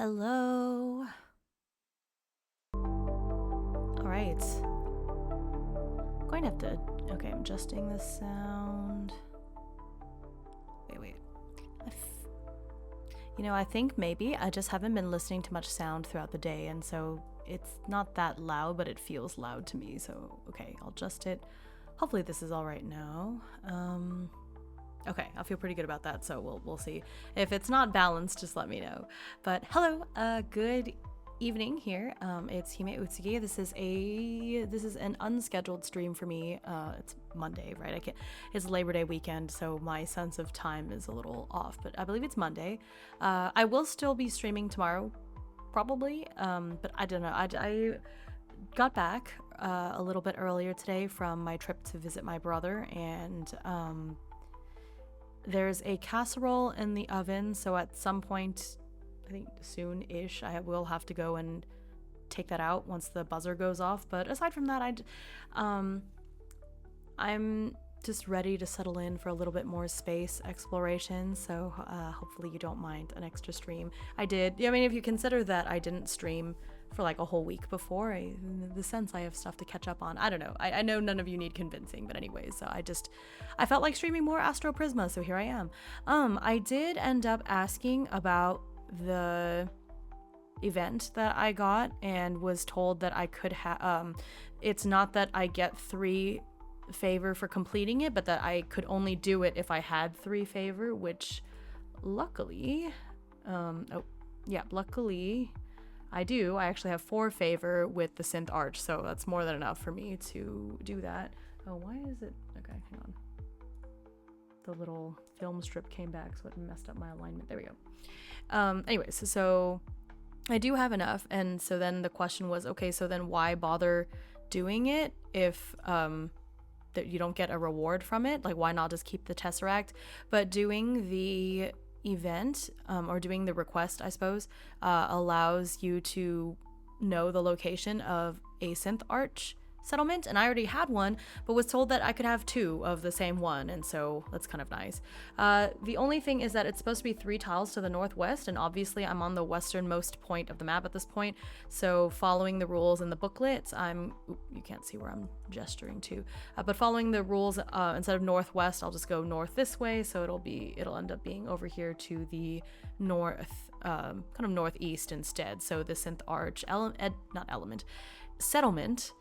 Hello. All right. Going to have to. Okay, I'm adjusting the sound. Wait. I think maybe I just haven't been listening to much sound throughout the day, and so it's not that loud, but it feels loud to me. So, okay, I'll adjust it. Hopefully this is all right now. Okay, I feel pretty good about that, so we'll see. If it's not balanced, just let me know. But hello, good evening here. It's Hime Utsugi. This is an unscheduled stream for me. It's Monday, right? It's Labor Day weekend, so my sense of time is a little off, but I believe it's Monday. I will still be streaming tomorrow, probably. But I don't know. I got back a little bit earlier today from my trip to visit my brother, and there's a casserole in the oven, so at some point, I think soon-ish, I will have to go and take that out once the buzzer goes off. But aside from that, I'm just ready to settle in for a little bit more space exploration, so hopefully you don't mind an extra stream. I mean, if you consider that I didn't stream for like a whole week before, the sense I have stuff to catch up on. I don't know. I know none of you need convincing, but anyways, so I felt like streaming more astroprisma, so here I am. I did end up asking about the event that I got and was told that I could have, it's not that I get 3 favor for completing it, but that I could only do it if I had 3 favor, which luckily, luckily I do. I actually have 4 favor with the Synth Arch, so that's more than enough for me to do that. Oh, why is it? Okay, hang on. The little film strip came back, so it messed up my alignment. There we go. Anyways, so I do have enough, and so then the question was, okay, so then why bother doing it if that you don't get a reward from it? Like, why not just keep the Tesseract? But doing the event, or doing the request, I suppose, allows you to know the location of a Synth Arch settlement, and I already had one, but was told that I could have 2 of the same one, and so that's kind of nice. The only thing is that it's supposed to be 3 tiles to the northwest, and obviously I'm on the westernmost point of the map at this point, so following the rules in the booklet, you can't see where I'm gesturing to, but following the rules, instead of northwest, I'll just go north this way, so it'll end up being over here to the north, kind of northeast instead. So the Synth Arch settlement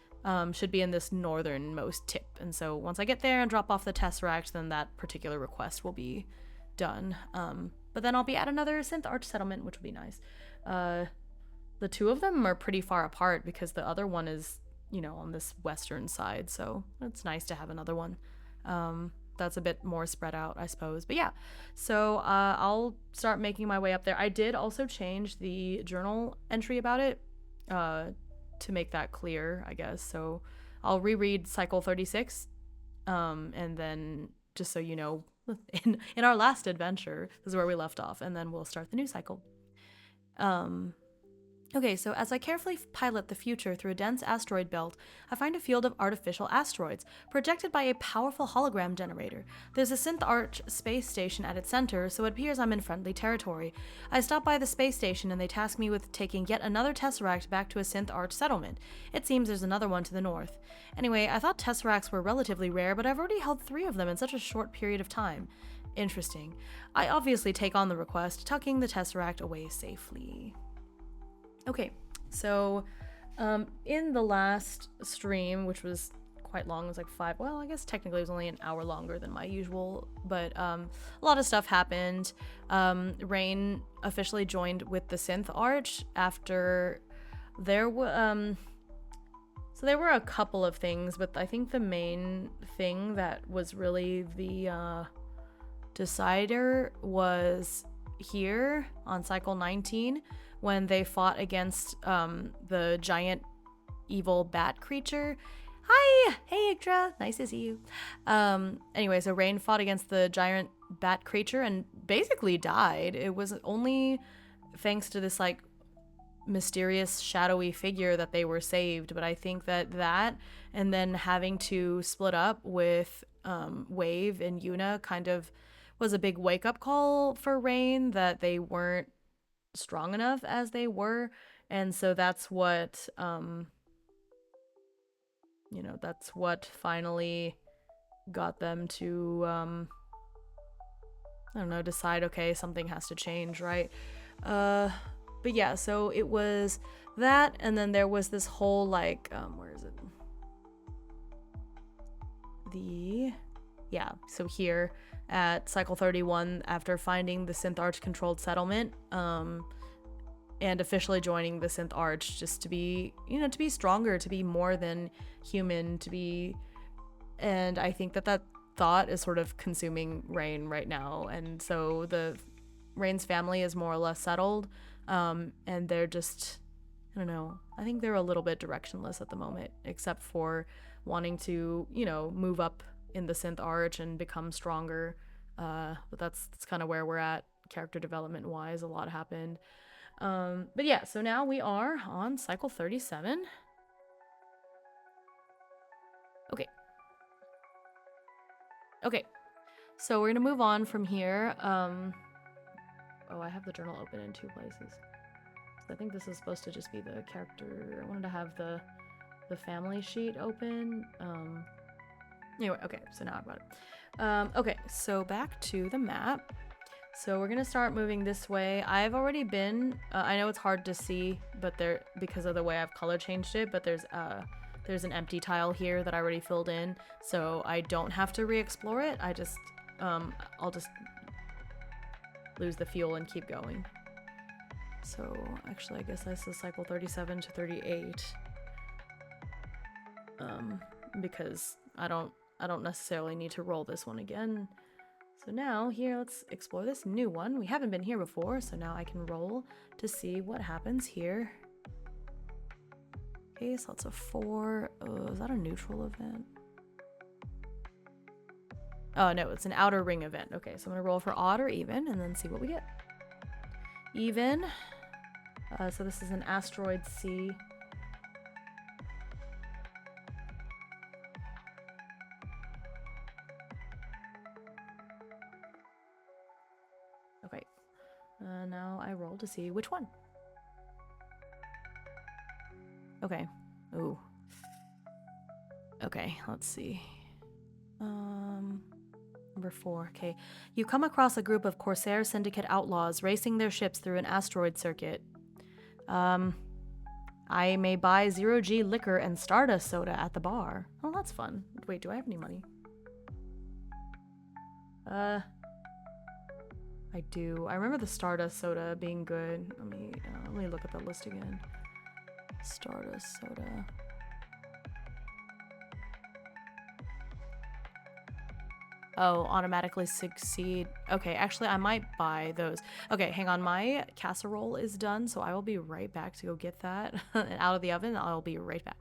should be in this northernmost tip, and so once I get there and drop off the Tesseract, then that particular request will be done. But then I'll be at another Synth Arch settlement, which will be nice. The 2 of them are pretty far apart because the other one is, on this western side, so it's nice to have another one. That's a bit more spread out, I suppose. But yeah, so I'll start making my way up there. I did also change the journal entry about it, to make that clear, I guess. So I'll reread cycle 36, and then just so you know, in our last adventure, this is where we left off, and then we'll start the new cycle. Okay, so as I carefully pilot the future through a dense asteroid belt, I find a field of artificial asteroids, projected by a powerful hologram generator. There's a Synth Arch space station at its center, so it appears I'm in friendly territory. I stop by the space station and they task me with taking yet another Tesseract back to a Synth Arch settlement. It seems there's another one to the north. Anyway, I thought Tesseracts were relatively rare, but I've already held 3 of them in such a short period of time. Interesting. I obviously take on the request, tucking the Tesseract away safely. Okay, so in the last stream, which was quite long, it was like 5, well, I guess technically it was only an hour longer than my usual, but a lot of stuff happened. Rain officially joined with the Synth Arch after there were, so there were a couple of things, but I think the main thing that was really the decider was here on cycle 19, when they fought against the giant evil bat creature. Hi! Hey, Yggdra! Nice to see you. Anyway, so Rain fought against the giant bat creature and basically died. It was only thanks to this, like, mysterious, shadowy figure that they were saved, but I think that and then having to split up with Wave and Yuna kind of was a big wake-up call for Rain, that they weren't strong enough as they were, and so that's what that's what finally got them to I don't know, decide, okay, something has to change, right? But yeah, so it was that, and then there was this whole like where is it? So here at cycle 31, after finding the Synth Arch controlled settlement, and officially joining the Synth Arch, just to be, to be stronger, to be more than human, and I think that thought is sort of consuming Rain right now, and so the Rain's family is more or less settled, and they're just, I don't know, I think they're a little bit directionless at the moment, except for wanting to, move up in the Synth Arch and become stronger, but that's kind of where we're at character development wise. A lot happened. But yeah, so now we are on cycle 37. Okay, so we're gonna move on from here. Oh, I have the journal open in 2 places. So I think this is supposed to just be the character. I wanted to have the family sheet open. Anyway, okay, so now I've got it. Okay, so back to the map. So we're gonna start moving this way. I've already been, I know it's hard to see, but because of the way I've color changed it, but there's an empty tile here that I already filled in, so I don't have to re-explore it. I'll just lose the fuel and keep going. So actually, I guess this is cycle 37 to 38. Because I don't necessarily need to roll this one again. So now here, let's explore this new one. We haven't been here before, so now I can roll to see what happens here. Okay, so that's a 4. Oh, is that a neutral event? Oh no, it's an outer ring event. Okay, so I'm gonna roll for odd or even and then see what we get. Even. So this is an asteroid C. Okay. Now I roll to see which one. Okay. Ooh. Okay, let's see. Number 4. Okay. You come across a group of Corsair Syndicate outlaws racing their ships through an asteroid circuit. I may buy 0G liquor and Stardust soda at the bar. Oh, that's fun. Wait, do I have any money? I do. I remember the Stardust soda being good. Let me look at the list again. Stardust soda. Oh, automatically succeed. Okay, actually, I might buy those. Okay, hang on. My casserole is done, so I will be right back to go get that out of the oven. I'll be right back.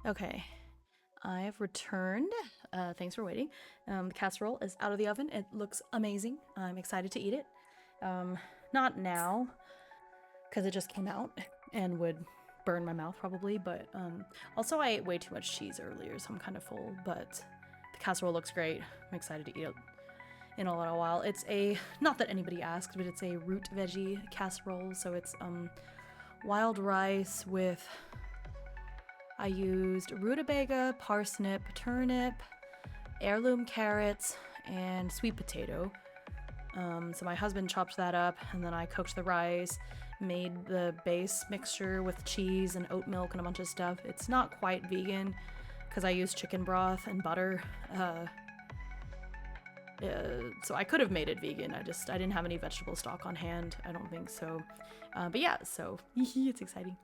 Okay, I have returned. Thanks for waiting. The casserole is out of the oven. It looks amazing. I'm excited to eat it. Not now, because it just came out and would burn my mouth probably, but also I ate way too much cheese earlier, so I'm kind of full, but the casserole looks great. I'm excited to eat it in a little while. It's a, not that anybody asked, but it's a root veggie casserole, so it's wild rice with, I used rutabaga, parsnip, turnip, heirloom carrots, and sweet potato. So my husband chopped that up, and then I cooked the rice, made the base mixture with cheese and oat milk and a bunch of stuff. It's not quite vegan because I used chicken broth and butter. So I could have made it vegan. I didn't have any vegetable stock on hand. I don't think so. But yeah, so it's exciting.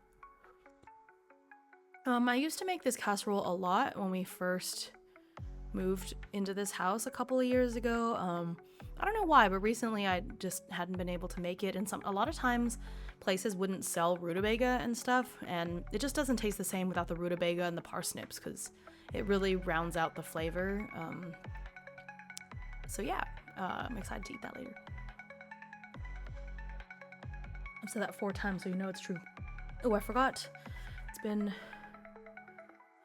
I used to make this casserole a lot when we first moved into this house a couple of years ago. I don't know why, but recently I just hadn't been able to make it, and a lot of times places wouldn't sell rutabaga and stuff, and it just doesn't taste the same without the rutabaga and the parsnips because it really rounds out the flavor. So yeah, I'm excited to eat that later. I've said that 4 times, so you know it's true. Oh, I forgot. It's been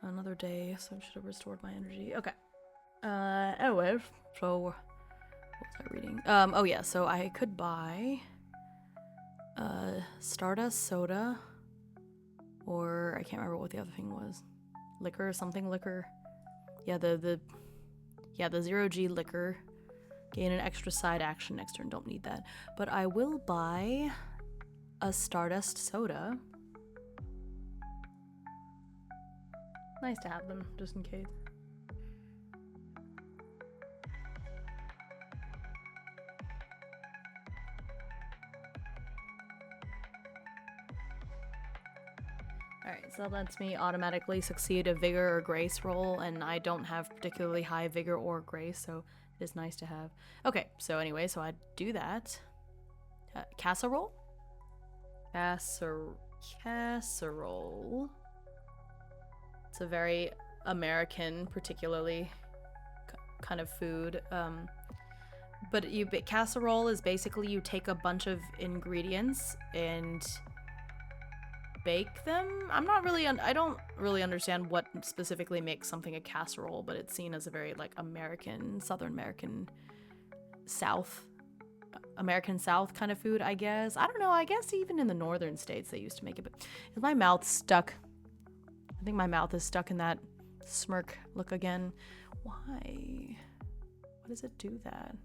another day, so I should have restored my energy. Okay. Anyway, so what was I reading? Oh yeah, so I could buy Stardust soda, or I can't remember what the other thing was. Liquor, something liquor. Yeah, the 0G liquor. Gain an extra side action next turn. Don't need that. But I will buy a Stardust soda. Nice to have them, just in case. Alright, so that lets me automatically succeed a Vigor or Grace roll, and I don't have particularly high Vigor or Grace, so it is nice to have. Okay, so anyway, so I do that. Casserole? Casserole. It's a very American, particularly kind of food. But casserole is basically you take a bunch of ingredients and bake them. I don't really understand what specifically makes something a casserole, but it's seen as a very like Southern American South kind of food, I guess. I don't know, I guess even in the northern states they used to make it, but is my mouth stuck? I think my mouth is stuck in that smirk look again. Why? Why does it do that?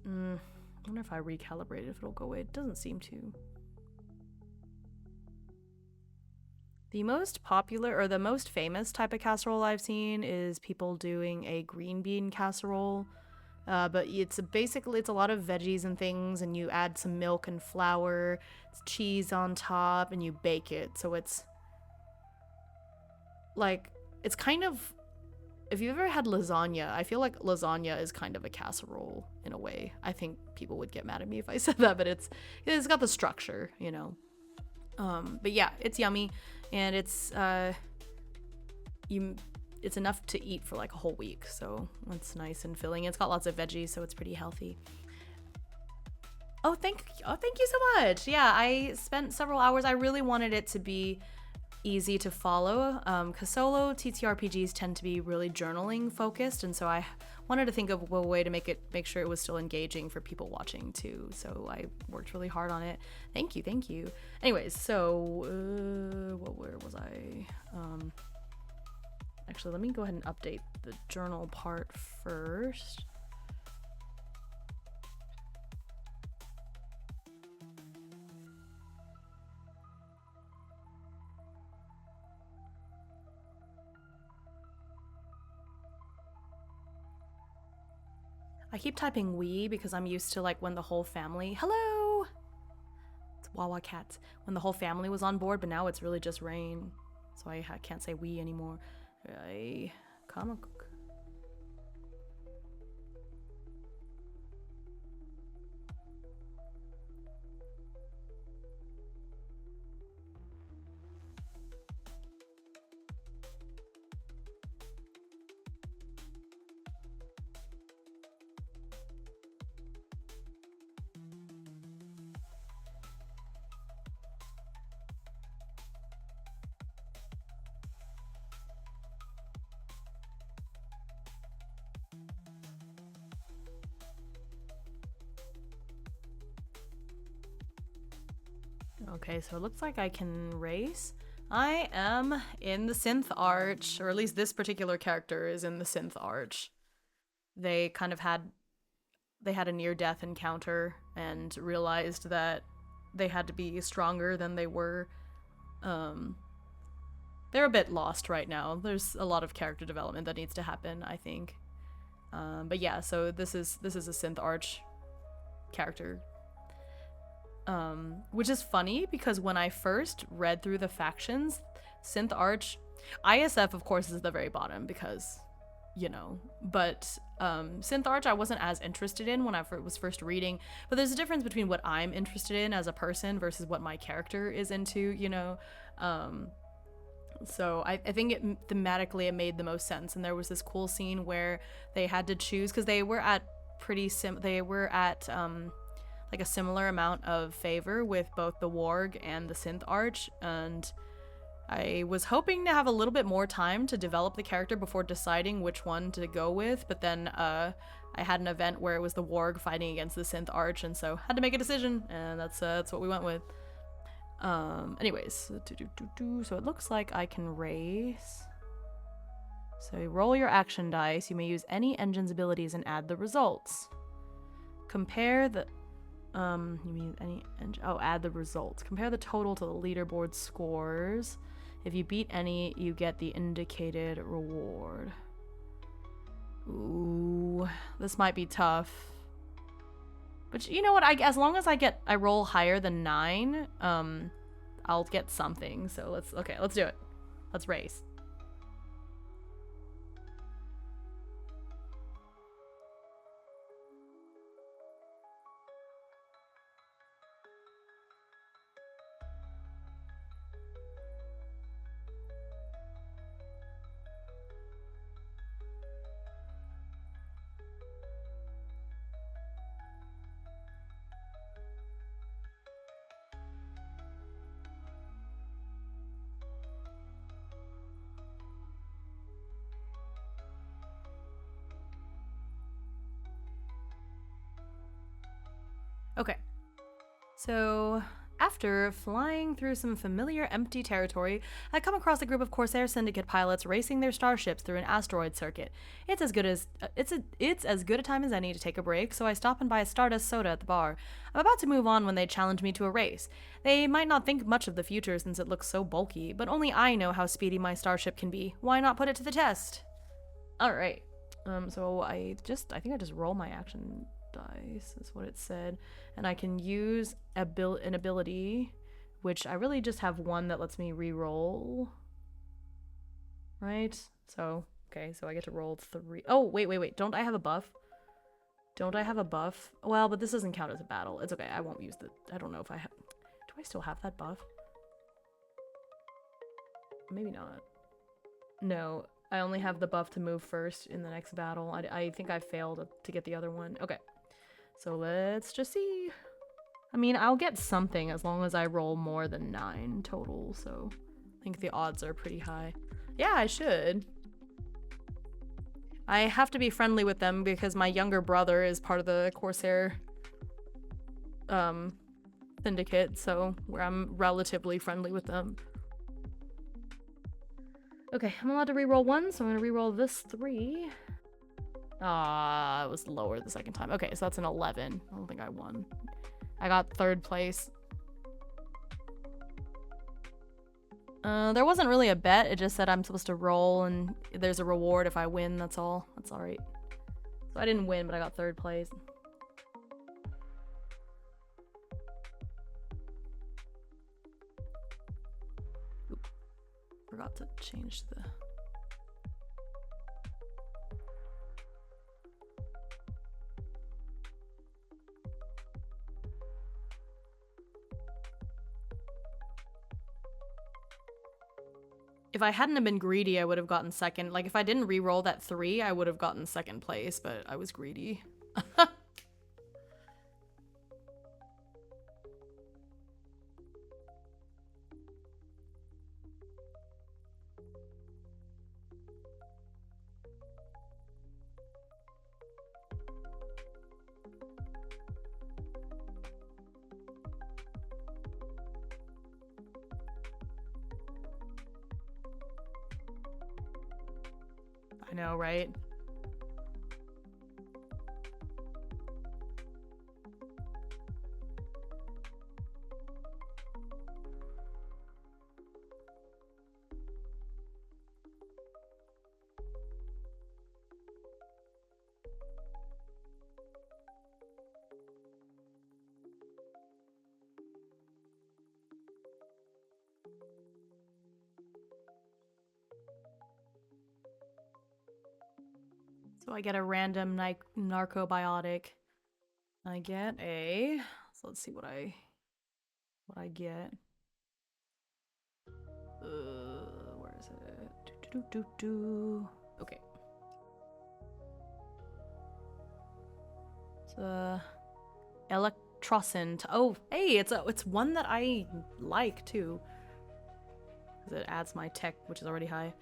I wonder if I recalibrate it, if it'll go away. It doesn't seem to. The most popular or the most famous type of casserole I've seen is people doing a green bean casserole. But it's a lot of veggies and things, and you add some milk and flour, cheese on top, and you bake it. So it's like, it's kind of, if you've ever had lasagna, I feel like lasagna is kind of a casserole in a way. I think people would get mad at me if I said that, but it's got the structure, you know. But yeah, it's yummy, and it's enough to eat for like a whole week, so it's nice and filling. It's got lots of veggies, so it's pretty healthy. Oh, thank you so much. Yeah, I spent several hours. I really wanted it to be easy to follow, because solo TTRPGs tend to be really journaling focused, and so I wanted to think of a way to make sure it was still engaging for people watching too. So I worked really hard on it. Thank you. Anyways, so where was I? Actually, let me go ahead and update the journal part first. I keep typing we because I'm used to like when the whole family, hello, it's Wawa Cats, when the whole family was on board, but now it's really just Rain, so I can't say we anymore. Comic. Okay, so it looks like I can race. I am in the Synth Arch, or at least this particular character is in the Synth Arch. They kind of had a near-death encounter and realized that they had to be stronger than they were. They're a bit lost right now. There's a lot of character development that needs to happen, I think. But yeah, so this is a Synth Arch character. Which is funny because when I first read through the factions, Synth Arch, ISF of course is at the very bottom because, you know, but Synth Arch I wasn't as interested in when I was first reading, but there's a difference between what I'm interested in as a person versus what my character is into, you know. So I think thematically it made the most sense, and there was this cool scene where they had to choose because they were at like a similar amount of favor with both the Warg and the Synth Arch, and I was hoping to have a little bit more time to develop the character before deciding which one to go with, but then I had an event where it was the Warg fighting against the Synth Arch, and so had to make a decision, and that's what we went with. Anyways, so it looks like I can race. So you roll your action dice. You may use any engine's abilities and add the results. Compare the you mean any engine? Oh, add the results. Compare the total to the leaderboard scores. If you beat any, you get the indicated reward. Ooh, this might be tough. But you know what? As long as I roll higher than 9, I'll get something. So let's do it. Let's race. Okay, so after flying through some familiar empty territory, I come across a group of Corsair Syndicate pilots racing their starships through an asteroid circuit. It's as good a time as any to take a break, so I stop and buy a Stardust soda at the bar. I'm about to move on when they challenge me to a race. They might not think much of the future since it looks so bulky, but only I know how speedy my starship can be. Why not put it to the test? All right. So I think I just roll my action dice is what it said, and I can use an ability, which I really just have one that lets me re-roll, right? So okay, so I get to roll 3. Oh wait, don't I have a buff? Well, but this doesn't count as a battle. It's okay, I won't use I don't know if I have. Do I still have that buff? Maybe not. No, I only have the buff to move first in the next battle. I think I failed to get the other one. Okay. So let's just see. I mean, I'll get something as long as I roll more than 9 total, so I think the odds are pretty high. Yeah, I should. I have to be friendly with them because my younger brother is part of the Corsair Syndicate, so I'm relatively friendly with them. Okay, I'm allowed to reroll 1, so I'm gonna reroll this 3. It was lower the second time. Okay, so that's an 11. I don't think I won. I got 3rd place. There wasn't really a bet. It just said I'm supposed to roll and there's a reward if I win. That's all. That's all right. So I didn't win, but I got 3rd place. Oop. Forgot to change the... If I hadn't have been greedy, I would have gotten 2nd. Like, if I didn't re-roll that 3, I would have gotten 2nd place, but I was greedy. I know, right? So I get a random narcobiotic. I get a. So let's see what I get. Where is it? Okay. It's electrocin. Oh, hey, it's one that I like too. Because it adds my tech, which is already high.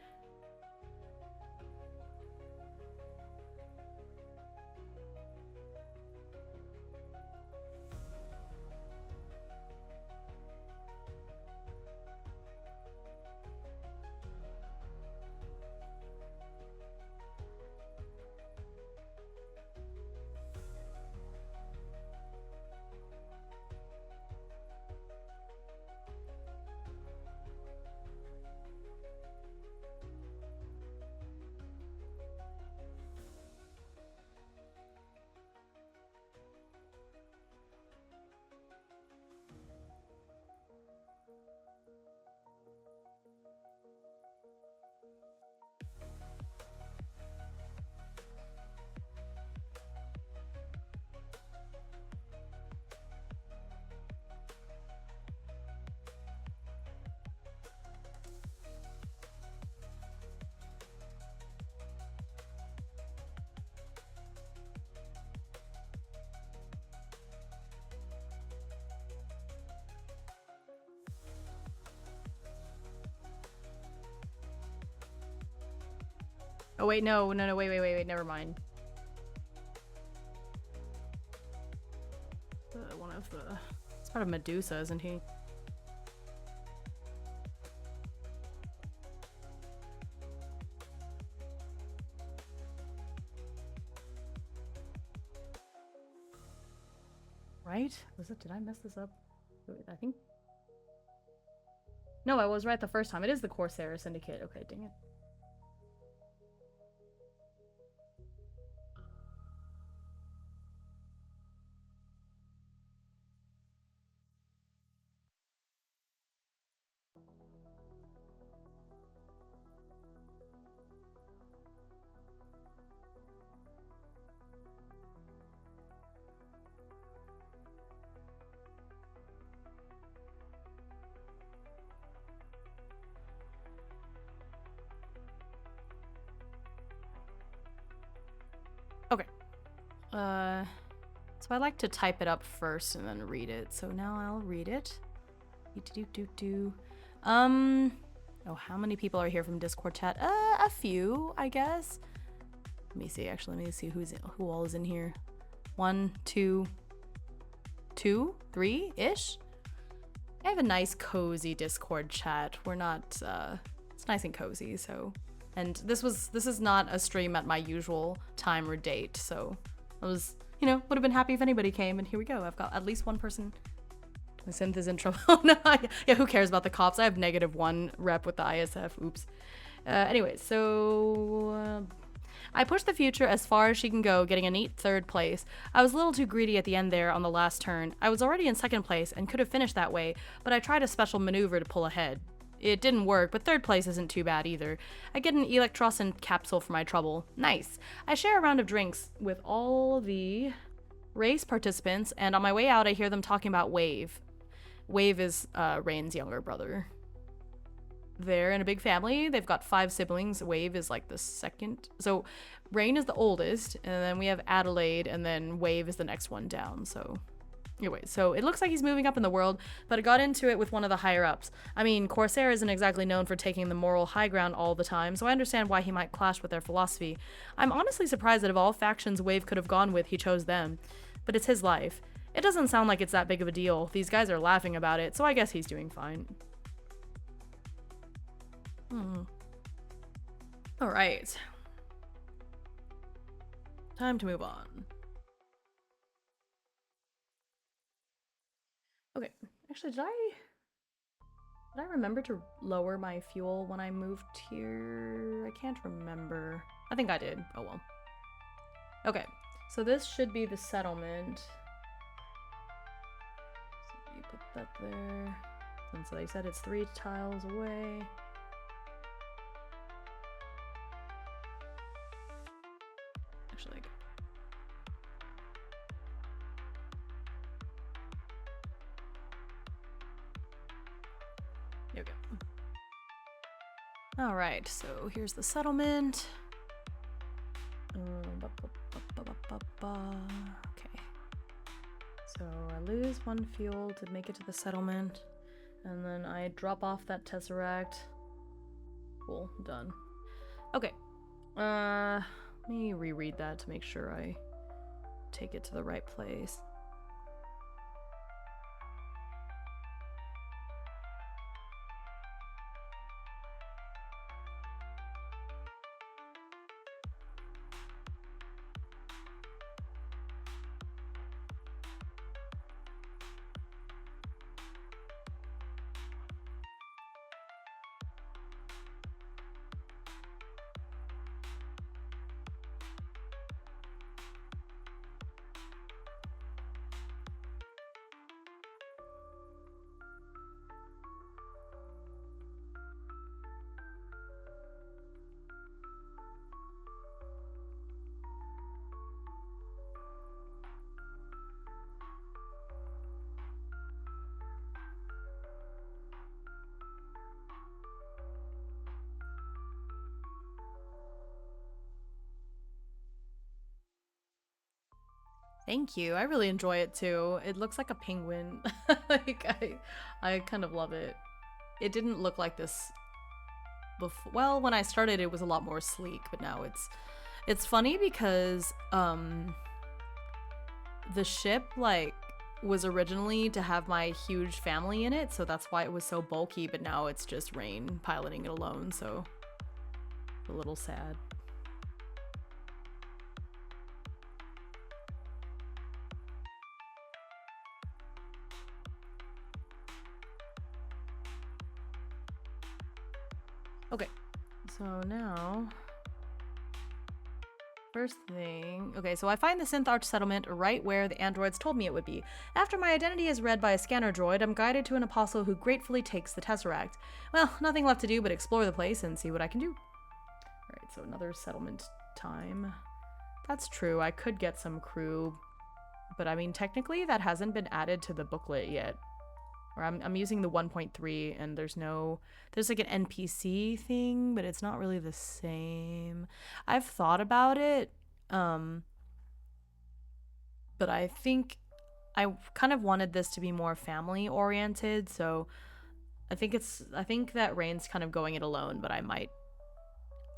Oh wait, no, wait, never mind. One of the... It's part of Medusa, isn't he? Right? Was it? Did I mess this up? I think... No, I was right the first time. It is the Corsair Syndicate. Okay, dang it. Okay. So I like to type it up first and then read it. So now I'll read it. Oh, how many people are here from Discord chat? A few, I guess. Let me see. Actually, let me see who all is in here. 1, 2, 3-ish. I have a nice cozy Discord chat. We're not. It's nice and cozy. So, and this is not a stream at my usual time or date. So, I was, would have been happy if anybody came. And here we go. I've got at least one person. The synth is in trouble. No, yeah, who cares about the cops? I have -1 rep with the ISF. Oops. Anyway, so I pushed the future as far as she can go, getting a neat 3rd place. I was a little too greedy at the end there on the last turn. I was already in 2nd place and could have finished that way, but I tried a special maneuver to pull ahead. It didn't work, but 3rd place isn't too bad either. I get an electrocin capsule for my trouble. Nice. I share a round of drinks with all the race participants, and on my way out I hear them talking about Wave. Wave is Rain's younger brother. They're in a big family. They've got 5 siblings. Wave is like the 2nd. So Rain is the oldest, and then we have Adelaide, and then Wave is the next one down. So anyway, so it looks like he's moving up in the world, but I got into it with one of the higher ups. I mean, Corsair isn't exactly known for taking the moral high ground all the time, so I understand why he might clash with their philosophy. I'm honestly surprised that of all factions Wave could have gone with, he chose them. But it's his life. It doesn't sound like it's that big of a deal. These guys are laughing about it, so I guess he's doing fine. Alright. Time to move on. Okay, actually, did I remember to lower my fuel when I moved here? I can't remember. I think I did. Oh well. Okay, so this should be the settlement. So you put that there. And so they said it's 3 tiles away. Actually, there we go. All right, so here's the settlement. Okay. So I lose 1 fuel to make it to the settlement, and then I drop off that tesseract. Cool, done. Okay. Let me reread that to make sure I take it to the right place. Thank you. I really enjoy it too. It looks like a penguin. Like I kind of love it. It didn't look like this before. Well, when I started it was a lot more sleek, but now it's funny because the ship like was originally to have my huge family in it, so that's why it was so bulky, but now it's just Rain piloting it alone, so a little sad. Okay, so now, first thing, okay, so I find the Synth Arch settlement right where the androids told me it would be. After my identity is read by a scanner droid, I'm guided to an apostle who gratefully takes the tesseract. Well, nothing left to do but explore the place and see what I can do. Alright, so another settlement time. That's true, I could get some crew, but I mean, technically that hasn't been added to the booklet yet. Or I'm using the 1.3 and there's like an NPC thing, but it's not really the same. I've thought about it, but I think I kind of wanted this to be more family oriented, so I think that Rain's kind of going it alone, but I might.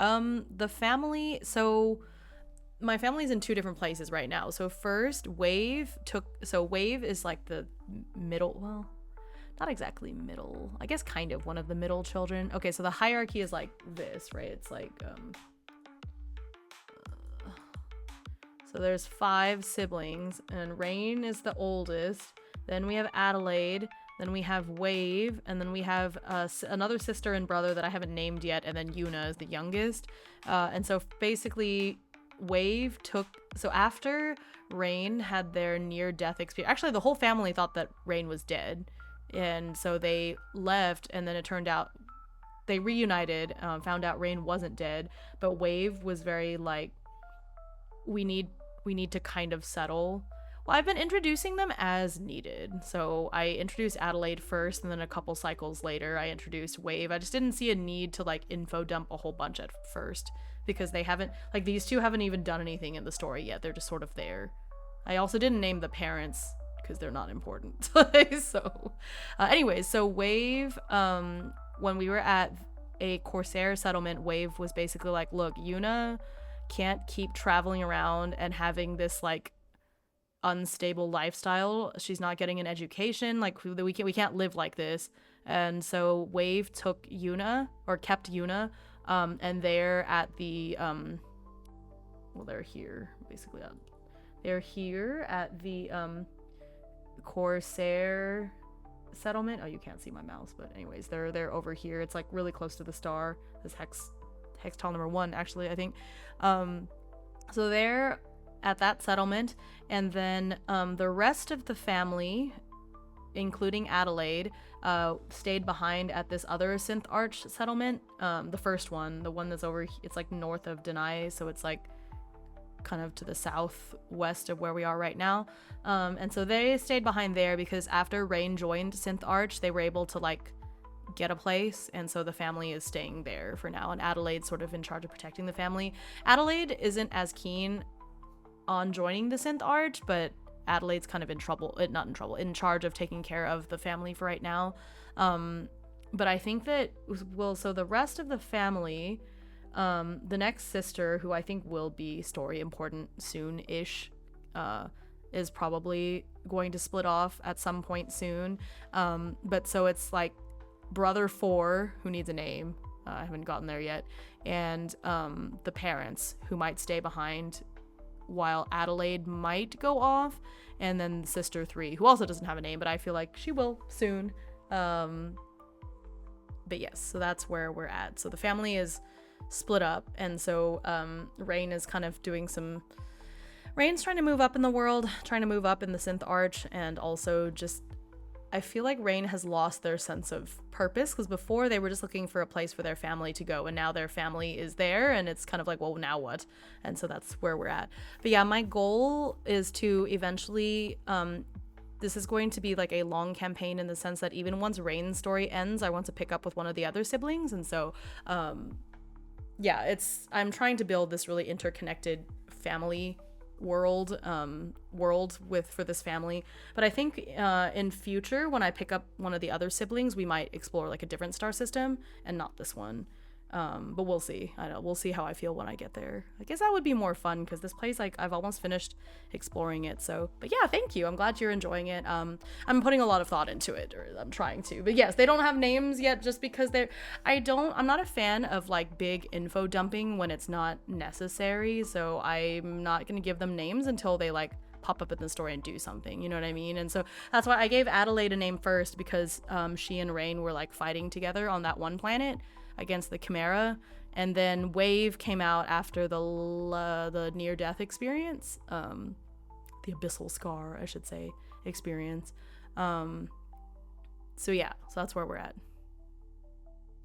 The family, so my family's in 2 different places right now. So first, Wave is like the middle, well, not exactly middle, I guess kind of one of the middle children. Okay, so the hierarchy is like this, right? It's like, so there's 5 siblings, and Rain is the oldest. Then we have Adelaide, then we have Wave, and then we have another sister and brother that I haven't named yet, and then Yuna is the youngest. And so basically, Wave took, so after Rain had their near-death experience, actually the whole family thought that Rain was dead. And so they left, and then it turned out they reunited, found out Rain wasn't dead, but Wave was very like, we need to kind of settle. Well, I've been introducing them as needed. So I introduced Adelaide first, and then a couple cycles later I introduced Wave. I just didn't see a need to like info dump a whole bunch at first, because they haven't, like, these 2 haven't even done anything in the story yet. They're just sort of there. I also didn't name the parents because they're not important. So anyways, so Wave, when we were at a Corsair settlement, Wave was basically like, look, Yuna can't keep traveling around and having this like unstable lifestyle. She's not getting an education, like we can't live like this. And so Wave took Yuna, or kept Yuna, and they're at the well, they're here, basically. They're here at the Corsair settlement. Oh, you can't see my mouse, but anyways, they're over here. It's like really close to the star. This hex tile number 1, actually, I think. So they're at that settlement, and then the rest of the family, including Adelaide, stayed behind at this other Synth Arch settlement. The first one, the one that's over, it's like north of Denai, so it's like kind of to the southwest of where we are right now. And so they stayed behind there because after Rain joined Synth Arch, they were able to like get a place, and so the family is staying there for now, and Adelaide's sort of in charge of protecting the family. Adelaide isn't as keen on joining the Synth Arch, but Adelaide's kind of in charge of taking care of the family for right now. But I think that, well, so the rest of the family, the next sister, who I think will be story important soon-ish, is probably going to split off at some point soon. But so it's like brother 4, who needs a name, I haven't gotten there yet, and the parents, who might stay behind while Adelaide might go off, and then sister 3, who also doesn't have a name, but I feel like she will soon. But yes, so that's where we're at. So the family is split up, and so Rain is kind of doing some... Rain's trying to move up in the world, trying to move up in the Synth Arch, and also just... I feel like Rain has lost their sense of purpose, because before they were just looking for a place for their family to go, and now their family is there, and it's kind of like, well, now what? And so that's where we're at. But yeah, my goal is to eventually, this is going to be like a long campaign in the sense that even once Rain's story ends, I want to pick up with one of the other siblings, and so, yeah, I'm trying to build this really interconnected family world for this family. But I think in future, when I pick up one of the other siblings, we might explore like a different star system and not this one. But we'll see. I don't know. We'll see how I feel when I get there. I guess that would be more fun because this place, like, I've almost finished exploring it. So, but yeah, thank you. I'm glad you're enjoying it. I'm putting a lot of thought into it, or I'm trying to. But yes, they don't have names yet just because I'm not a fan of like big info dumping when it's not necessary. So I'm not going to give them names until they like pop up in the story and do something, you know what I mean? And so that's why I gave Adelaide a name first, because she and Rain were like fighting together on that one planet against the Chimera, and then Wave came out after the near-death experience, the abyssal scar, I should say, experience. So yeah, so that's where we're at.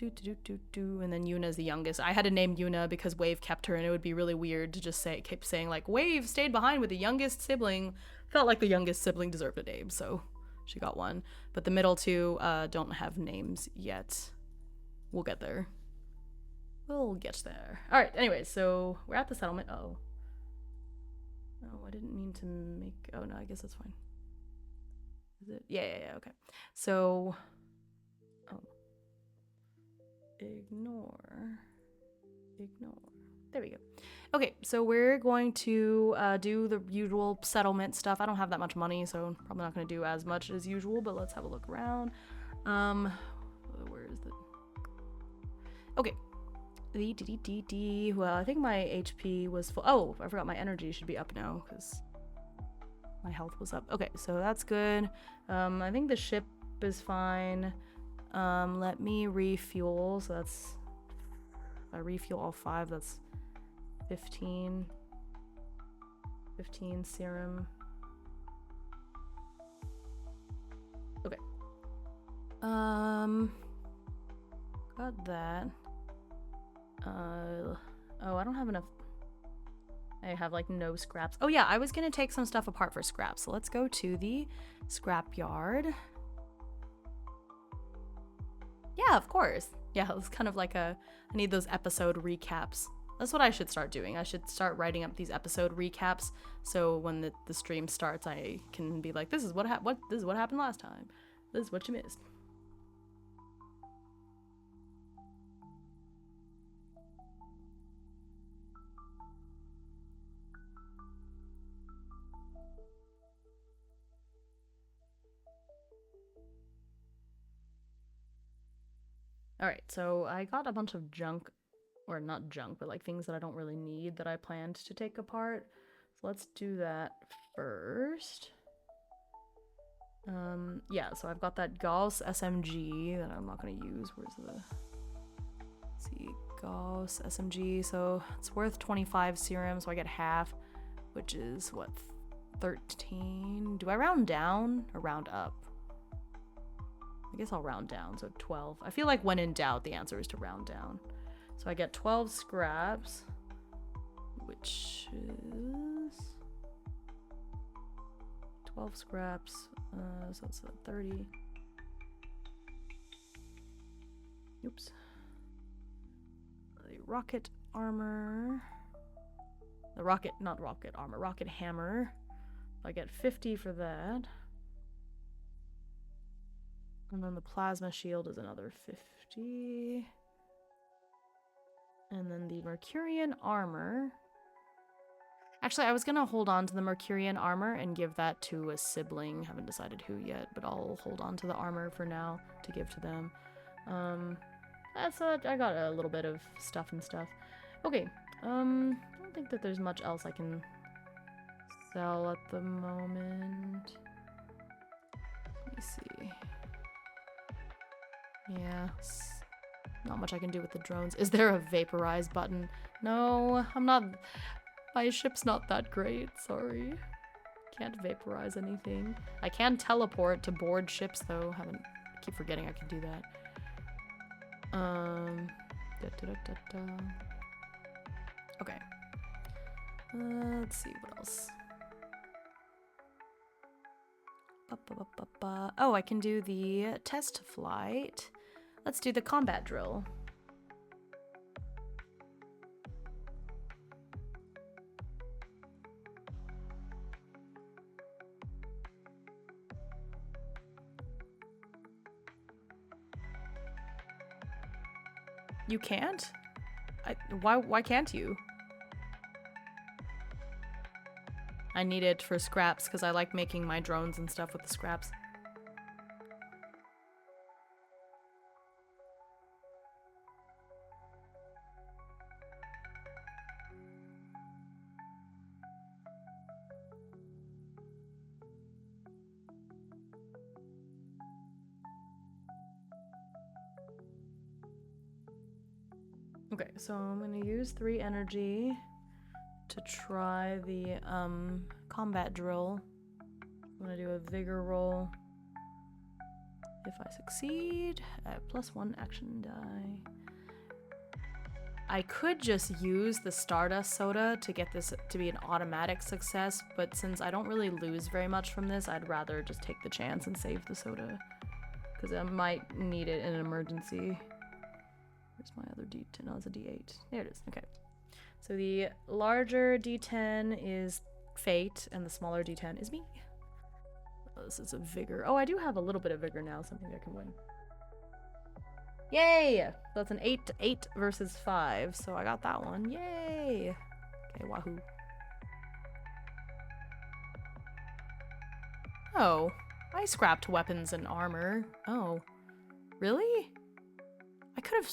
And then Yuna's the youngest. I had to name Yuna because Wave kept her, and it would be really weird to just keep saying like, Wave stayed behind with the youngest sibling. Felt like the youngest sibling deserved a name, so she got one. But the middle 2 don't have names yet. We'll get there. We'll get there. All right, anyways, so we're at the settlement. Oh, I didn't mean to make... Oh, no, I guess that's fine. Is it? Yeah, okay. So... Oh. Ignore. There we go. Okay, so we're going to do the usual settlement stuff. I don't have that much money, so I'm probably not going to do as much as usual, but let's have a look around. Where is the... Okay. Well, I think my HP was full. Oh, I forgot my energy should be up now because my health was up. Okay, so that's good. I think the ship is fine. Let me refuel. So that's... If I refuel all 5, that's 15 serum. Okay. Got that. Oh, I don't have enough. I have like no scraps. Oh yeah, I was gonna take some stuff apart for scraps. So let's go to the scrap yard. Yeah, of course. Yeah, it's kind of like I need those episode recaps. That's what I should start doing. I should start writing up these episode recaps, so when the stream starts, I can be like, this is what happened last time. This is what you missed. Alright, so I got a bunch of junk or not junk, but like things that I don't really need that I planned to take apart. So let's do that first. Yeah, so I've got that Gauss SMG that I'm not going to use. Where's the... Let's see, Gauss SMG. So it's worth 25 serum, so I get half, which is what, 13? Do I round down or round up? I guess I'll round down, so 12. I feel like when in doubt, the answer is to round down. So I get 12 scraps, which is 12 scraps, so it's 30. Oops. The rocket armor. Not rocket armor, rocket hammer. I get 50 for that. And then the plasma shield is another 50. And then the Mercurian armor. Actually, I was gonna hold on to the Mercurian armor and give that to a sibling. Haven't decided who yet, but I'll hold on to the armor for now to give to them. I got a little bit of stuff and stuff. Okay, I don't think that there's much else I can sell at the moment. Let me see. Yeah, not much I can do with the drones. Is there a vaporize button? No, I'm not. My ship's not that great, sorry. Can't vaporize anything. I can teleport to board ships though. I keep forgetting I can do that. Okay. Let's see what else. Oh, I can do the test flight. Let's do the combat drill. You can't? Why can't you? I need it for scraps because I like making my drones and stuff with the scraps. Okay, so I'm gonna use 3 energy to try the combat drill. I'm gonna do a vigor roll. If I succeed, I have +1 action die. I could just use the Stardust Soda to get this to be an automatic success, but since I don't really lose very much from this, I'd rather just take the chance and save the soda. Because I might need it in an emergency. Where's my other D10? No, it's a D8. There it is. Okay. So the larger D10 is Fate, and the smaller D10 is me. Oh, this is a Vigor. Oh, I do have a little bit of Vigor now, something I can win. Yay! That's an 8 versus 5, so I got that one. Yay! Okay, wahoo. Oh, I scrapped weapons and armor. Oh, really? I could have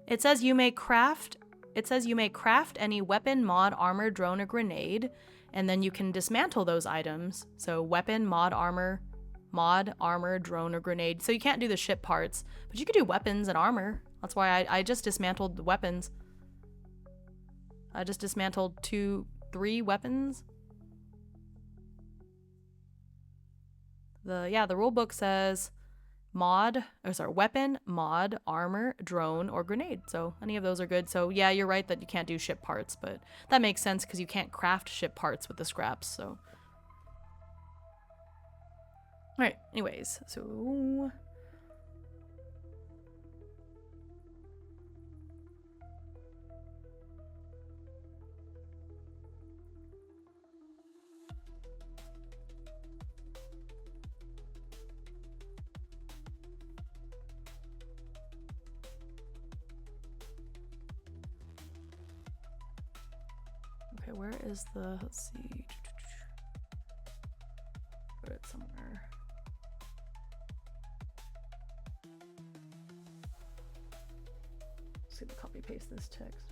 it says you may craft any weapon, mod, armor, drone, or grenade, and then you can dismantle those items. So weapon, mod, armor, drone, or grenade. So you can't do the ship parts, but you could do weapons and armor. That's why I just dismantled the weapons. I just dismantled 3 weapons. The rulebook says weapon, mod, armor, drone, or grenade. So any of those are good. So yeah, you're right that you can't do ship parts, but that makes sense because you can't craft ship parts with the scraps, so. Alright, anyways, so. Okay, where is the, let's see. Put it somewhere. actually copy paste this text.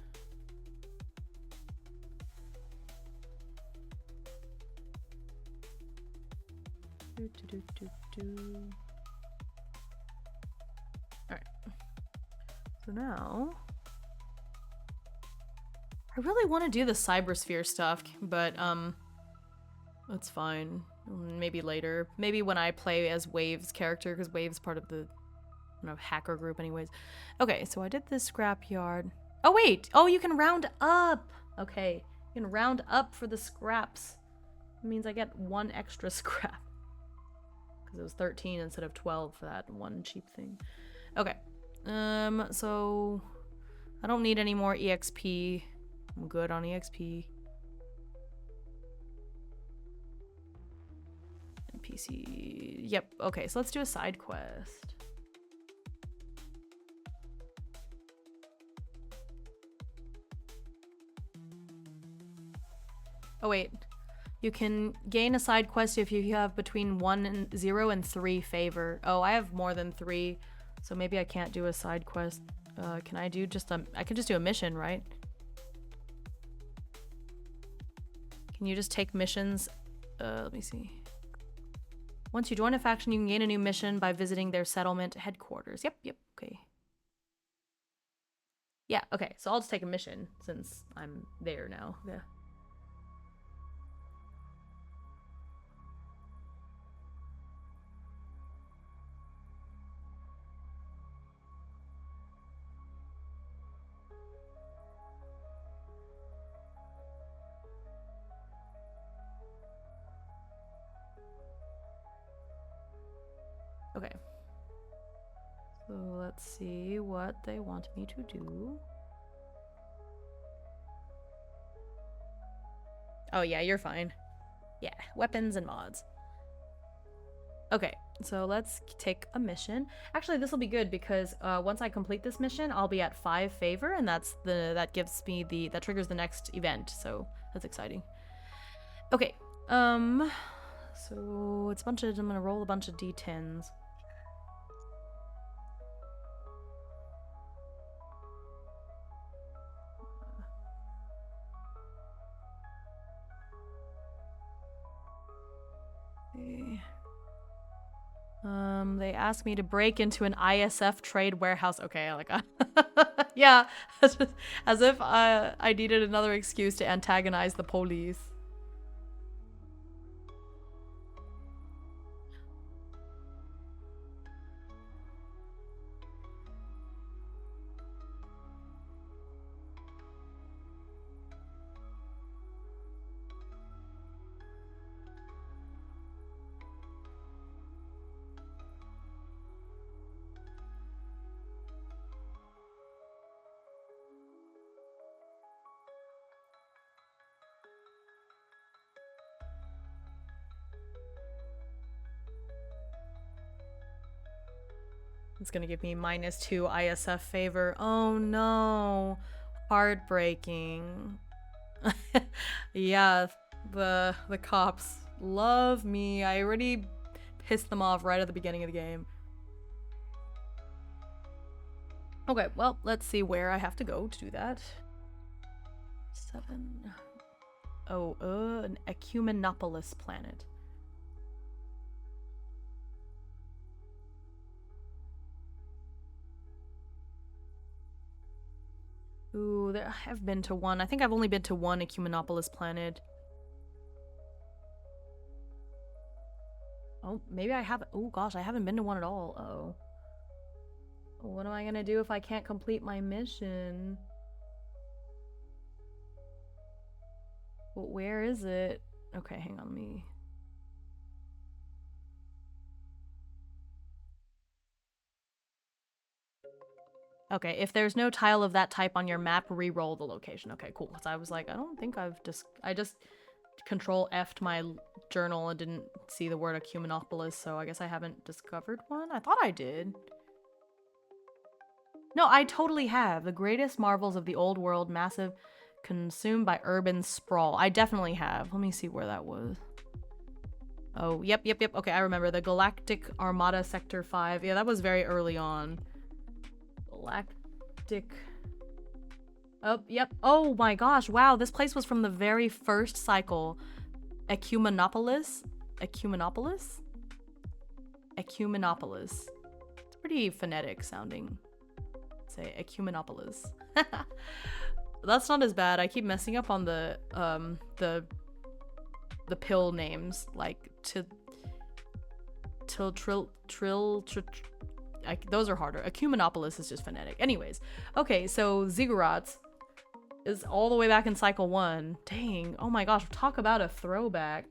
Alright. So now I really want to do the cybersphere stuff, but that's fine. Maybe later. Maybe when I play as Wave's character, because Wave's part of the hacker group anyways. Okay, so I did this scrapyard. Oh wait! Oh, you can round up! Okay, you can round up for the scraps. It means I get 1 extra scrap. Because it was 13 instead of 12 for that one cheap thing. Okay. So I don't need any more EXP. I'm good on EXP. NPC. Yep. Okay, so let's do a side quest. Oh wait. You can gain a side quest if you have between 0 and 3 favor. Oh, I have more than 3, so maybe I can't do a side quest. Can I do just I can just do a mission, right? Can you just take missions? Let me see. Once you join a faction, you can gain a new mission by visiting their settlement headquarters. Yep, okay. Yeah, okay, so I'll just take a mission since I'm there now. Yeah. Okay. So let's see what they want me to do. Oh yeah, you're fine. Yeah, weapons and mods. Okay, so let's take a mission. Actually, this will be good because once I complete this mission, I'll be at 5 favor, and that gives me that triggers the next event. So that's exciting. Okay, so it's I'm gonna roll a bunch of D10s. They asked me to break into an ISF trade warehouse. Okay, like, yeah, as if I needed another excuse to antagonize the police. It's gonna give me -2 ISF favor. Oh no. Heartbreaking. Yeah, the cops love me. I already pissed them off right at the beginning of the game. Okay, well, let's see where I have to go to do that. 7. Oh, an Ecumenopolis planet. Ooh, I've been to one. I think I've only been to one Ecumenopolis planet. Oh, maybe I haven't. Oh gosh, I haven't been to one at all. Uh-oh. What am I gonna do if I can't complete my mission? Well, where is it? Okay, hang on me. Okay, if there's no tile of that type on your map, re-roll the location. Okay, cool. Because I was like, I don't think I just Control F'd my journal and didn't see the word Ecumenopolis, so I guess I haven't discovered one? I thought I did. No, I totally have. The greatest marvels of the old world, massive, consumed by urban sprawl. I definitely have. Let me see where that was. Oh, yep. Okay, I remember. The Galactic Armada Sector 5. Yeah, that was very early on. Galactic Oh, yep. Oh my gosh, wow, this place was from the very first cycle. Ecumenopolis? Ecumenopolis? Ecumenopolis. It's pretty phonetic sounding. Say Ecumenopolis. That's not as bad. I keep messing up on the pill names, like those are harder. Ecumenopolis is just phonetic. Anyways, okay, so ziggurats is all the way back in cycle 1. Dang, oh my gosh, talk about a throwback.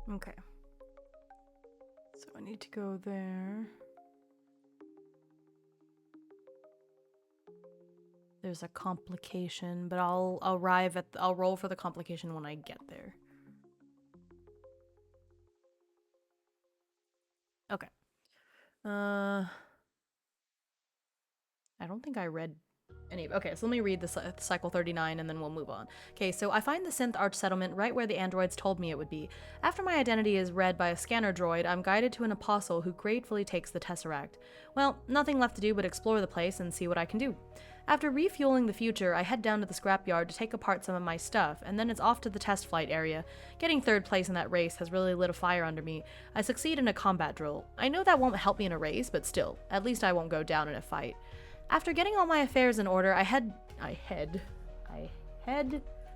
Okay. So I need to go there. There's a complication, but I'll roll for the complication when I get there. Okay. I don't think I read any. Okay, so let me read the cycle 39 and then we'll move on. Okay, so I find the Synth Arch settlement right where the androids told me it would be. After my identity is read by a scanner droid, I'm guided to an apostle who gratefully takes the tesseract. Well, nothing left to do but explore the place and see what I can do. After refueling the future, I head down to the scrapyard to take apart some of my stuff, and then it's off to the test flight area. Getting 3rd place in that race has really lit a fire under me. I succeed in a combat drill. I know that won't help me in a race, but still, at least I won't go down in a fight. After getting all my affairs in order, I head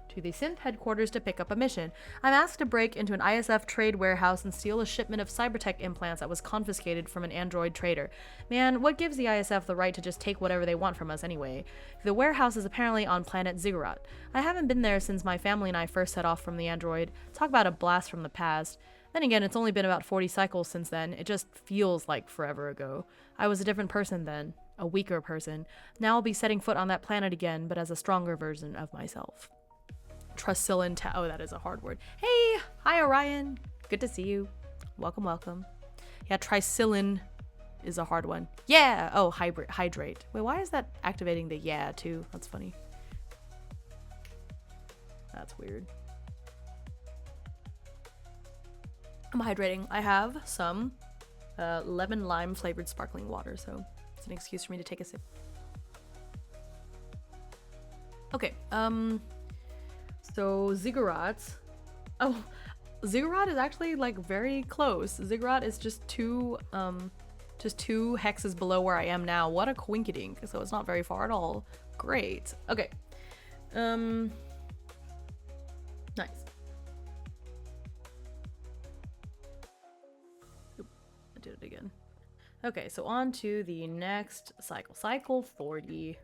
to the Synth headquarters to pick up a mission. I'm asked to break into an ISF trade warehouse and steal a shipment of cybertech implants that was confiscated from an android trader. Man, what gives the ISF the right to just take whatever they want from us anyway? The warehouse is apparently on planet Ziggurat. I haven't been there since my family and I first set off from the android. Talk about a blast from the past. Then again, it's only been about 40 cycles since then. It just feels like forever ago. I was a different person then. A weaker person. Now I'll be setting foot on that planet again, but as a stronger version of myself. Tracillin oh, that is a hard word. Hey! Hi, Orion. Good to see you. Welcome, welcome. Yeah, tricillin is a hard one. Yeah! Oh, hydrate. Wait, why is that activating the yeah, too? That's funny. That's weird. I'm hydrating. I have some lemon lime flavored sparkling water, so it's an excuse for me to take a sip. Okay, so ziggurats. Oh, ziggurat is actually like very close. Ziggurat is just two hexes below where I am now. What a coinkydink. So it's not very far at all. Great. Okay. Nice. Oop, I did it again. Okay, so on to the next cycle. Cycle 40.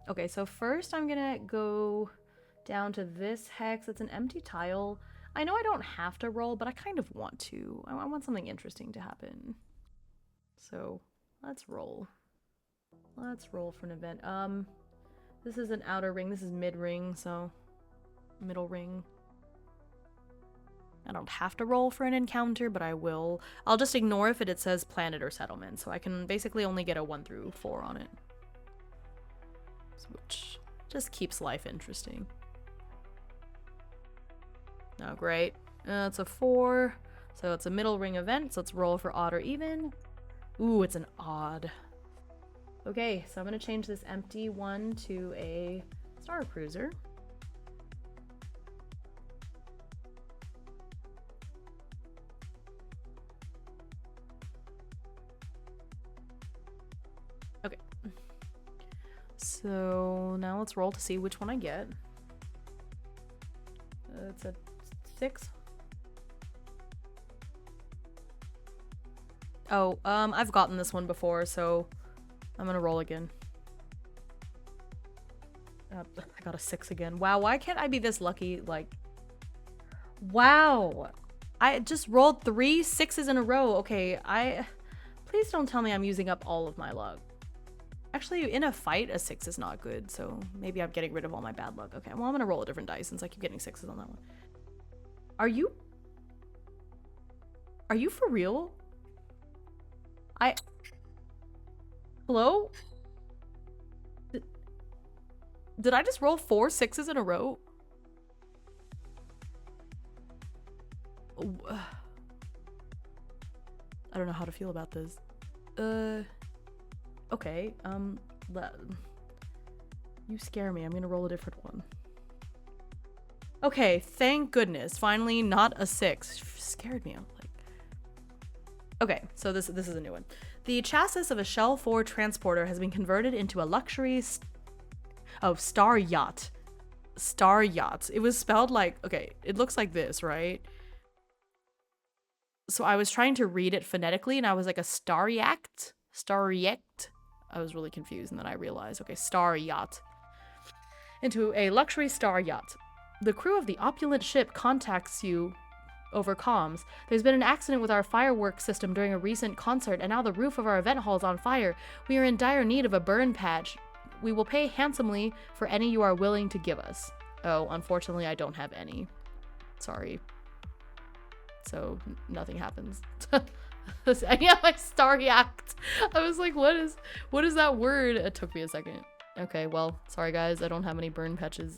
Okay, so first I'm gonna go down to this hex. It's an empty tile. I know I don't have to roll, but I kind of want to. I want something interesting to happen. So let's roll. Let's roll for an event. This is an outer ring. This is mid ring, so middle ring. I don't have to roll for an encounter, but I will. I'll just ignore if it says planet or settlement, so I can basically only get a 1 through 4 on it. Which just keeps life interesting. Oh, great. It's a 4, so it's a middle ring event, so let's roll for odd or even. Ooh, it's an odd. Okay, so I'm gonna change this empty one to a Star Cruiser. So now let's roll to see which one I get. It's a 6. Oh, I've gotten this one before, so I'm gonna roll again. I got a 6 again. Wow, why can't I be this lucky? Like, wow. I just rolled 3 6s in a row. Okay, please don't tell me I'm using up all of my luck. Actually, in a fight, a 6 is not good, so maybe I'm getting rid of all my bad luck. Okay, well, I'm gonna roll a different dice since I keep getting 6s on that one. Are you for real? Hello? Did I just roll 4 6s in a row? I don't know how to feel about this. Okay, you scare me. I'm gonna roll a different one. Okay, thank goodness. Finally, not a 6. Scared me. I'm like... Okay, so this is a new one. The chassis of a Shell 4 transporter has been converted into a luxury star yacht. Star yacht. It was spelled like, okay, it looks like this, right? So I was trying to read it phonetically and I was like a star yacht. Star yacht. I was really confused and then I realized, okay, star yacht. Into a luxury star yacht. The crew of the opulent ship contacts you over comms. There's been an accident with our fireworks system during a recent concert, and now the roof of our event hall is on fire. We are in dire need of a burn patch. We will pay handsomely for any you are willing to give us. Oh, unfortunately, I don't have any. Sorry. So, nothing happens. Yeah, my star yacht. I was like, what is that word? It took me a second. Okay, well, sorry guys, I don't have any burn patches.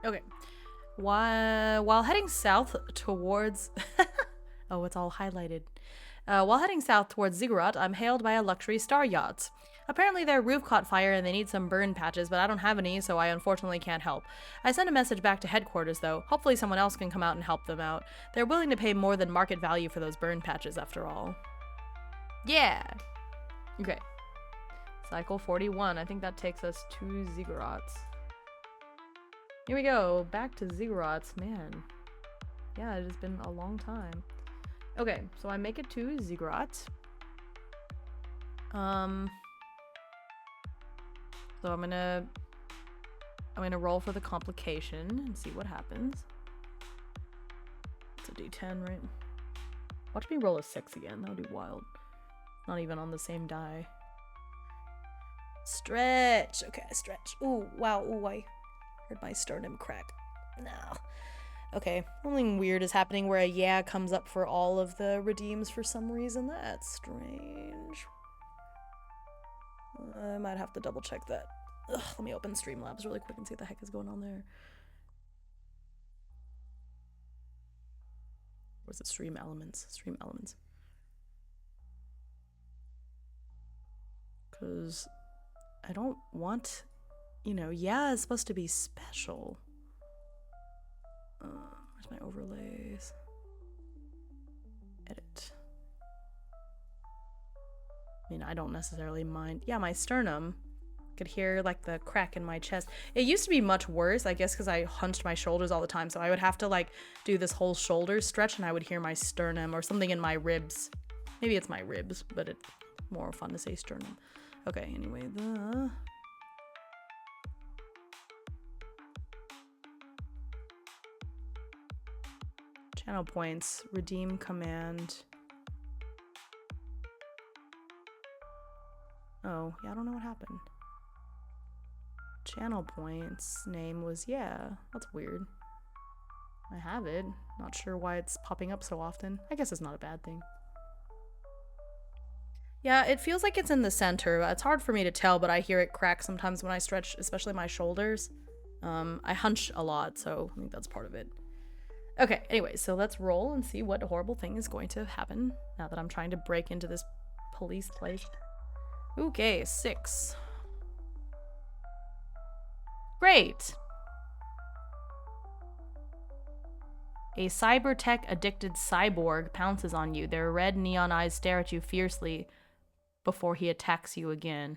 Okay. While heading south towards... oh, it's all highlighted. While heading south towards Ziggurat, I'm hailed by a luxury star yacht. Apparently their roof caught fire and they need some burn patches, but I don't have any, so I unfortunately can't help. I sent a message back to headquarters, though. Hopefully someone else can come out and help them out. They're willing to pay more than market value for those burn patches, after all. Yeah! Okay. Cycle 41. I think that takes us to Ziggurats. Here we go, back to Ziggurats, man. Yeah, it has been a long time. Okay, so I make it to Ziggurat. So I'm gonna roll for the complication and see what happens. It's a D10, right? Watch me roll a 6 again, that would be wild. Not even on the same die. Stretch! Okay, stretch. Ooh, wow, ooh, I heard my sternum crack. No. Okay, something weird is happening where a yeah comes up for all of the redeems for some reason. That's strange. I might have to double check that. Ugh, let me open Streamlabs really quick and see what the heck is going on there. Where's it? Stream elements. Stream elements. Because I don't want, you know, yeah, it's supposed to be special. Where's my overlays? Edit. I mean, I don't necessarily mind. Yeah, my sternum could hear like the crack in my chest. It used to be much worse, I guess, because I hunched my shoulders all the time. So I would have to like do this whole shoulder stretch and I would hear my sternum or something in my ribs. Maybe it's my ribs, but it's more fun to say sternum. Okay, anyway, the... channel points, redeem command. Oh, yeah, I don't know what happened. Channel points name was, yeah, that's weird. I have it. Not sure why it's popping up so often. I guess it's not a bad thing. Yeah, it feels like it's in the center. It's hard for me to tell, but I hear it crack sometimes when I stretch, especially my shoulders. I hunch a lot, so I think that's part of it. Okay, anyway, so let's roll and see what horrible thing is going to happen now that I'm trying to break into this police place. Okay, 6. Great! A cybertech addicted cyborg pounces on you. Their red neon eyes stare at you fiercely before he attacks you again.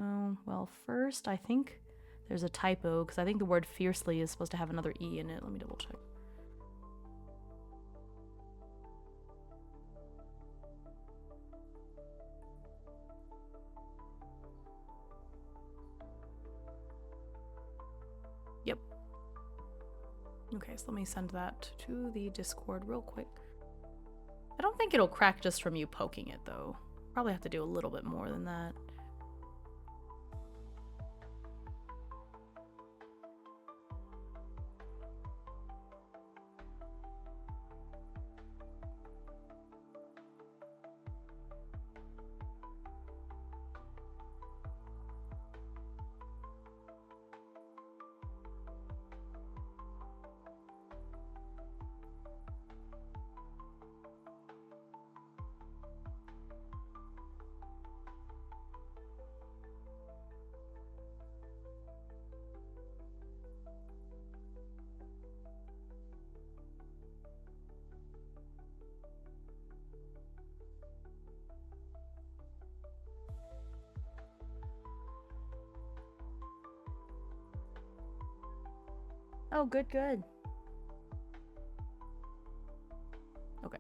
Oh, well, first I think there's a typo because I think the word fiercely is supposed to have another E in it. Let me double check. Yep. Okay, so let me send that to the Discord real quick. I don't think it'll crack just from you poking it, though. Probably have to do a little bit more than that. Oh, good, good. Okay.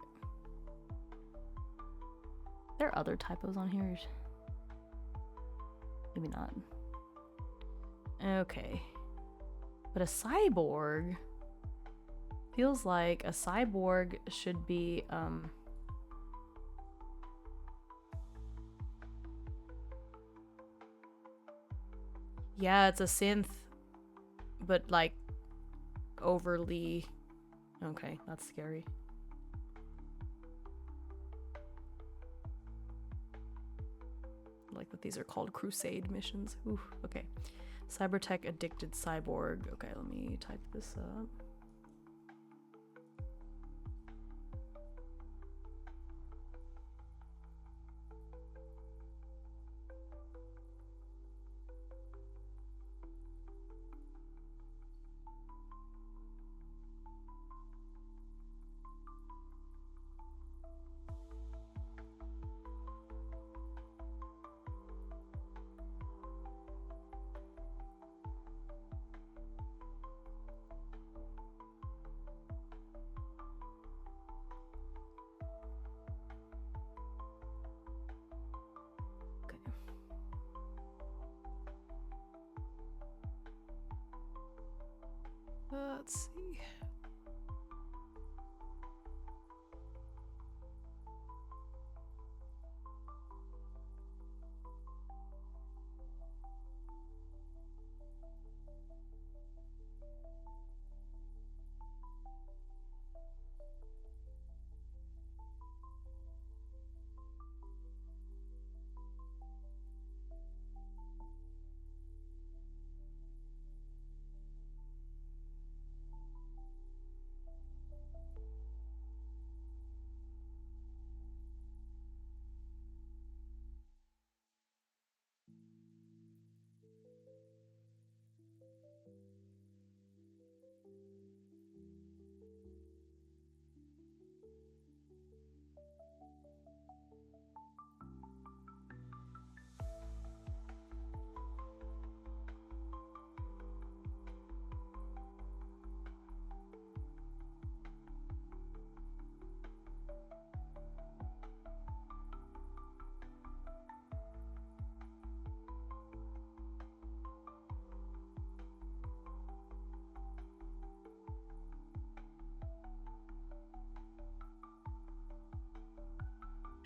There are other typos on here. Maybe not. Okay. But a cyborg feels like a cyborg should be, yeah, it's a synth, but like overly... Okay, that's scary. I like that these are called crusade missions. Ooh, okay. Cybertech addicted cyborg. Okay, let me type this up. Let's see.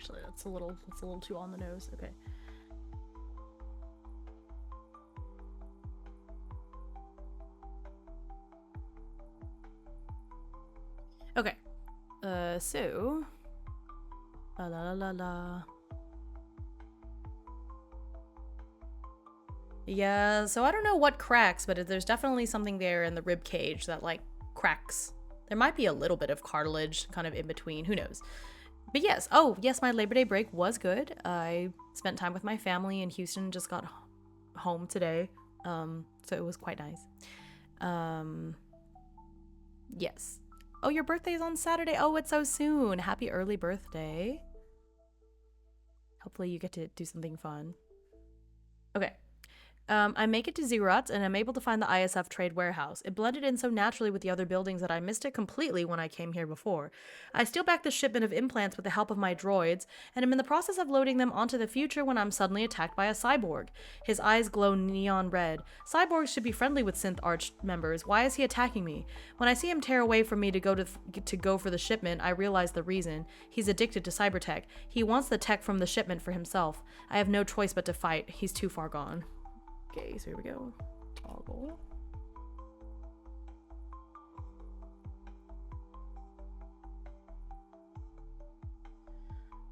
Actually, that's a little too on the nose. Okay. Okay. So. La la la la. Yeah, so I don't know what cracks, but there's definitely something there in the rib cage that, like, cracks. There might be a little bit of cartilage kind of in between. Who knows? But yes. Oh, yes, my Labor Day break was good. I spent time with my family in Houston, just got home today. So it was quite nice. Yes. Oh, your birthday's on Saturday. Oh, it's so soon. Happy early birthday. Hopefully you get to do something fun. Okay. I make it to Ziggurat, and I'm able to find the ISF trade warehouse. It blended in so naturally with the other buildings that I missed it completely when I came here before. I steal back the shipment of implants with the help of my droids, and I'm in the process of loading them onto the future when I'm suddenly attacked by a cyborg. His eyes glow neon red. Cyborgs should be friendly with Synth Arch members. Why is he attacking me? When I see him tear away from me to go for the shipment, I realize the reason. He's addicted to cybertech. He wants the tech from the shipment for himself. I have no choice but to fight. He's too far gone. Okay, so here we go. Toggle.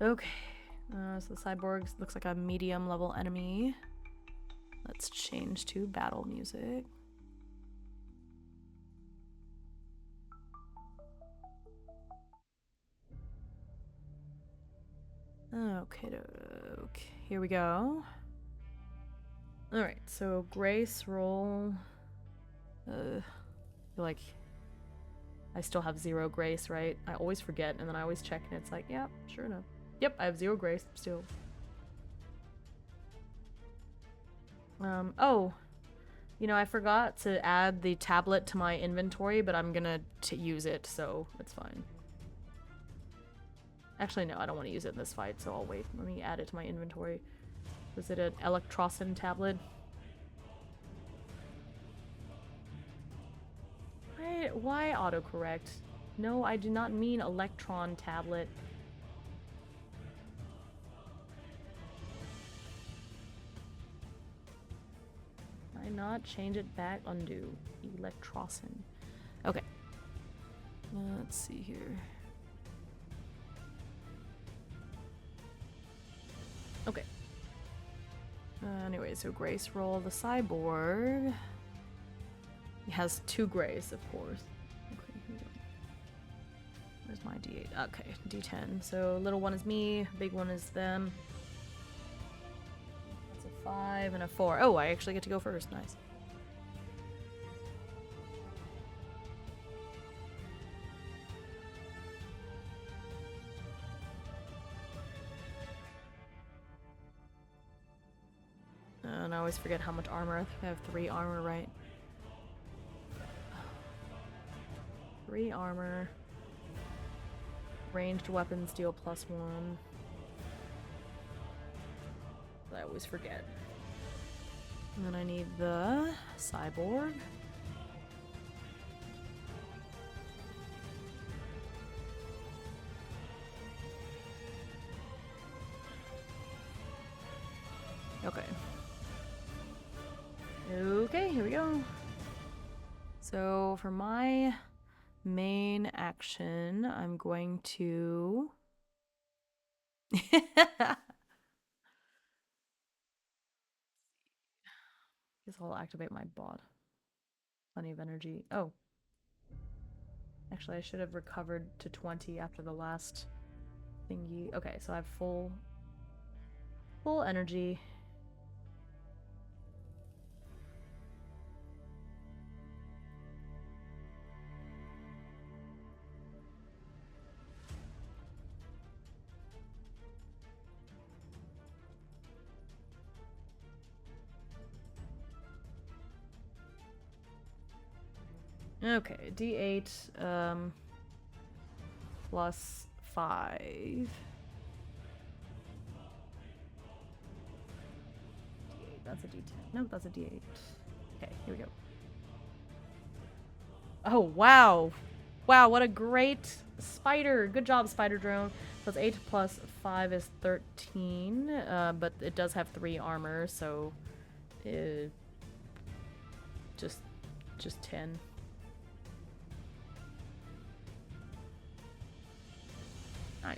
Okay. So the cyborgs looks like a medium level enemy. Let's change to battle music. Okay, here we go. Alright, so Grace roll. I feel like I still have 0 Grace, right? I always forget, and then I always check, and it's like, yeah, sure enough. Yep, I have 0 Grace still. Oh, you know, I forgot to add the tablet to my inventory, but I'm gonna use it, so it's fine. Actually, no, I don't want to use it in this fight, so I'll wait. Let me add it to my inventory. Was it an Electrocin tablet? Why autocorrect? No, I do not mean Electron tablet. Why not change it back? Undo. Electrocin. Okay. Let's see here. Okay. Anyway, so Grace roll the cyborg. He has 2 Grace, of course. Okay, here we go. Where's my D8? Okay, D10. So little one is me, big one is them. That's a 5 and a 4. Oh, I actually get to go first. Nice. And I always forget how much armor. I think I have 3 armor, right? 3 armor. Ranged weapons deal +1. I always forget. And then I need the cyborg. Okay. Okay, here we go. So for my main action, I'm going to... Guess I'll activate my bot. Plenty of energy. Oh. Actually, I should have recovered to 20 after the last thingy. Okay, so I have full energy. Okay, D8 plus 5. D8, that's a D10. No, that's a D8. Okay, here we go. Oh, wow. Wow, what a great spider. Good job, spider drone. Plus 8 plus 5 is 13, but it does have 3 armor, so just 10. Nice.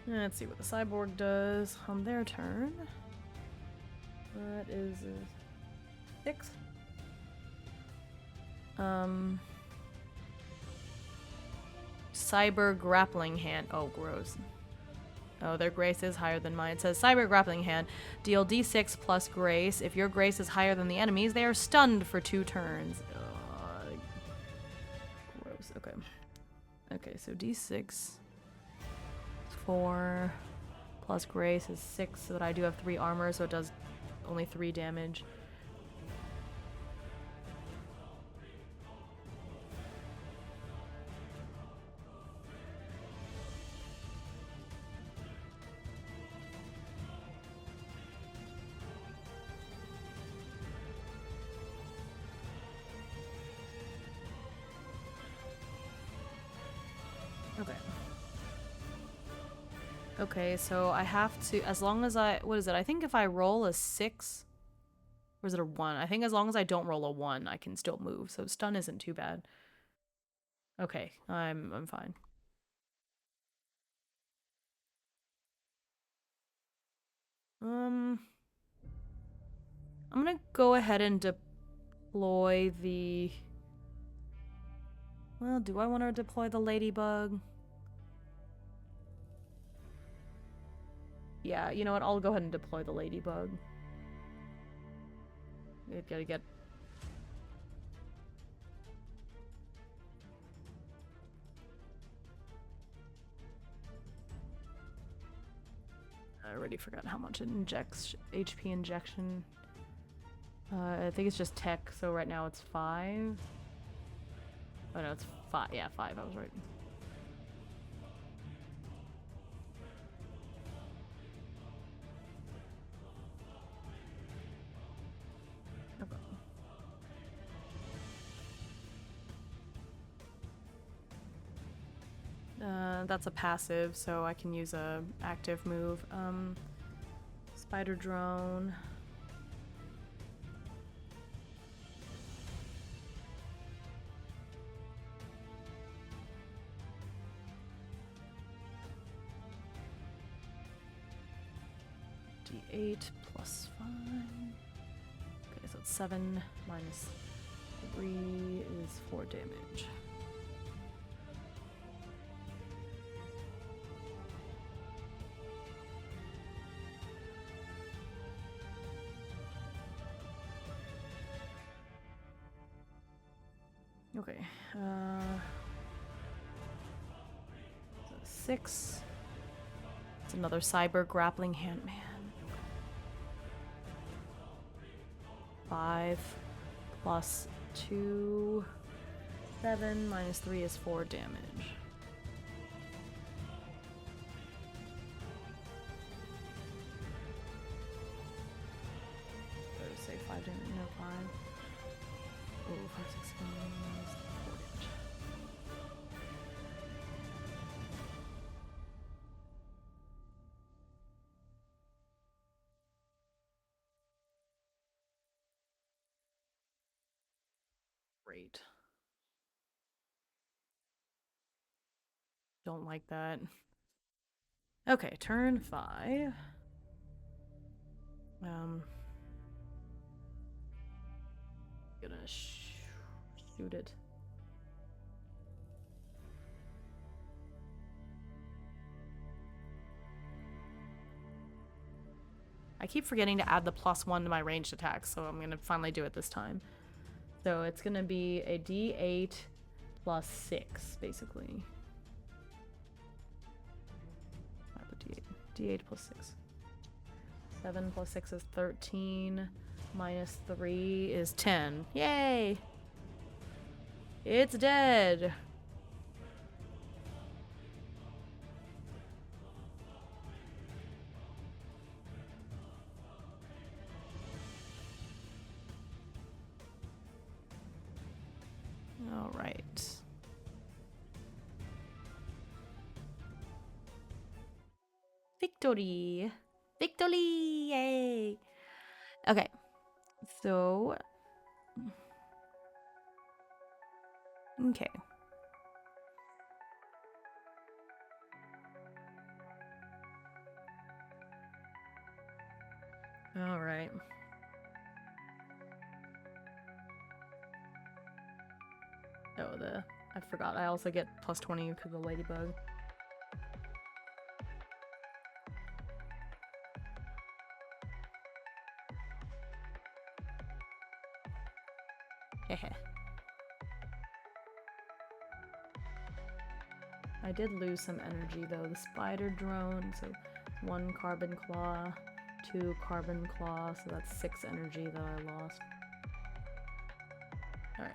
Let's see what the cyborg does on their turn. That is 6. Cyber grappling hand. Oh, gross. Oh, their grace is higher than mine. It says cyber grappling hand. Deal d6 plus grace. If your grace is higher than the enemy's, they are stunned for 2 turns. Gross. Okay. Okay, so d6 is 4 plus grace is 6, so that I do have 3 armor, so it does only 3 damage. Okay. Okay, so I have to, as long as what is it? I think if I roll a 6, or is it a 1? I think as long as I don't roll a 1, I can still move, so stun isn't too bad. Okay, I'm fine. I'm gonna go ahead and deploy the... Well, do I want to deploy the ladybug? Yeah, you know what? I'll go ahead and deploy the ladybug. You gotta get... I already forgot how much it injects. HP injection. I think it's just tech, so right now it's 5. Oh no, it's 5. Yeah, 5. I was right. Okay. That's a passive, so I can use a active move. Spider drone. D8 plus 5. Okay, so it's 7 minus 3 is 4 damage. Okay, 6. It's another cyber grappling hand, man. 5 plus 2, 7 minus 3 is 4 damage. Better say 5 damage, no 5. Oh, 5, 6, 7, 4 damage. Great. Don't like that. Okay, turn 5. Gonna shoot it. I keep forgetting to add the +1 to my ranged attacks, so I'm gonna finally do it this time. So it's gonna be a D8 plus 6, basically. D8 plus 6. 7 plus 6 is 13. Minus 3 is 10. Yay! It's dead! Alright. Victory! Victory! Yay! Okay, so... Okay. Alright. Oh, I forgot. I also get plus 20 because of the ladybug. Hehe. I did lose some energy though. The spider drone, so 1 carbon claw, 2 carbon claw, so that's 6 energy that I lost. Alright.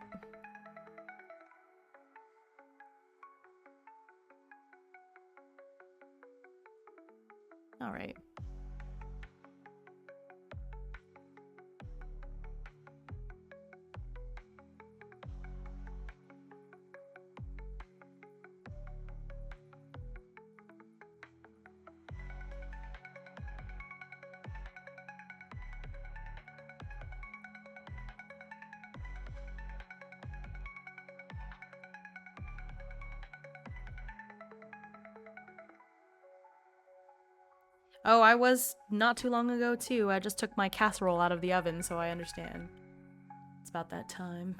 Alright. Oh, I was not too long ago too. I just took my casserole out of the oven, so I understand. It's about that time.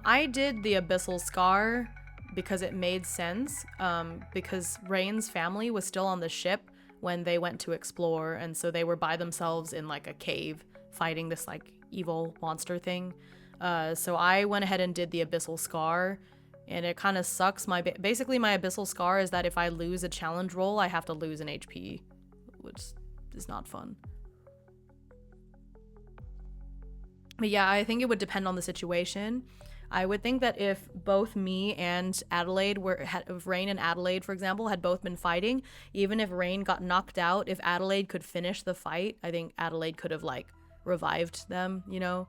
I did the Abyssal Scar because it made sense, because Rain's family was still on the ship when they went to explore, and so they were by themselves in like a cave fighting this like evil monster thing. So I went ahead and did the Abyssal Scar, and it kind of sucks. Basically my Abyssal Scar is that if I lose a challenge roll, I have to lose an HP, which is not fun. But yeah, I think it would depend on the situation. I would think that if both me and Adelaide if Rain and Adelaide, for example, had both been fighting, even if Rain got knocked out, if Adelaide could finish the fight, I think Adelaide could have like revived them, you know?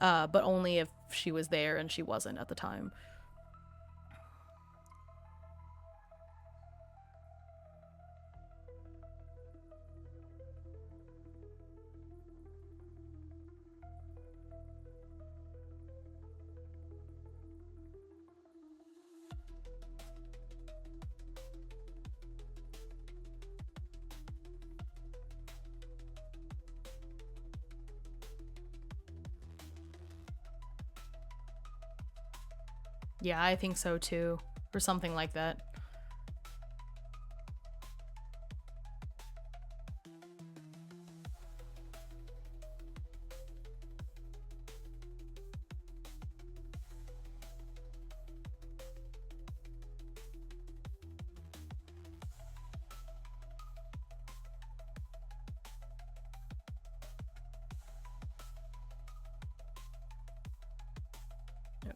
But only if she was there and she wasn't at the time. Yeah, I think so too. Or something like that.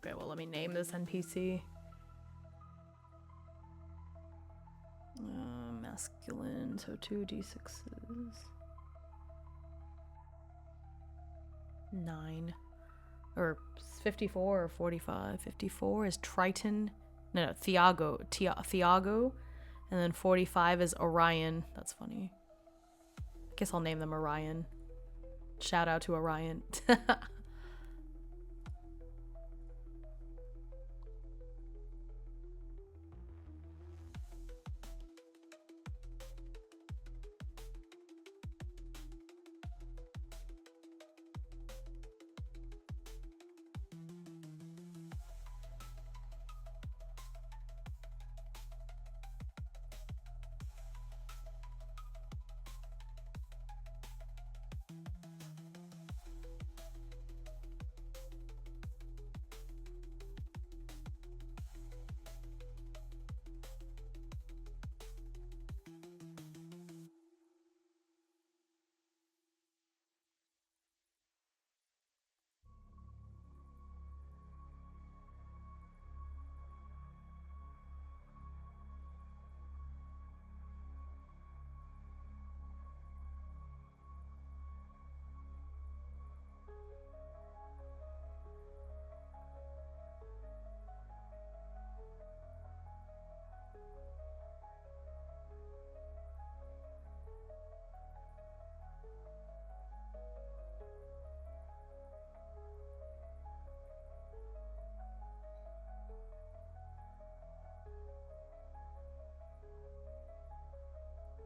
Okay, well, let me name this NPC. Masculine, so 2d6s. 9. Or 54 or 45. 54 is Triton. No, Thiago. And then 45 is Orion. That's funny. Guess I'll name them Orion. Shout out to Orion.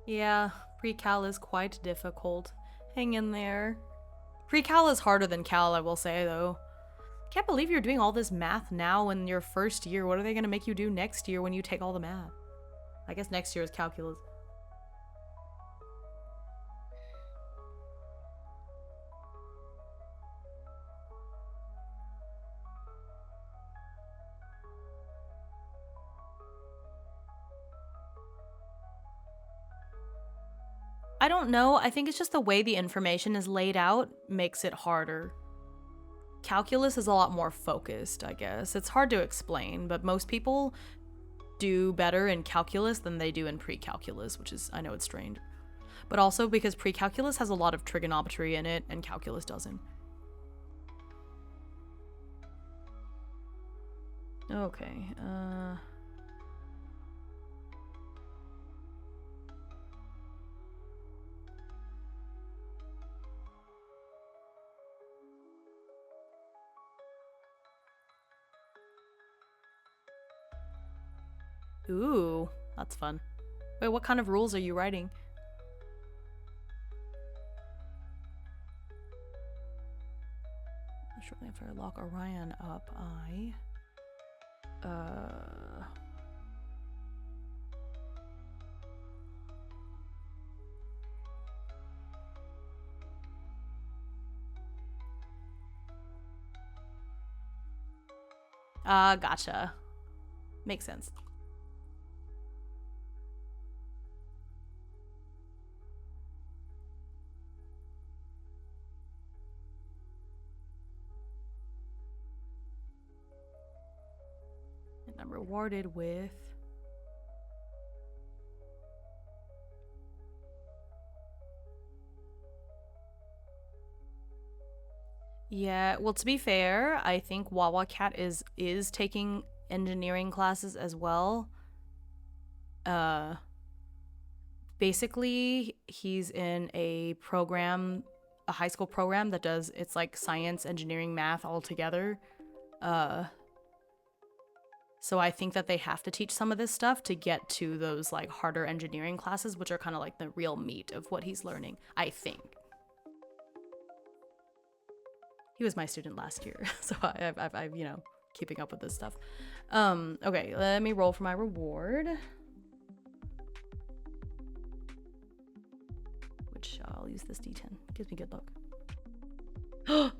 Yeah, pre-cal is quite difficult. Hang in there. Pre-cal is harder than cal, I will say, though. Can't believe you're doing all this math now in your first year. What are they going to make you do next year when you take all the math? I guess next year is calculus. I don't know. I think it's just the way the information is laid out makes it harder. Calculus is a lot more focused, I guess. It's hard to explain, but most people do better in calculus than they do in pre-calculus, which is, I know it's strange. But also because pre-calculus has a lot of trigonometry in it and calculus doesn't. Okay, ooh, that's fun. Wait, what kind of rules are you writing? Shortly after I lock Orion up, gotcha. Makes sense. And I'm rewarded with... Yeah, well, to be fair, I think Wawa Cat is taking engineering classes as well. Basically, he's in a program, a high school program that does, it's like science, engineering, math all together. So I think that they have to teach some of this stuff to get to those like harder engineering classes, which are kind of like the real meat of what he's learning, I think. He was my student last year, so I've you know, keeping up with this stuff. Okay, let me roll for my reward. Which I'll use this D10. Gives me good luck.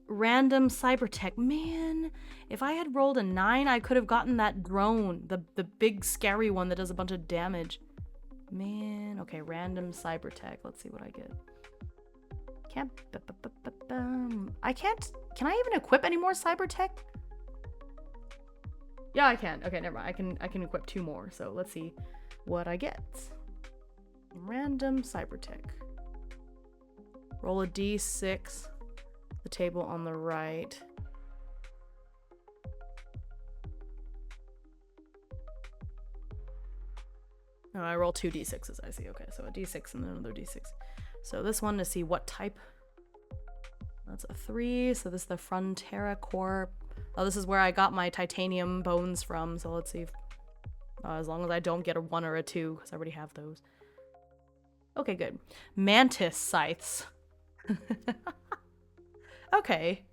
Random cybertech. Man, if I had rolled a 9, I could have gotten that drone. The big scary one that does a bunch of damage. Man, okay, random cybertech. Let's see what I get. Can't. I can't. Can I even equip any more cybertech? Yeah, I can. Okay, never mind. I can equip 2 more. So let's see what I get. Random cybertech. Roll a d6. The table on the right. Oh, I roll 2 d6s, I see. Okay, so a d6 and then another d6. So this one to see what type. That's a 3. So this is the Frontera Corp. Oh, this is where I got my titanium bones from. So let's see if, as long as I don't get a 1 or a 2, because I already have those. Okay, good. Mantis scythes. Okay.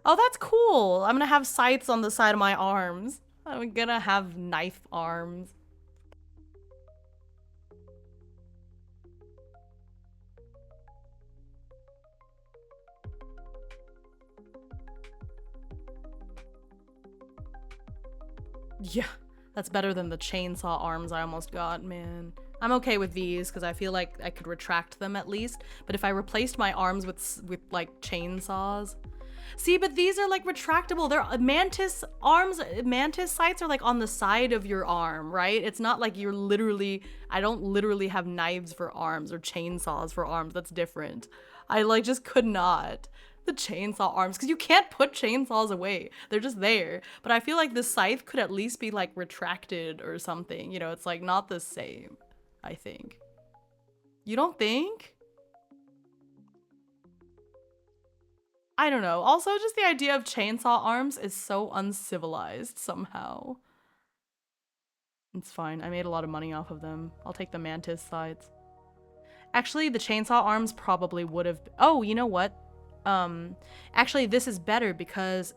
Oh, that's cool. I'm gonna have scythes on the side of my arms. I'm gonna have knife arms. Yeah, that's better than the chainsaw arms I almost got, man. I'm okay with these because I feel like I could retract them at least. But if I replaced my arms with like chainsaws, see, but these are like retractable. They're mantis arms. Mantis sights are like on the side of your arm, right? It's not like you're literally. I don't literally have knives for arms or chainsaws for arms. That's different. I like just could not. The chainsaw arms, because you can't put chainsaws away. They're just there. But I feel like the scythe could at least be like retracted or something. You know, it's like not the same, I think. You don't think? I don't know. Also, just the idea of chainsaw arms is so uncivilized somehow. It's fine. I made a lot of money off of them. I'll take the mantis sides. Actually, the chainsaw arms probably would have. Oh, you know what? Actually, this is better because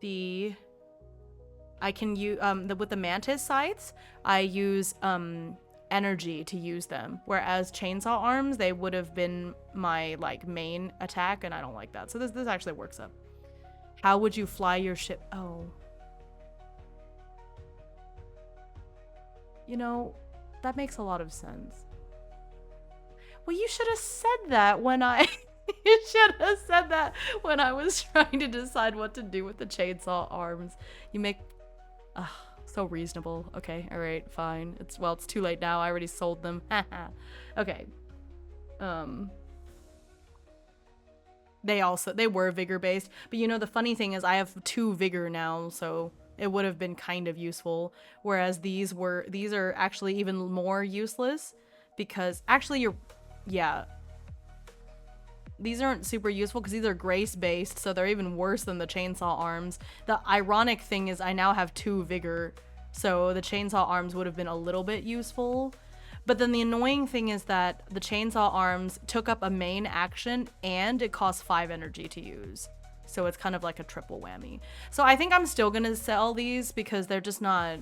I can use with the mantis scythes, I use energy to use them, whereas chainsaw arms, they would have been my like main attack, and I don't like that. So this actually works up. How would you fly your ship? Oh, you know, that makes a lot of sense. Well, you should have said that when I you should have said that when I was trying to decide what to do with the chainsaw arms. You make so reasonable. Okay, all right, fine. It's too late now. I already sold them. Okay. They were vigor based, but you know the funny thing is I have 2 vigor now, so it would have been kind of useful. Whereas these are actually even more useless because actually yeah. These aren't super useful because these are grace based, so they're even worse than the chainsaw arms. The ironic thing is I now have 2 vigor, so the chainsaw arms would have been a little bit useful. But then the annoying thing is that the chainsaw arms took up a main action and it costs 5 energy to use. So it's kind of like a triple whammy. So I think I'm still gonna sell these because they're just not...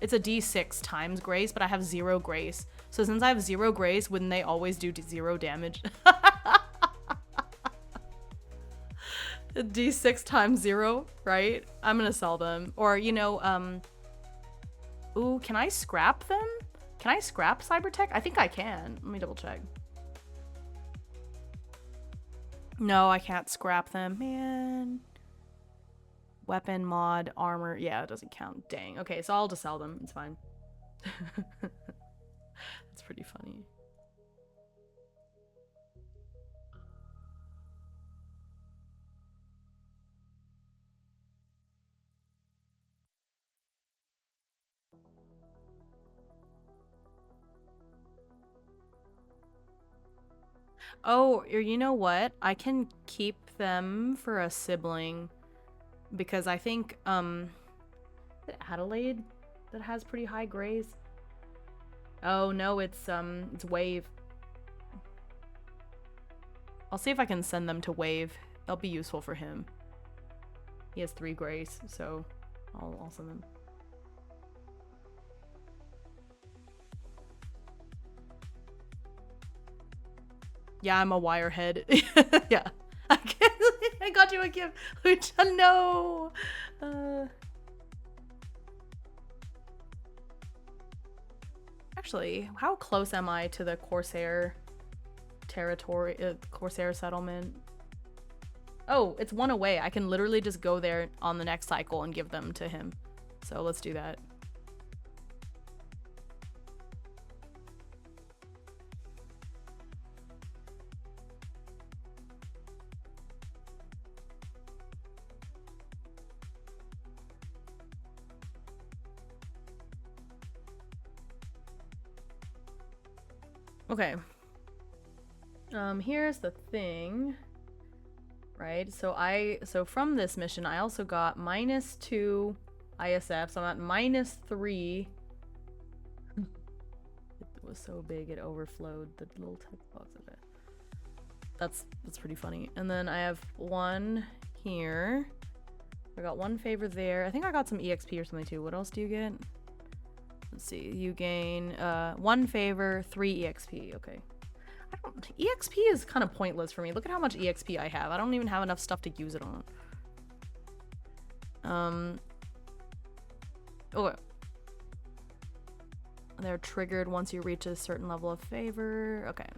It's a d6 times grace, but I have 0 grace. So since I have 0 grace, wouldn't they always do 0 damage? D6 times 0, right? I'm gonna sell them. Or, you know, ooh, can I scrap them? Can I scrap Cybertech? I think I can. Let me double check. No, I can't scrap them. Man. Weapon, mod, armor. Yeah, it doesn't count. Dang. Okay, so I'll just sell them. It's fine. That's pretty funny. Oh, or you know what? I can keep them for a sibling because I think Adelaide that has pretty high grace. Oh no, it's Wave. I'll see if I can send them to Wave. They'll be useful for him. He has 3 grace, so I'll send them. Yeah, I'm a wirehead. Yeah. I got you a gift. Lucha, no. Actually, how close am I to the Corsair territory, Corsair settlement? Oh, it's 1 away. I can literally just go there on the next cycle and give them to him. So let's do that. Okay. Here's the thing. Right? So from this mission, I also got -2 ISF, so I'm at -3. It was so big it overflowed the little text box of it. That's pretty funny. And then I have 1 here. I got 1 favor there. I think I got some EXP or something too. What else do you get? Let's see. You gain 1 favor, 3 EXP. Okay. EXP is kind of pointless for me. Look at how much EXP I have. I don't even have enough stuff to use it on. Okay. They're triggered once you reach a certain level of favor. Okay.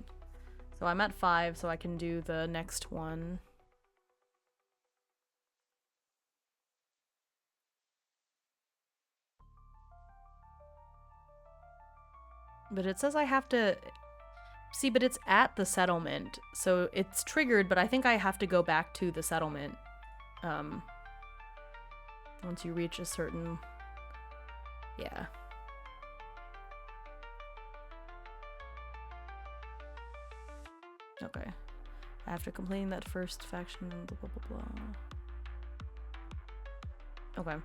So I'm at 5, so I can do the next one. But it says I have to... See, but it's at the settlement, so it's triggered, but I think I have to go back to the settlement. Once you reach a certain... Yeah. Okay. After completing that first faction, blah, blah, blah, blah. Okay.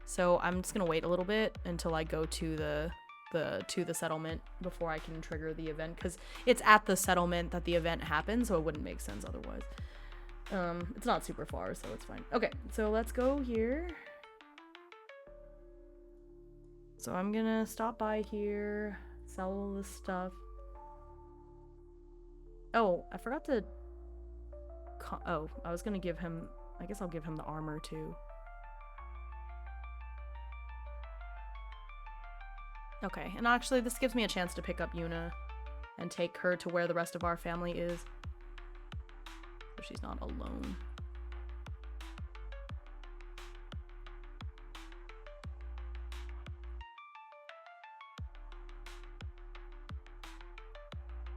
So I'm just gonna wait a little bit until I go to the to the settlement before I can trigger the event, because it's at the settlement that the event happens, so it wouldn't make sense otherwise. It's not super far, so it's fine. Okay, so let's go here. So I'm gonna stop by here, sell all this stuff. Oh, I forgot to... Oh, I was gonna give him... I guess I'll give him the armor too. Okay, and actually this gives me a chance to pick up Yuna and take her to where the rest of our family is, so she's not alone.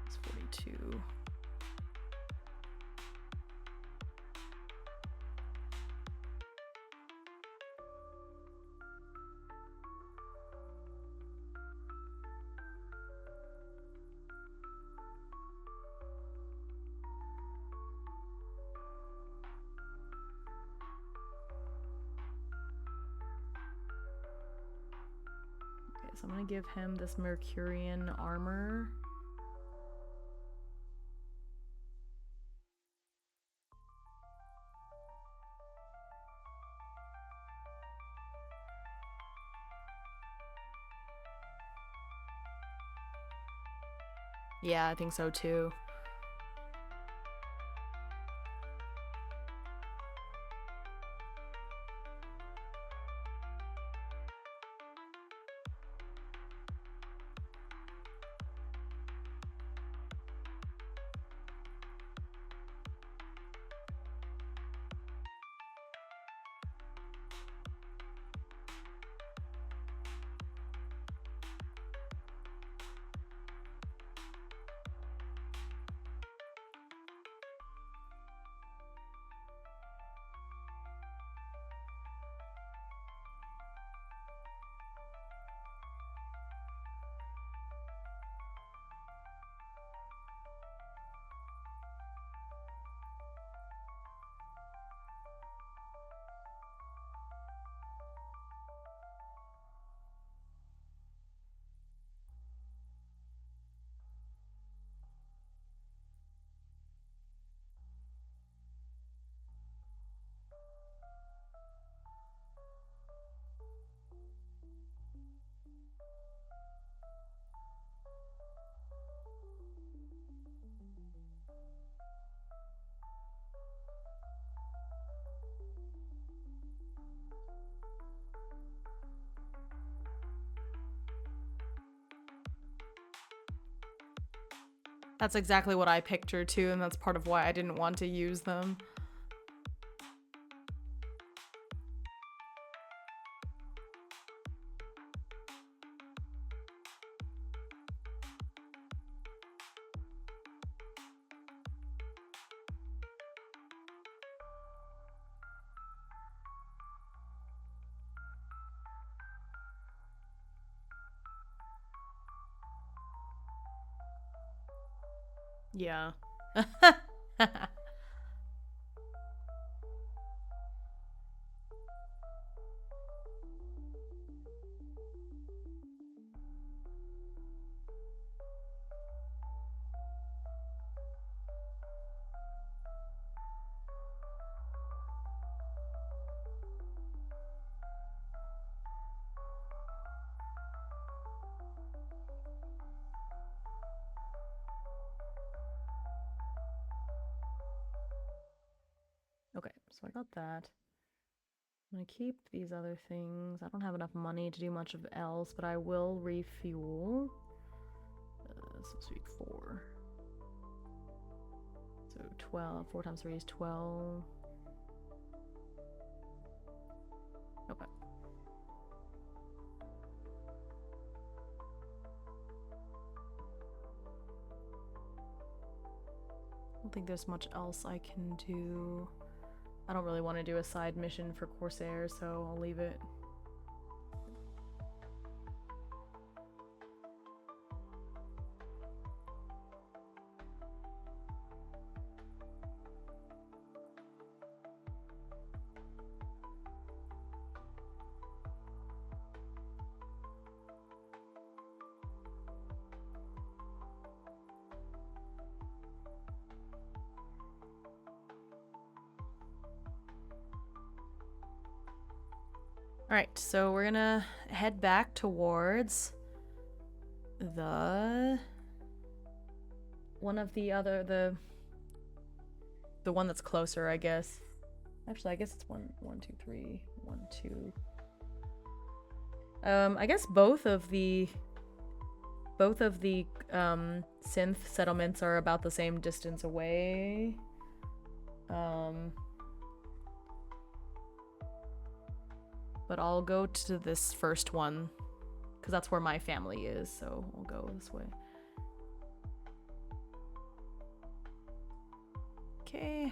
It's 42. So I'm gonna give him this Mercurian armor. Yeah, I think so too. That's exactly what I pictured too, and that's part of why I didn't want to use them. Yeah. Okay, so I got that. I'm gonna keep these other things. I don't have enough money to do much of else, but I will refuel. So sweet 4. So 12. 4 times 3 is 12. Okay. I don't think there's much else I can do. I don't really want to do a side mission for Corsair, so I'll leave it. Alright, so we're gonna head back towards the one of the other the one that's closer, I guess. Actually, I guess it's 1, 2, 3, 1, 2. I guess both of the synth settlements are about the same distance away. But I'll go to this first one because that's where my family is, so we'll go this way. Okay,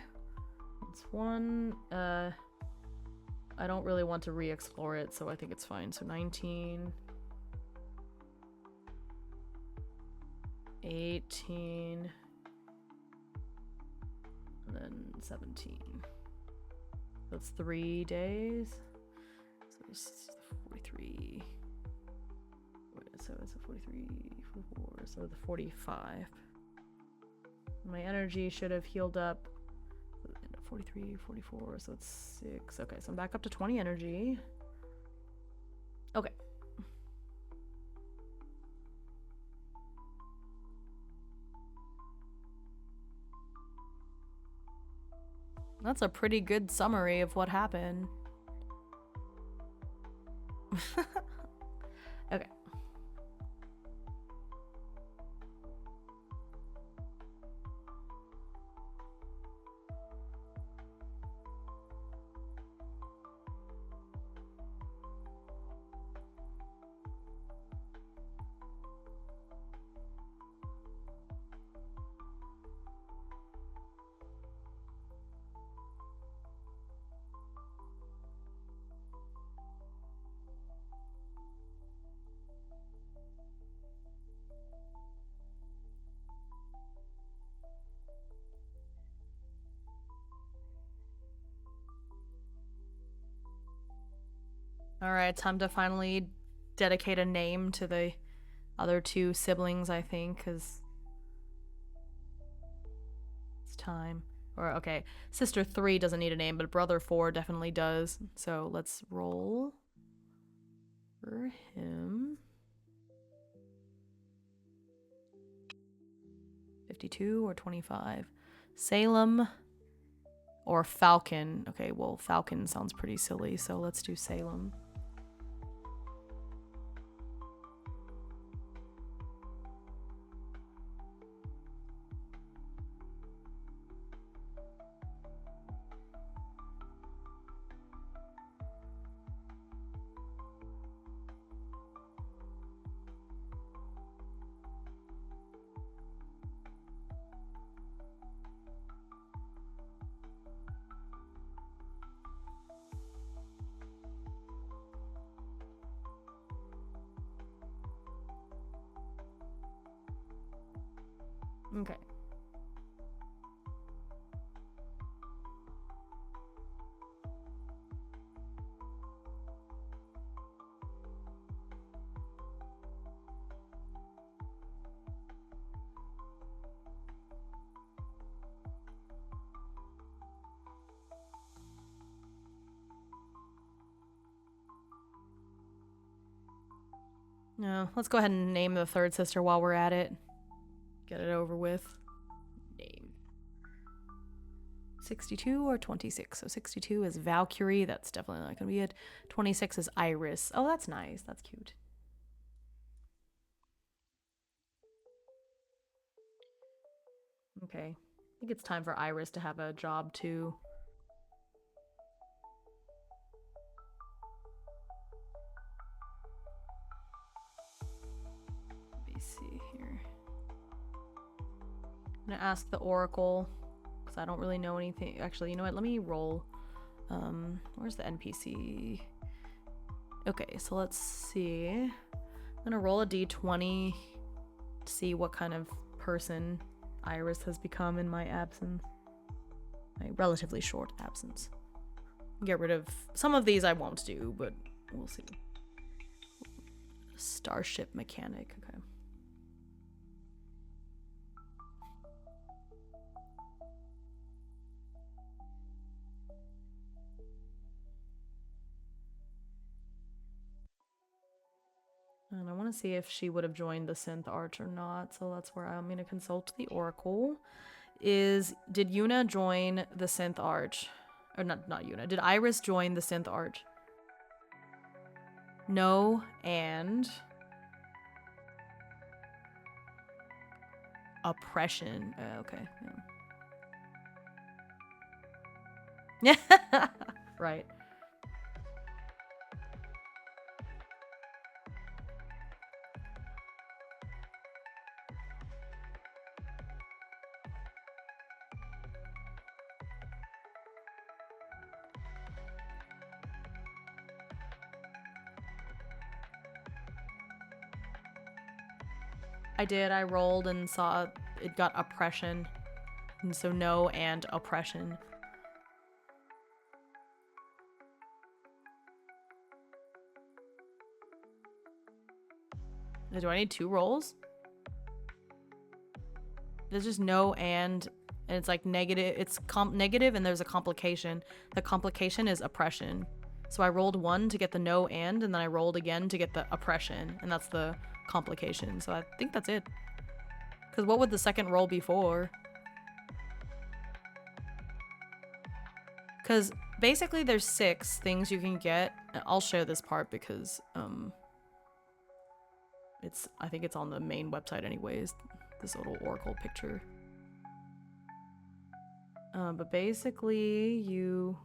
that's one. I don't really want to re-explore it, so I think it's fine. So 19, 18, and then 17. That's 3 days. So it's 43. So it's a 43, 44, so the 45. My energy should have healed up 43, 44, so it's 6. Okay, so I'm back up to 20 energy. Okay. That's a pretty good summary of what happened. Okay. Alright, time to finally dedicate a name to the other 2 siblings, I think, because it's time. Or, okay, sister 3 doesn't need a name, but brother 4 definitely does. So let's roll for him. 52 or 25. Salem or Falcon. Okay, well, Falcon sounds pretty silly, so let's do Salem. Okay. No, let's go ahead and name the 3rd sister while we're at it. Get it over with. Name. 62 or 26. So 62 is Valkyrie. That's definitely not going to be it. 26 is Iris. Oh, that's nice. That's cute. Okay. I think it's time for Iris to have a job too. Let me see here. I'm gonna ask the Oracle because I don't really know anything. Actually, you know what? Let me roll. Where's the NPC? Okay, so let's see. I'm gonna roll a d20 to see what kind of person Iris has become in my absence. My relatively short absence. Get rid of some of these I won't do, but we'll see. Starship mechanic, okay. And I want to see if she would have joined the Synth Arch or not. So that's where I'm going to consult the Oracle. Did Yuna join the Synth Arch? Or not Yuna. Did Iris join the Synth Arch? No, and oppression. Okay. Yeah. Right. I did. I rolled and saw it got oppression. And so no and oppression. Do I need 2 rolls? There's just no and it's like negative. It's negative and there's a complication. The complication is oppression. So I rolled 1 to get the no and then I rolled again to get the oppression. And that's the complication. So I think that's it. Because what would the second roll be for? Because basically there's 6 things you can get. I'll share this part because I think it's on the main website anyways, this little oracle picture. But basically you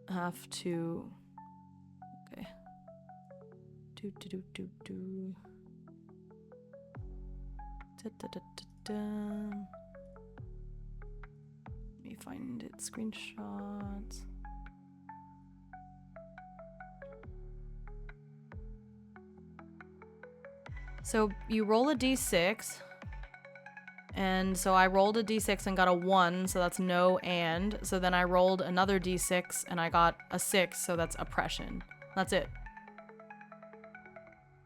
have to, okay. Let me find it, screenshots. So you roll a d6, and so I rolled a d6 and got a 1, so that's no and. So then I rolled another d6 and I got a 6, so that's oppression. That's it.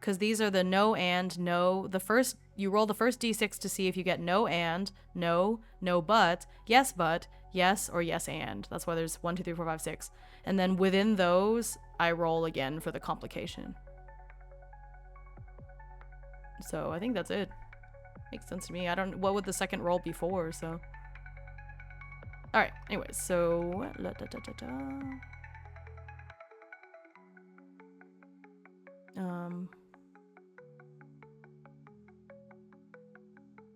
Because these are the no and, no. You roll the first d6 to see if you get no and, no but, yes, or yes and. That's why there's 1, 2, 3, 4, 5, 6. And then within those, I roll again for the complication. So I think that's it. Makes sense to me. What would the second roll be for, so. Alright, anyways, so.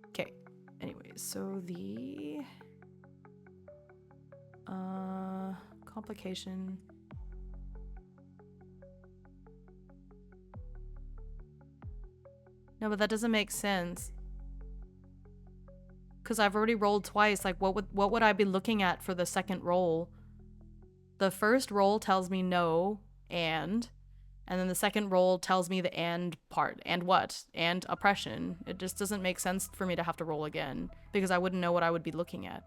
Okay, anyways, so the. Complication. No, but that doesn't make sense. Because I've already rolled twice. Like, what would I be looking at for the second roll? The first roll tells me no, and then the second roll tells me the and part. And what? And oppression. It just doesn't make sense for me to have to roll again, because I wouldn't know what I would be looking at.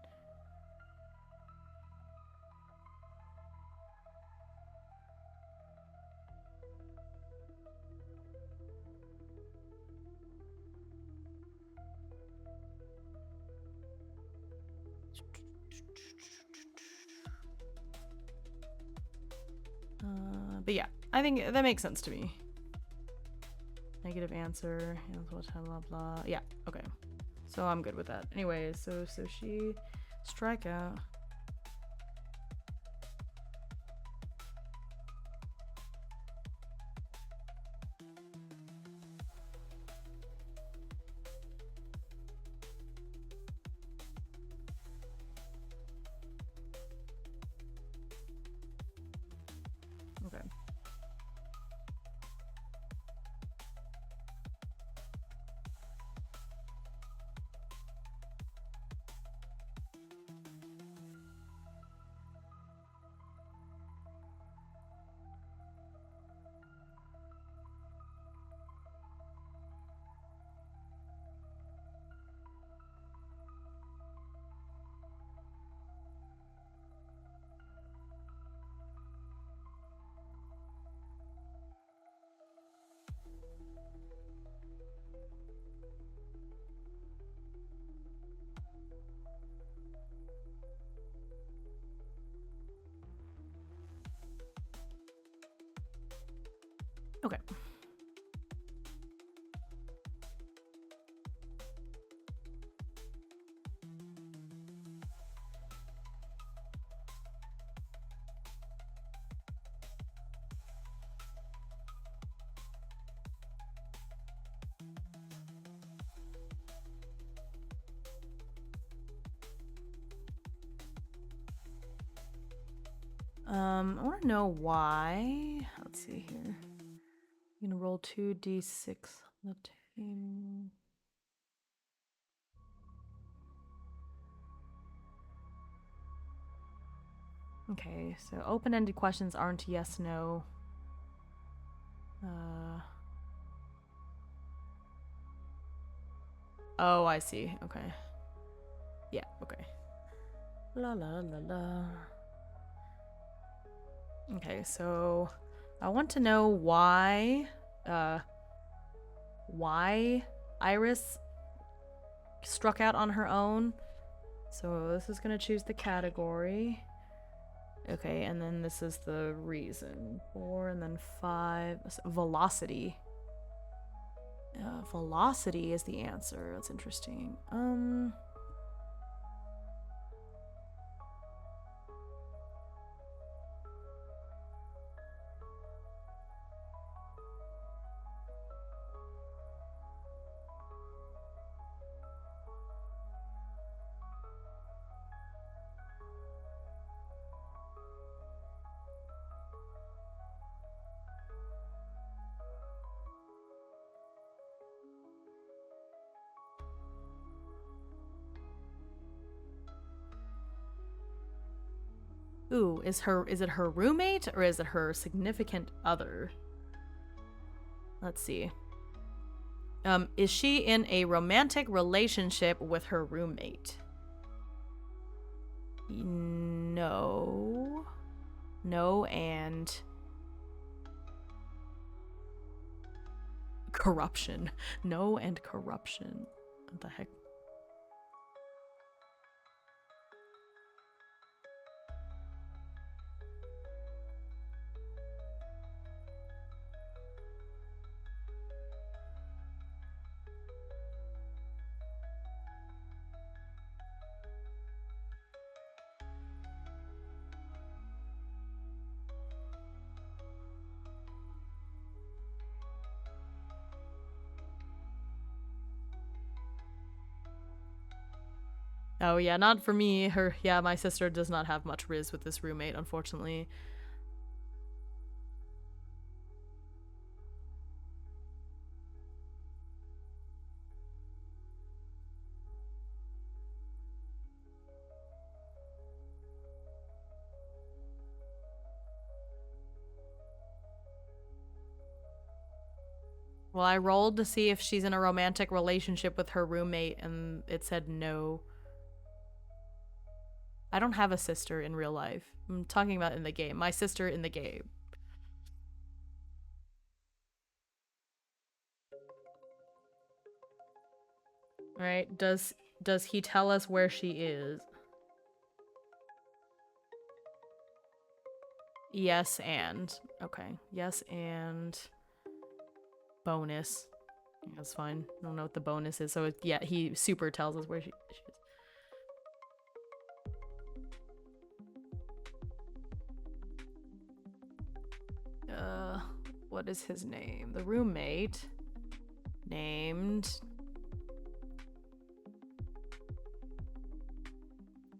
But yeah, I think that makes sense to me. Negative answer, blah, blah. Yeah, okay. So I'm good with that. Anyways, so she strike out. Okay. Okay. I want to know why. Let's see here. I'm gonna roll 2d6 on the table. Okay, so open-ended questions aren't yes, no. Oh, I see. Okay. Yeah, okay. La la la la. Okay, so I want to know why Iris struck out on her own. So this is gonna choose the category. Okay, and then this is the reason. 4 and then 5. Velocity. Velocity is the answer. That's interesting. Ooh, is it her roommate or is it her significant other? Let's see. Is she in a romantic relationship with her roommate? No. No, and corruption. No, and corruption. What the heck? Oh yeah, not for me. My sister does not have much riz with this roommate, unfortunately. Well, I rolled to see if she's in a romantic relationship with her roommate, and it said no. I don't have a sister in real life. I'm talking about in the game. My sister in the game. Right? Does he tell us where she is? Yes, and. Okay. Yes, and. Bonus. That's fine. I don't know what the bonus is. So, yeah, he super tells us where she is. What is his name? The roommate named.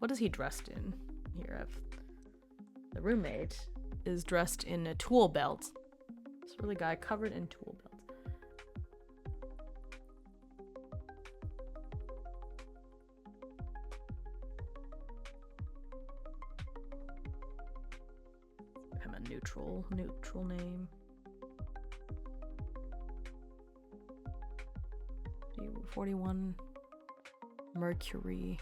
What is he dressed in? Here, the roommate is dressed in a tool belt. This really guy covered in tool belts. Become a neutral name. 41 Mercury.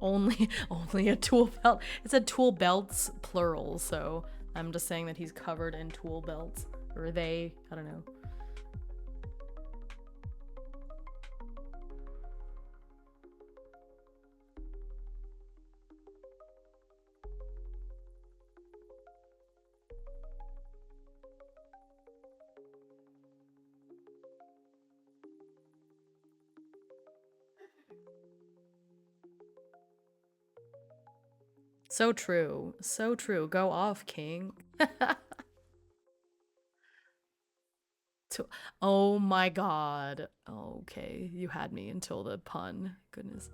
Only only a tool belt. It said tool belts plural, so I'm just saying that he's covered in tool belts. Or they, I don't know. So true. So true. Go off, King. Oh my god. Okay, you had me until the pun. Goodness.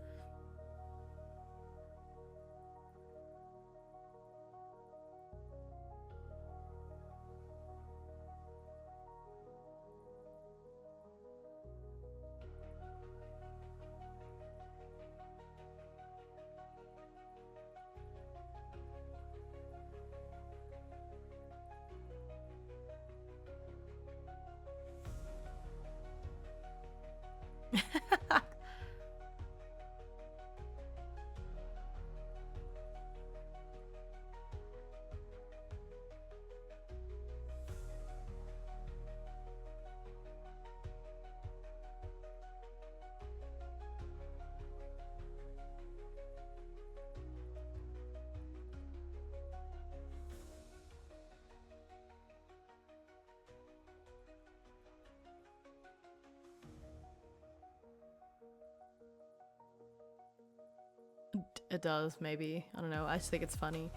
It does, maybe. I don't know. I just think it's funny.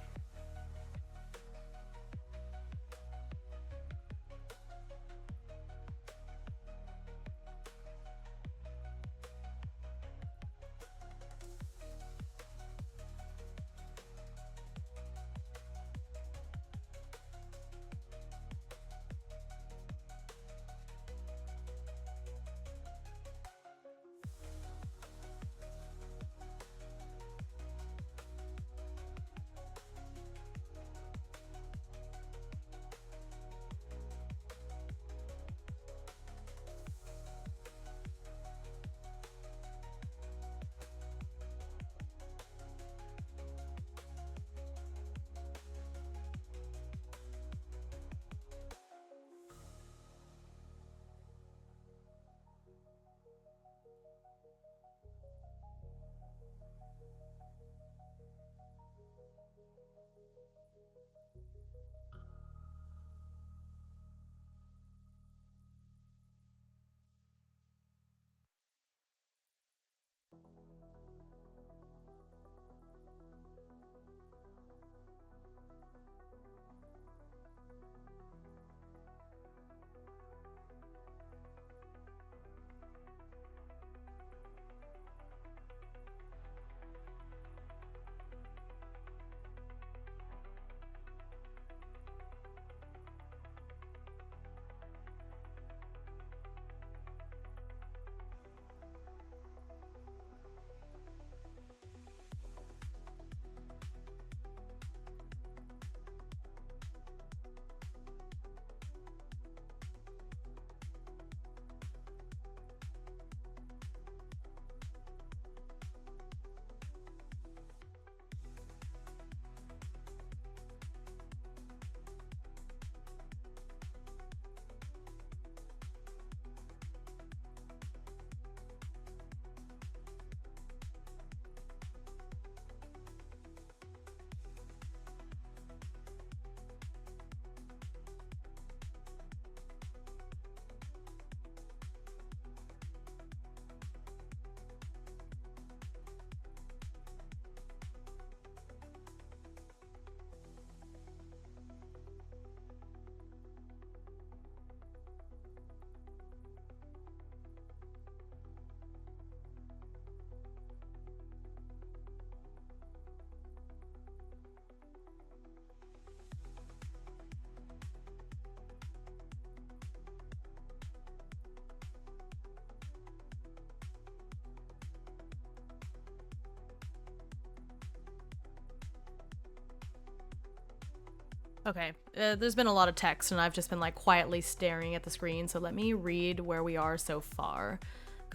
Okay, there's been a lot of text and I've just been like quietly staring at the screen, so let me read where we are so far.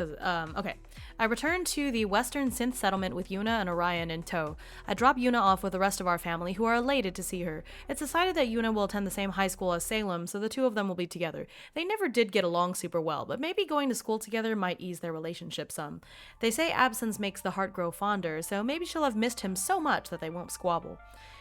Okay. I returned to the western synth settlement with Yuna and Orion in tow. I drop Yuna off with the rest of our family, who are elated to see her. It's decided that Yuna will attend the same high school as Salem, so the two of them will be together. They never did get along super well, but maybe going to school together might ease their relationship some. They say absence makes the heart grow fonder, so maybe she'll have missed him so much that they won't squabble.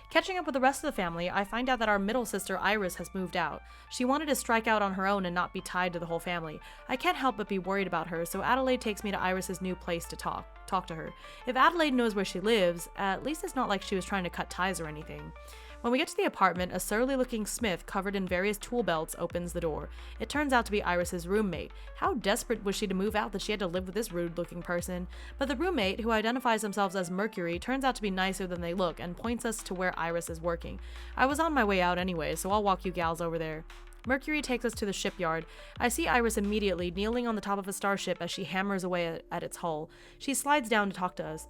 Catching up with the rest of the family, I find out that our middle sister Iris has moved out. She wanted to strike out on her own and not be tied to the whole family. I can't help but be worried about her, so Adelaide takes me to Iris's new place to talk to her. If Adelaide knows where she lives, at least it's not like she was trying to cut ties or anything. When we get to the apartment, a surly-looking Smith covered in various tool belts opens the door. It turns out to be Iris's roommate. How desperate was she to move out that she had to live with this rude-looking person? But the roommate, who identifies themselves as Mercury, turns out to be nicer than they look and points us to where Iris is working. I was on my way out anyway, so I'll walk you gals over there. Mercury takes us to the shipyard. I see Iris immediately kneeling on the top of a starship as she hammers away at its hull. She slides down to talk to us.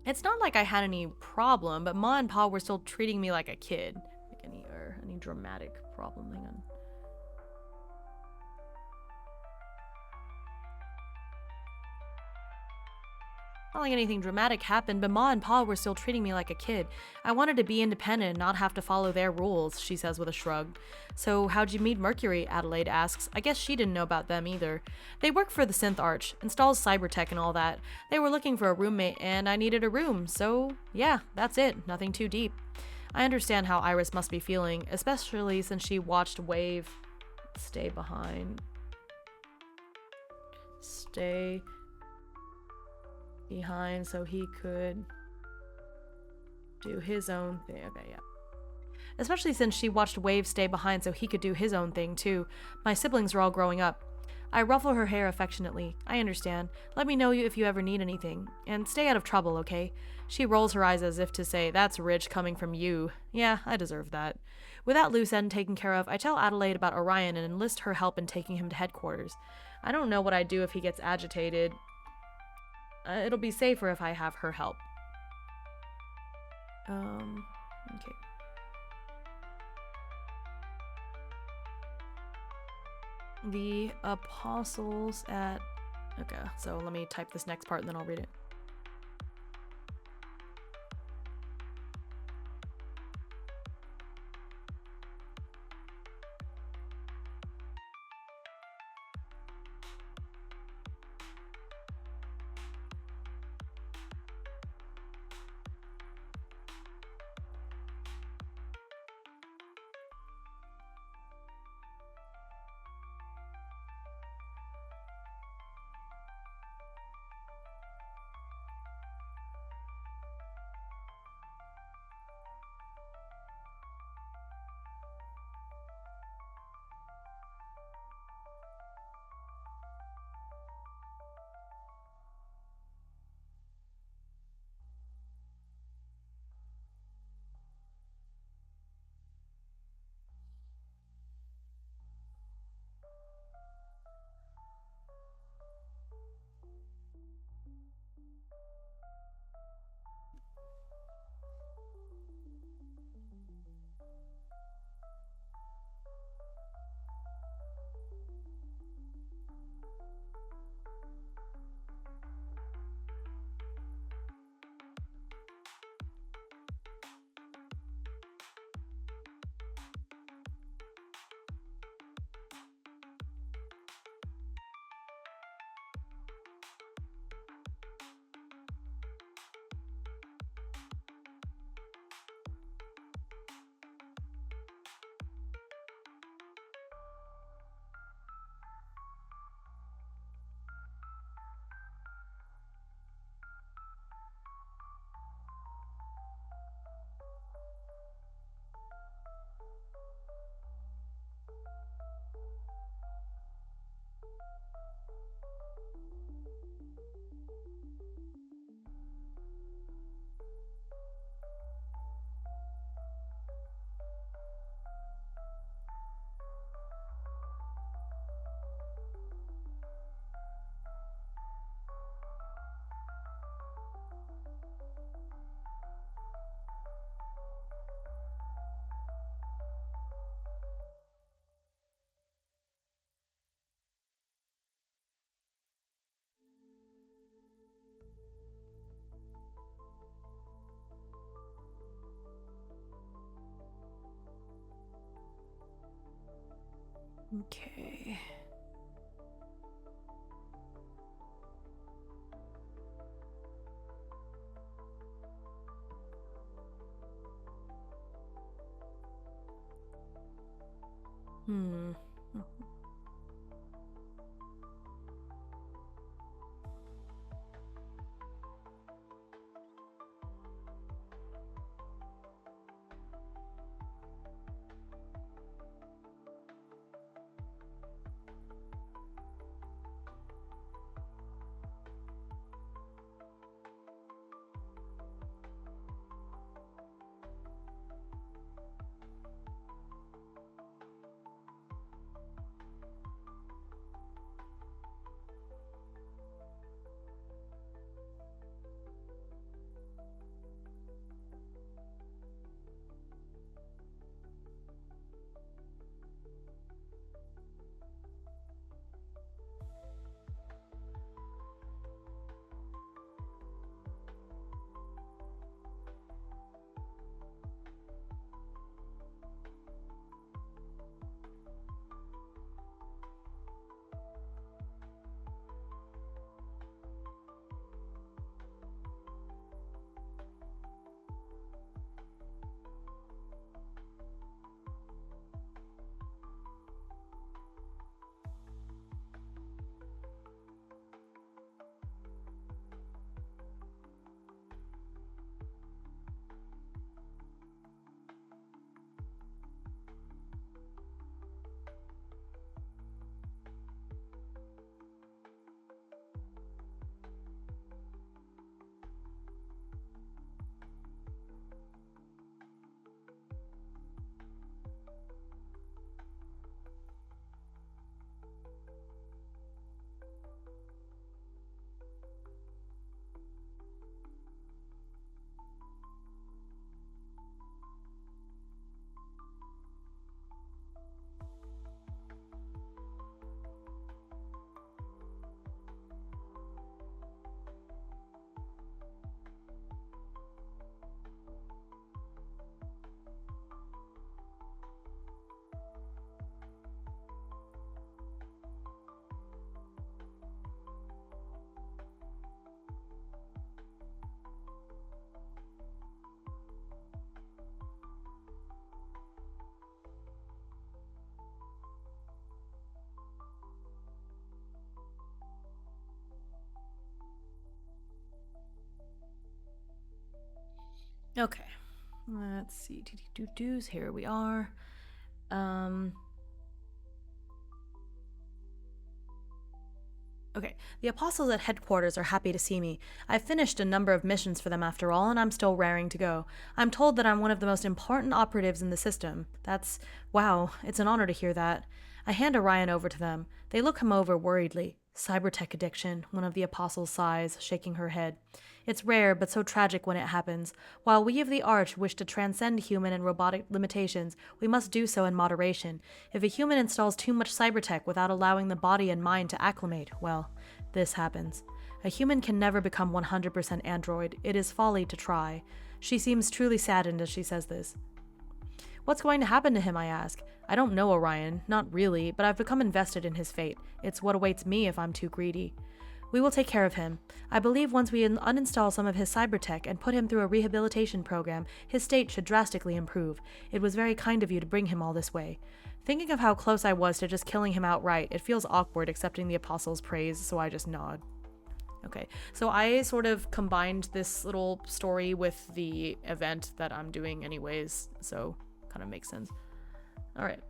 It's not like I had any problem, but Ma and Pa were still treating me like a kid. Like any dramatic problem. Hang on. Not like anything dramatic happened, but Ma and Pa were still treating me like a kid. I wanted to be independent and not have to follow their rules, she says with a shrug. So how'd you meet Mercury? Adelaide asks. I guess she didn't know about them either. They work for the Synth Arch, installs cybertech and all that. They were looking for a roommate and I needed a room, so yeah, that's it. Nothing too deep. I understand how Iris must be feeling, especially since she watched Wave stay behind. Stay behind so he could do his own thing. Okay, yeah. Especially since she watched Wave stay behind so he could do his own thing too. My siblings are all growing up. I ruffle her hair affectionately. I understand. Let me know if you ever need anything. And stay out of trouble, okay? She rolls her eyes as if to say, that's rich coming from you. Yeah, I deserve that. With that loose end taken care of, I tell Adelaide about Orion and enlist her help in taking him to headquarters. I don't know what I'd do if he gets agitated. It'll be safer if I have her help. Okay. The apostles at... Okay, so let me type this next part and then I'll read it. Okay. Hmm. Okay. Let's see. Do's. Here we are. Um. Okay, the apostles at headquarters are happy to see me. I've finished a number of missions for them after all, and I'm still raring to go. I'm told that I'm one of the most important operatives in the system. Wow, it's an honor to hear that. I hand Orion over to them. They look him over worriedly. Cybertech addiction, one of the apostles sighs, shaking her head. It's rare, but so tragic when it happens. While we of the Arch wish to transcend human and robotic limitations, we must do so in moderation. If a human installs too much cybertech without allowing the body and mind to acclimate, well, this happens. A human can never become 100% android. It is folly to try. She seems truly saddened as she says this. What's going to happen to him, I ask. I don't know Orion, not really, but I've become invested in his fate. It's what awaits me if I'm too greedy. We will take care of him. I believe once we uninstall some of his cybertech and put him through a rehabilitation program, his state should drastically improve. It was very kind of you to bring him all this way. Thinking of how close I was to just killing him outright, it feels awkward accepting the apostle's praise, so I just nod. Okay, so I sort of combined this little story with the event that I'm doing anyways, so kind of makes sense. All right.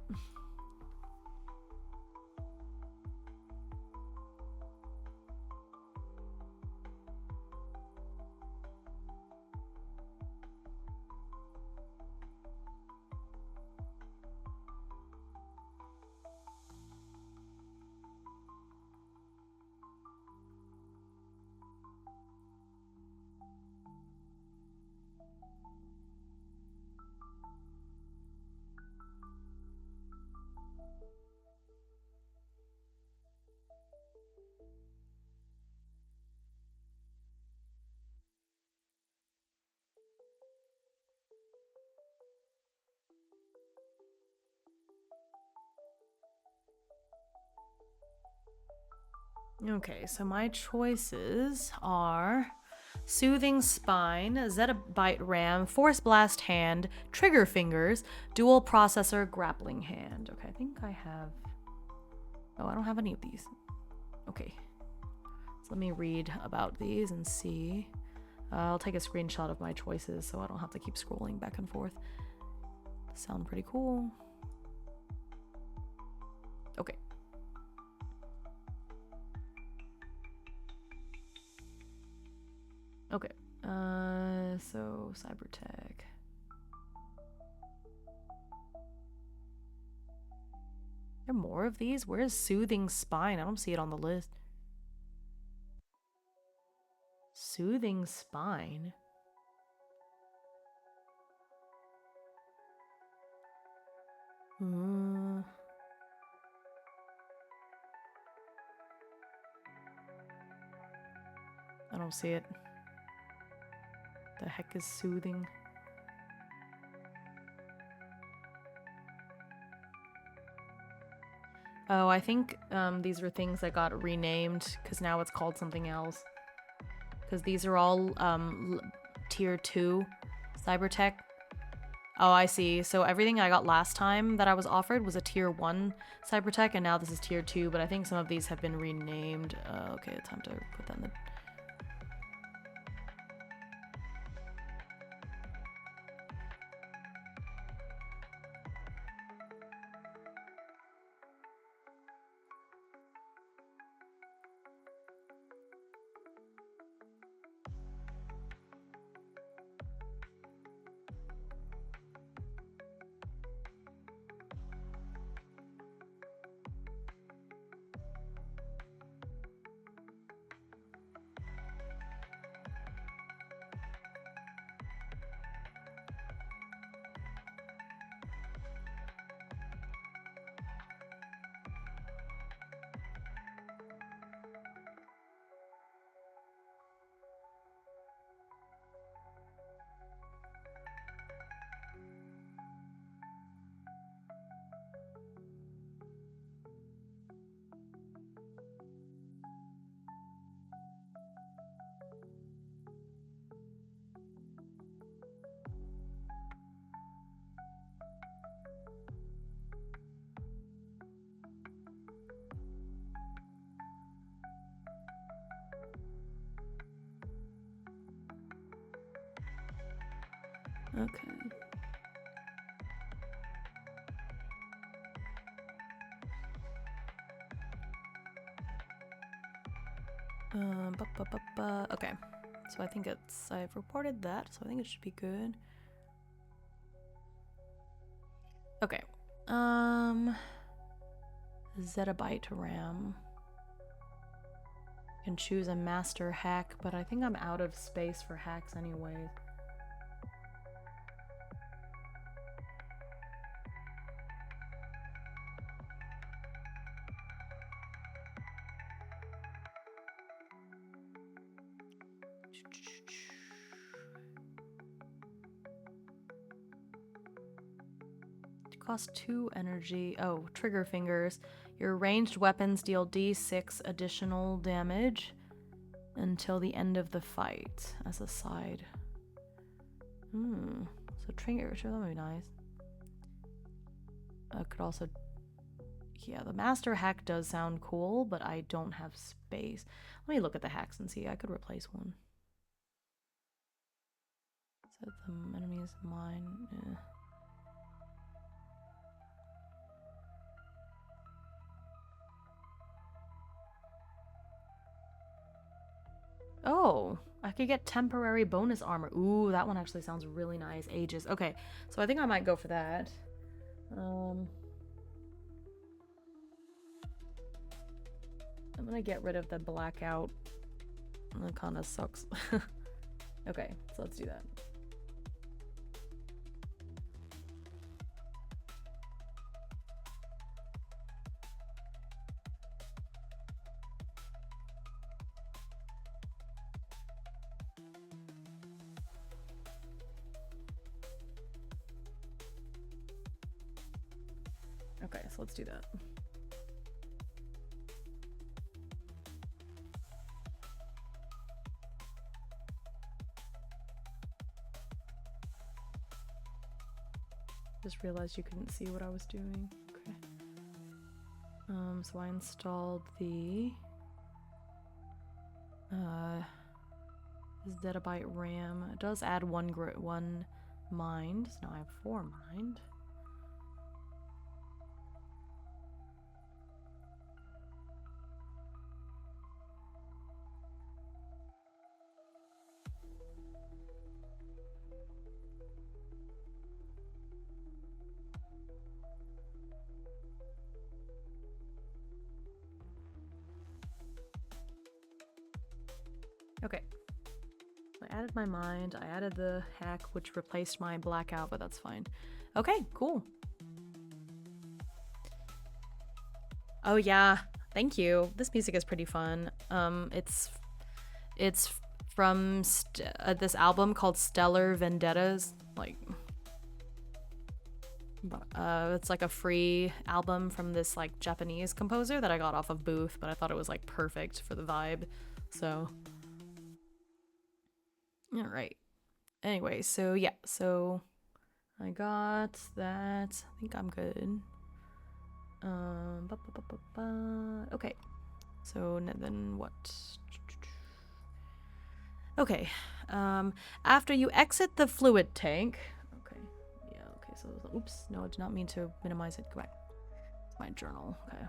Okay, so my choices are Soothing Spine, Zettabyte RAM, Force Blast Hand, Trigger Fingers, Dual Processor Grappling Hand. Okay, I think I have... Oh, I don't have any of these. Okay. So let me read about these and see. I'll take a screenshot of my choices so I don't have to keep scrolling back and forth. Sound pretty cool. Okay. Okay. So Cybertech. There are more of these? Where's Soothing Spine? I don't see it on the list. Soothing Spine? I don't see it. The heck is soothing? Oh, I think these are things that got renamed because now it's called something else. Because these are all tier 2 Cybertech. Oh, I see. So everything I got last time that I was offered was a tier 1 Cybertech, and now this is tier 2, but I think some of these have been renamed. Okay, time to put that in the... Okay. Okay. So I think it's... I've reported that, so I think it should be good. Okay. Zettabyte RAM. Can choose a master hack, but I think I'm out of space for hacks anyways. Cost 2 energy. Oh, trigger fingers. Your ranged weapons deal D6 additional damage until the end of the fight as a side. So trigger, sure, that would be nice. I could also... Yeah, the master hack does sound cool, but I don't have space. Let me look at the hacks and see. I could replace one. Set the enemy's mine. Oh, I could get temporary bonus armor. Ooh, that one actually sounds really nice. Aegis. Okay, so I think I might go for that. I'm gonna get rid of the blackout. That kind of sucks. Okay, so let's do that. Okay, so let's do that. Just realized you couldn't see what I was doing. Okay. So I installed the zettabyte RAM. It does add one mind. So now I have 4 mind. Okay. I added my mind. I added the hack, which replaced my blackout, but that's fine. Okay, cool. Oh yeah, thank you. This music is pretty fun. It's from this album called Stellar Vendettas. Like, it's like a free album from this like Japanese composer that I got off of Booth, but I thought it was like perfect for the vibe. So, all right. Anyway, so yeah, so I got that. I think I'm good. Okay. So then what? Okay. After you exit the fluid tank. Okay. Yeah. Okay. So oops. No, I did not mean to minimize it. Go back. It's my journal. Okay.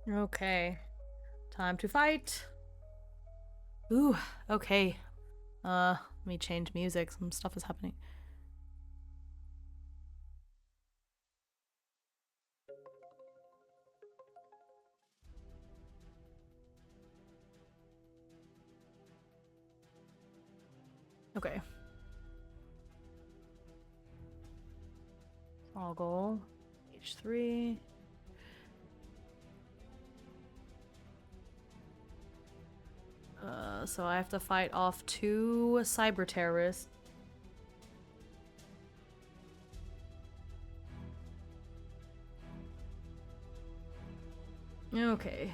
Okay. Time to fight. Ooh, okay. Let me change music. Some stuff is happening. Okay. Toggle. H3. So I have to fight off 2 cyber terrorists. Okay.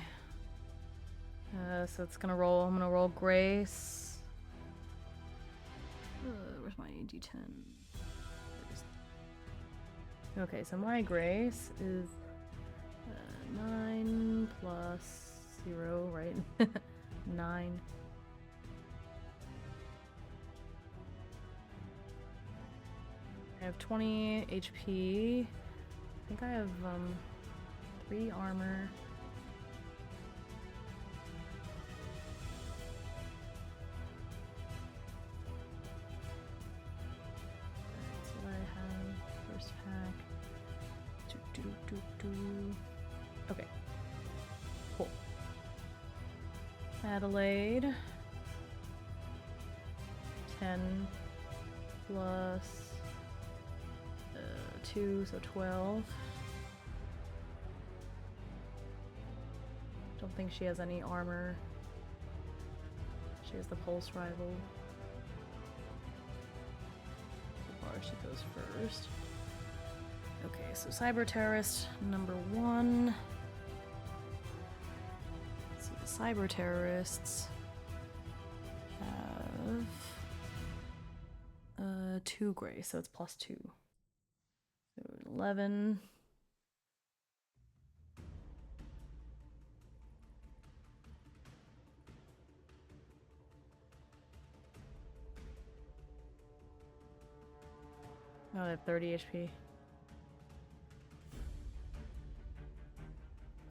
So it's gonna roll. I'm gonna roll Grace. Where's my D10? Okay, so my Grace is 9 plus 0, right? 9. I have 20 HP. I think I have 3 armor. That's what I have. First pack. Okay. Cool. Adelaide. 10 plus 2, so 12. Don't think she has any armor. She has the pulse rival. So far, she goes first. Okay, so Cyber Terrorist number 1. Let's see, the Cyber Terrorists have 2 gray, so it's plus 2. So 11. Oh, I have 30 HP.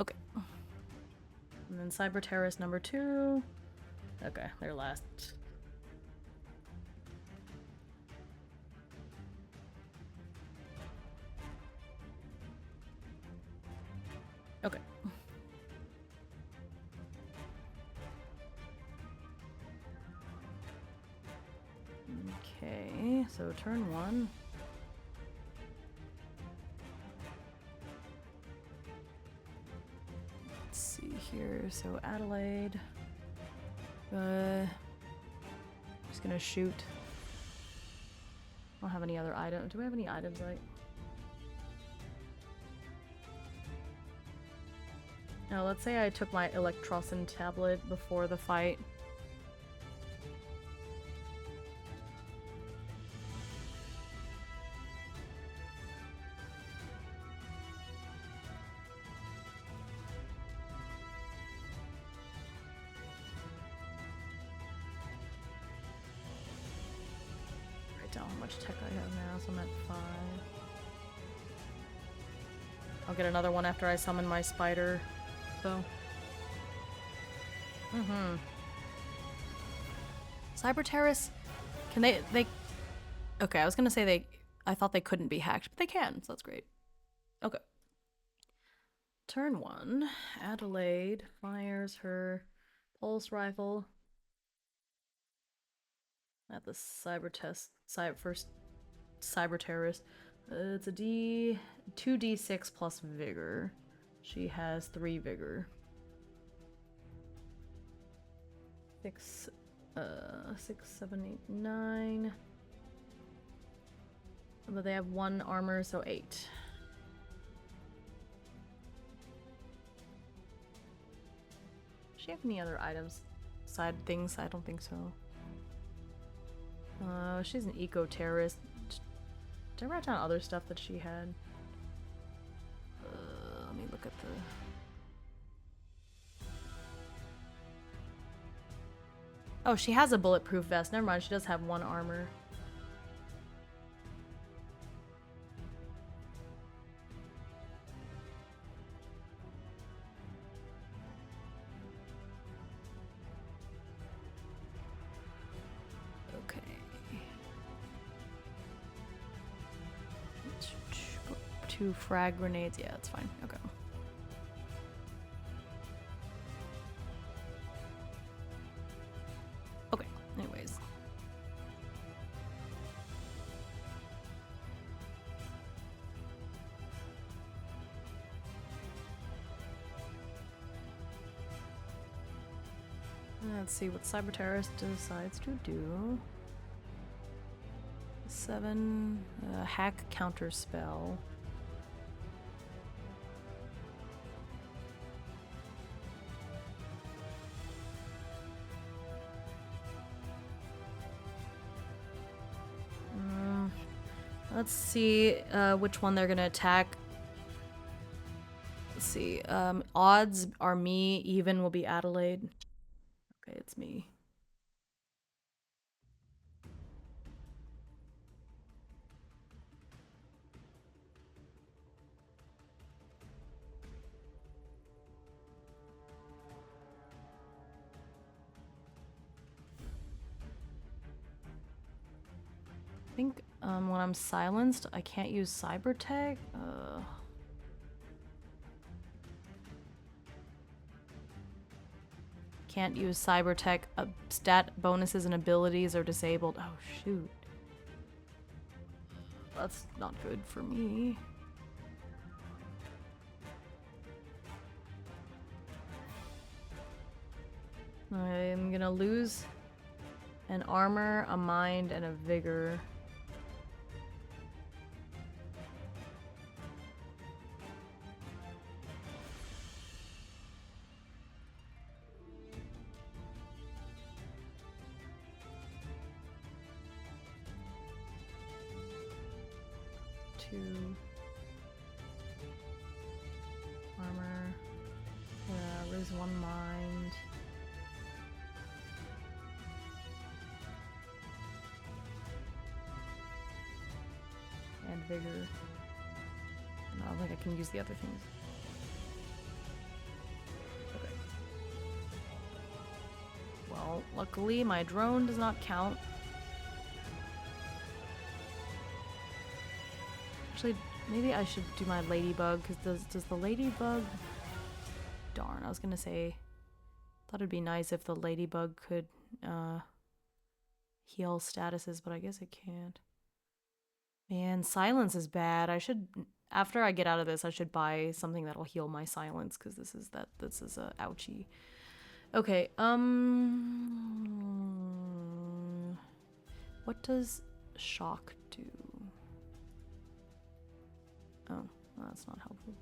Okay. And then Cyber Terrorist number 2. Okay, they're last. Okay. Okay, so turn 1. Let's see here. So Adelaide. Just gonna shoot. I don't have any other items. Do we have any items like? Now, let's say I took my electrocin tablet before the fight. Write down how much tech I have now, so I'm at 5. I'll get another one after I summon my spider. So. Cyber terrorists, can they okay, I was gonna say I thought they couldn't be hacked, but they can, so that's great. Okay. Turn 1, Adelaide fires her pulse rifle at the first cyber terrorist. It's a 2d6 plus vigor. She has 3 vigor. 6, 7, 8, 9. But they have 1 armor, so 8. Does she have any other items? Side things? I don't think so. She's an eco-terrorist. Did I write down other stuff that she had? Let me look at the... Oh, she has a bulletproof vest. Never mind, she does have 1 armor. Okay. 2 frag grenades. Yeah, that's fine. Okay. Okay, anyways. Let's see what Cyber Terrorist decides to do. 7, hack counter spell. Let's see which one they're gonna attack Let's see. Odds are me. Even will be Adelaide. Okay, it's me. I think when I'm silenced, I can't use cyber tag. Can't use cyber tech. Stat bonuses and abilities are disabled. Oh shoot. That's not good for me. I'm gonna lose an armor, a mind, and a vigor. Armor. Yeah, lose one mind. And vigor. I don't think I can use the other things. Okay. Well, luckily my drone does not count. Actually, maybe I should do my ladybug, because does the ladybug... Darn, I was gonna say... Thought it'd be nice if the ladybug could heal statuses, but I guess it can't. Man, silence is bad. I should... After I get out of this, I should buy something that'll heal my silence, because this is ouchie. Okay, what does shock do? Oh, well, that's not helpful.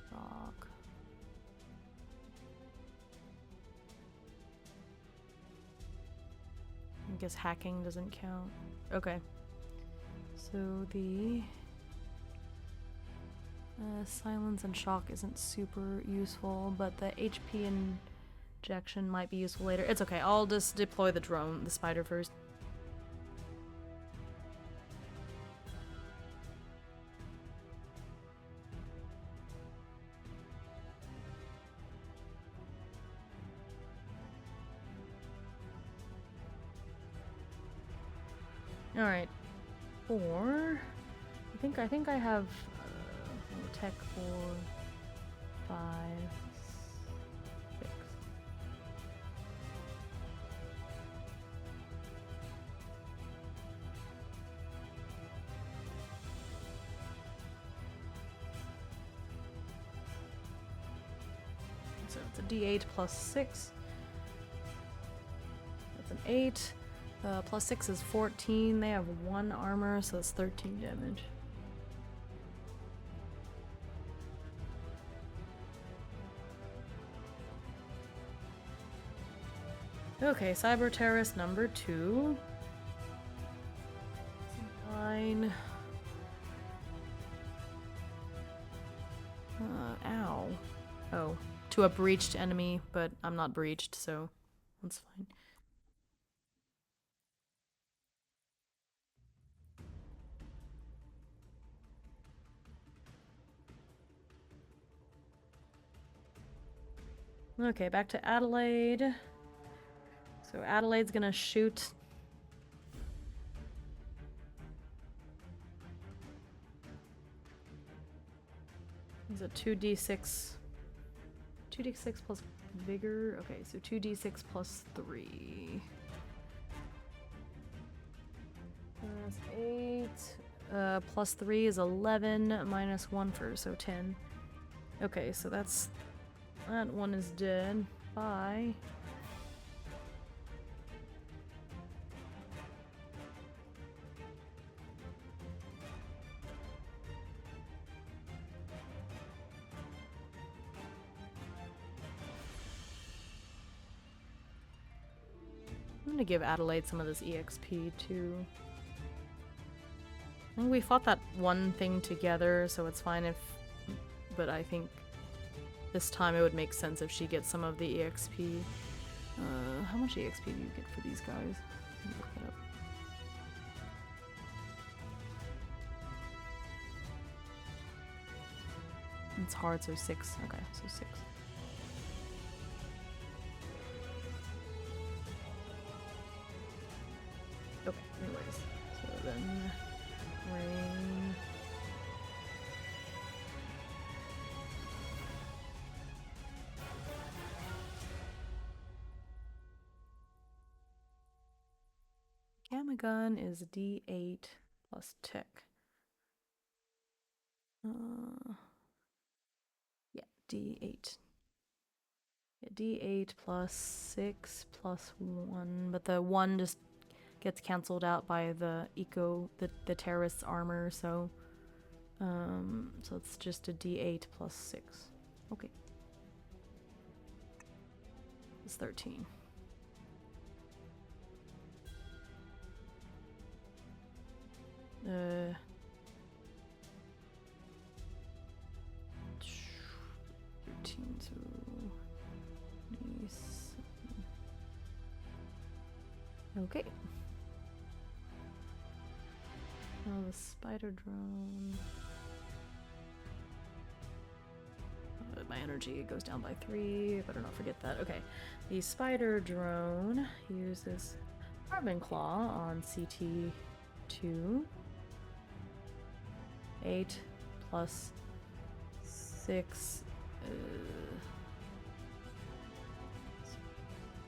Shock. I guess hacking doesn't count. Okay. So the silence and shock isn't super useful, but the HP injection might be useful later. It's okay, I'll just deploy the drone, the spider first. Alright. 4. I think I have tech 4, 5, 6. So it's a D8 plus 6. That's an 8. Plus 6 is 14. They have 1 armor, so that's 13 damage. Okay, Cyber Terrorist number 2. 9. Ow. Oh, to a breached enemy, but I'm not breached, so that's fine. Okay, back to Adelaide. So Adelaide's gonna shoot. Is it 2d6? 2d6 plus vigor. Okay, so 2d6 plus 3. That's 8. Plus 3 is 11. Minus 1 for, so 10. Okay, so that's... That one is dead. Bye. I'm gonna give Adelaide some of this EXP too. I think we fought that one thing together, so it's fine if... But I think this time it would make sense if she gets some of the EXP. How much EXP do you get for these guys? Let me look it up. It's hard, so 6. Okay, so 6. Okay, anyways. So then... Rain... Gamma gun is D8 plus tech. Yeah, D8. Yeah, D8 plus 6 plus 1, but the 1 just gets cancelled out by the the terrorist's armor, so so it's just a D8 plus 6. Okay. It's 13. Uh 13 to 27. Okay. Oh, the spider drone. My energy goes down by 3. I better not forget that. Okay. The spider drone uses carbon claw on CT2. 8 plus 6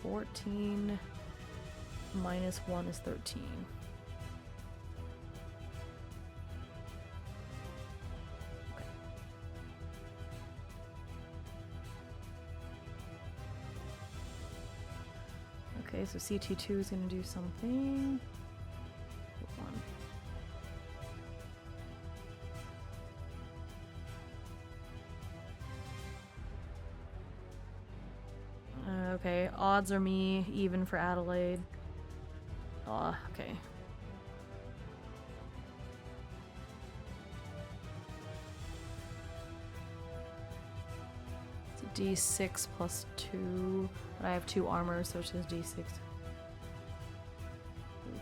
14 minus 1 is 13. Okay. Okay, so CT2 is going to do something. Okay, odds are me, even for Adelaide. Oh, okay. It's a D6 plus 2, but I have 2 armor, so it's just D6.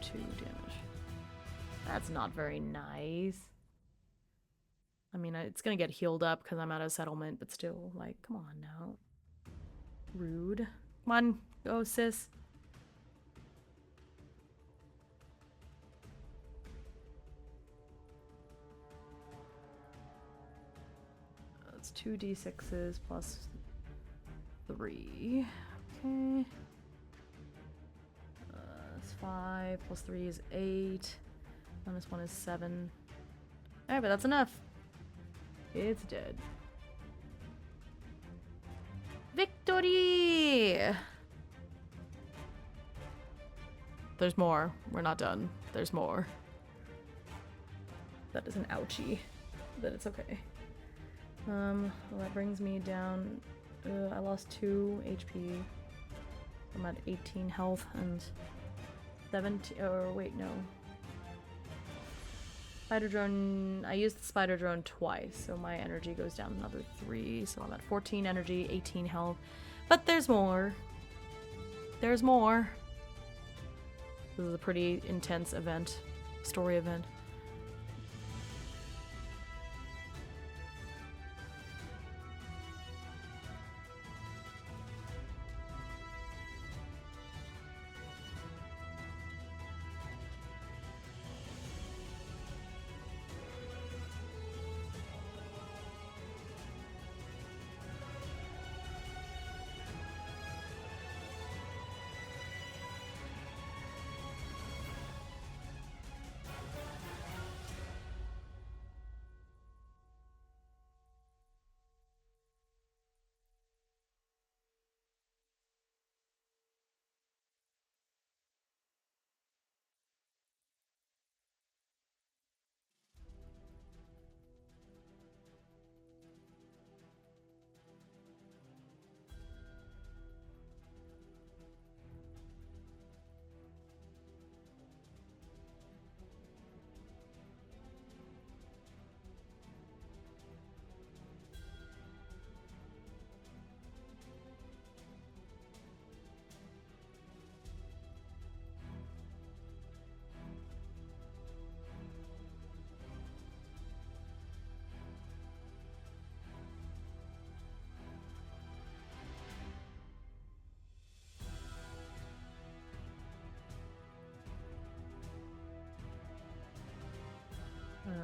2 damage. That's not very nice. I mean, it's gonna get healed up because I'm out of settlement, but still, like, come on now. Rude. Come on, go sis. That's 2 D6s plus 3. Okay. That's 5 plus 3 is 8. Minus 1 is 7. Alright, but that's enough. It's dead. Victory! There's more. We're not done. There's more. That is an ouchie. But it's okay. Well, that brings me down. I lost 2 HP. I'm at 18 health and 17. Or wait, no. Spider drone. I used the spider drone twice, so my energy goes down another 3. So I'm at 14 energy, 18 health. But there's more. There's more. This is a pretty intense event, story event.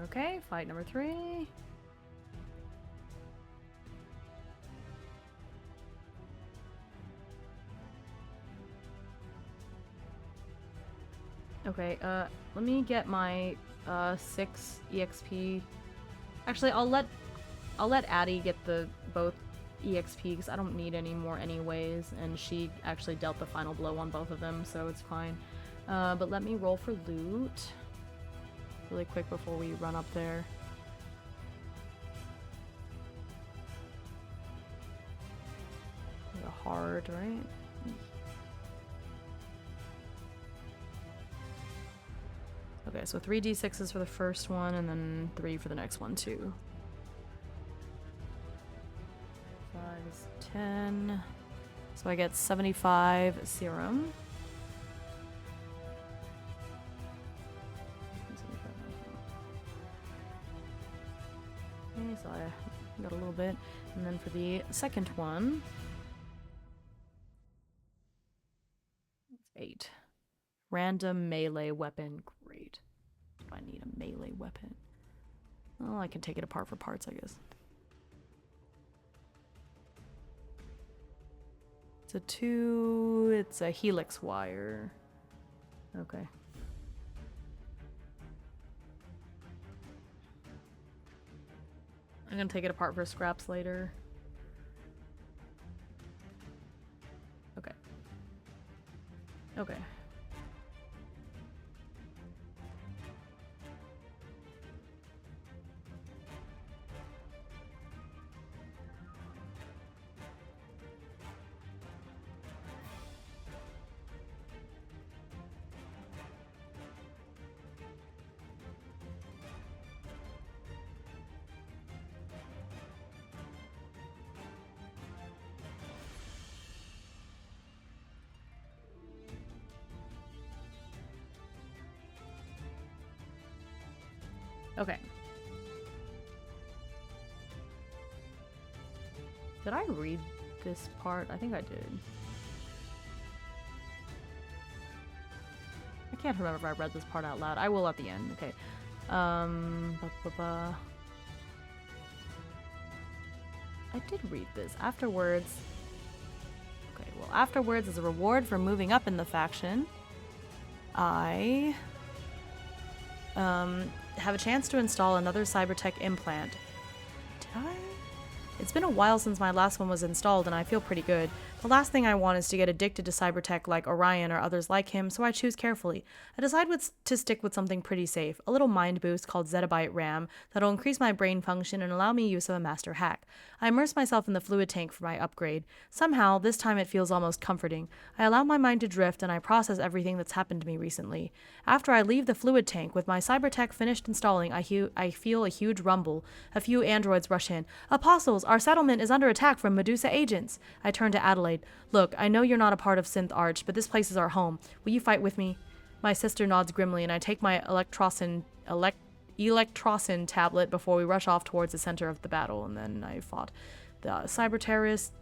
Okay, fight number 3. Okay, let me get my 6 EXP. Actually, I'll let Addie get the both EXP because I don't need any more anyways, and she actually dealt the final blow on both of them, so it's fine. But let me roll for loot really quick before we run up there. A hard, right? Okay, so 3 d6s for the first one, and then 3 for the next one, too. 5 is 10. So I get 75 serum. Okay, so I got a little bit. And then for the second one, it's 8. Random melee weapon. Great. If I need a melee weapon. Well, I can take it apart for parts, I guess. It's a 2. It's a helix wire. Okay. I'm gonna take it apart for scraps later. Okay. Okay. Okay. Did I read this part? I think I did. I can't remember if I read this part out loud. I will at the end. Okay. I did read this. Afterwards. Okay, well, afterwards, as a reward for moving up in the faction, I have a chance to install another cybertech implant. Did I? It's been a while since my last one was installed, and I feel pretty good. The last thing I want is to get addicted to cybertech like Orion or others like him, so I choose carefully. I decide to stick with something pretty safe, a little mind boost called zettabyte RAM that'll increase my brain function and allow me use of a master hack. I immerse myself in the fluid tank for my upgrade. Somehow, this time it feels almost comforting. I allow my mind to drift and I process everything that's happened to me recently. After I leave the fluid tank, with my cybertech finished installing, I feel a huge rumble. A few androids rush in. Apostles, our settlement is under attack from Medusa agents. I turn to Adelaide. Look, I know you're not a part of Synth Arch, but this place is our home. Will you fight with me? My sister nods grimly, and I take my electrocin tablet before we rush off towards the center of the battle, and then I fought the cyber terrorists.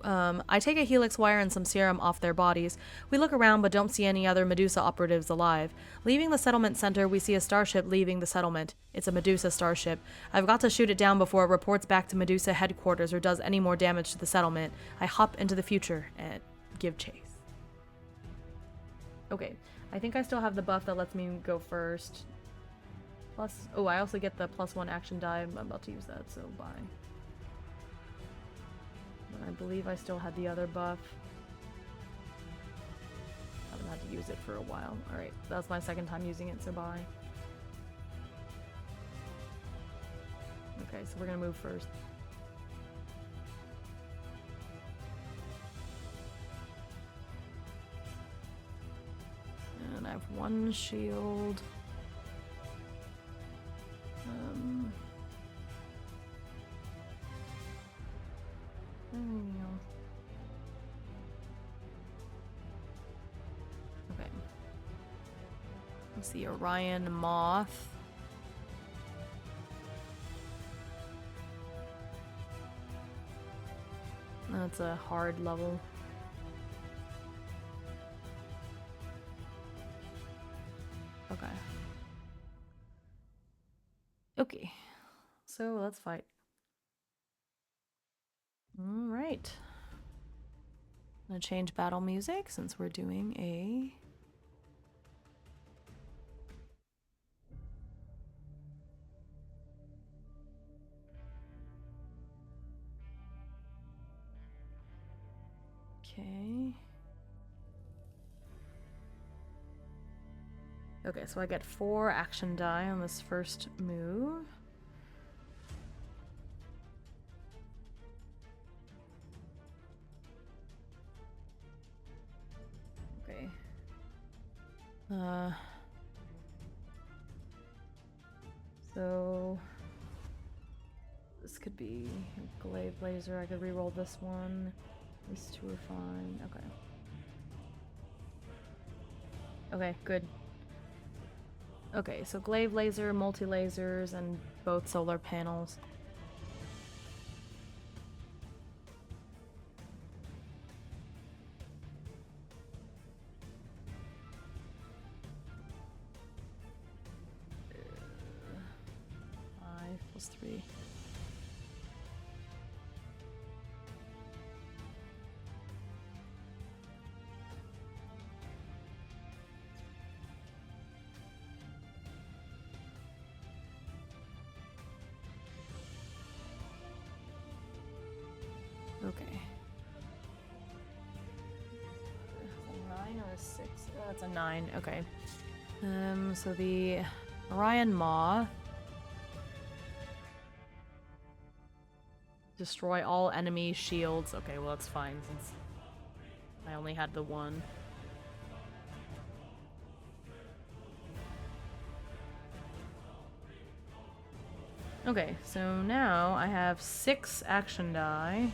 I take a helix wire and some serum off their bodies. We look around but don't see any other Medusa operatives alive. Leaving the settlement center, we see a starship leaving the settlement. It's a Medusa starship. I've got to shoot it down before it reports back to Medusa headquarters or does any more damage to the settlement. I hop into the future and give chase. Okay, I think I still have the buff that lets me go first. Plus, oh, I also get the +1 action die. I'm about to use that, so bye. I believe I still had the other buff. I haven't had to use it for a while. Alright, that's my second time using it, so bye. Okay, so we're gonna move first. And I have 1 shield. Okay. Let's see, Orion Moth. That's a hard level. Okay. Okay, so let's fight. All right. I'm gonna change battle music since we're doing a... Okay. Okay, so I get 4 action die on this first move. Okay. So this could be a glaive laser. I could reroll this one. These 2 are fine. Okay. Okay, good. Okay, so glaive laser, multi-lasers, and both solar panels. Five plus 3. Okay. A 9 or a 6? Oh, it's a 9. Okay. So the Orion Maw. Destroy all enemy shields. Okay, well that's fine since I only had the one. Okay, so now I have 6 action die.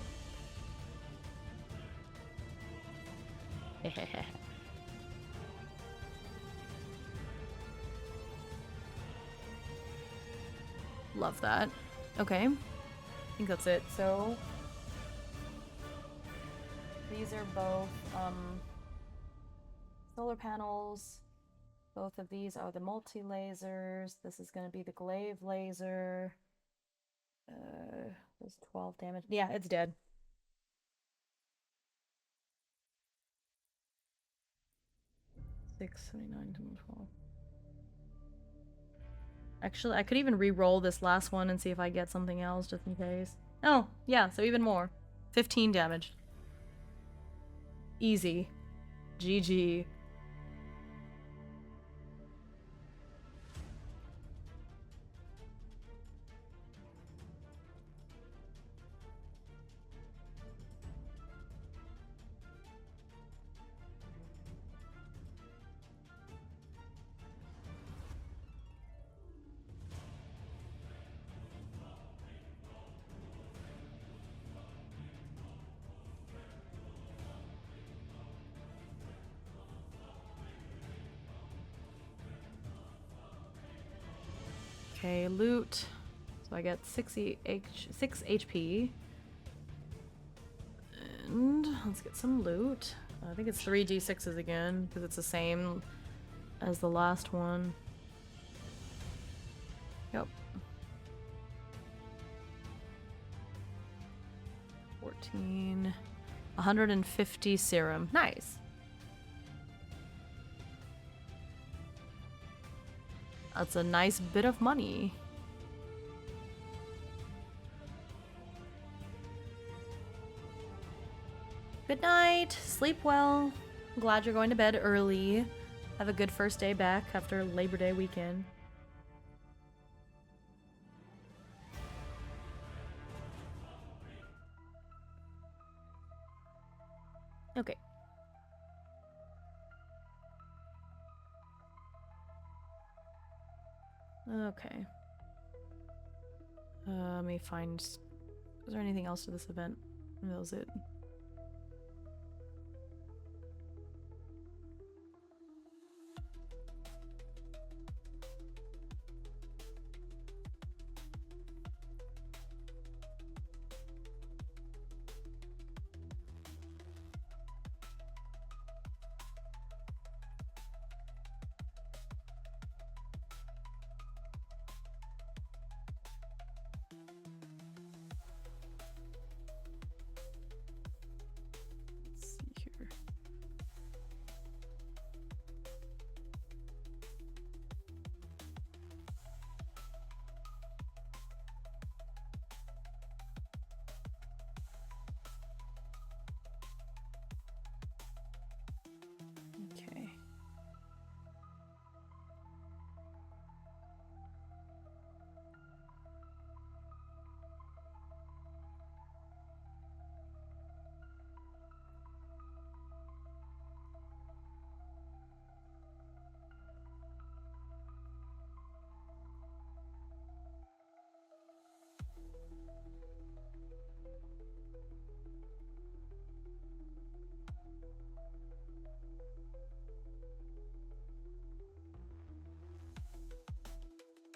Love that. Okay. I think that's it. So these are both solar panels. Both of these are the multi-lasers. This is going to be the glaive laser. There's 12 damage. Yeah, it's dead. Six, 79, 12. Actually, I could even re-roll this last one and see if I get something else just in case. Oh, yeah, so even more. 15 damage. Easy. GG. Okay, loot. So I get 6 HP. And let's get some loot. I think it's 3d6s again, because it's the same as the last one. Yep. 14. 150 serum. Nice. That's a nice bit of money. Good night. Sleep well. I'm glad you're going to bed early. Have a good first day back after Labor Day weekend. Okay. Okay. Let me find... Is there anything else to this event? That was it.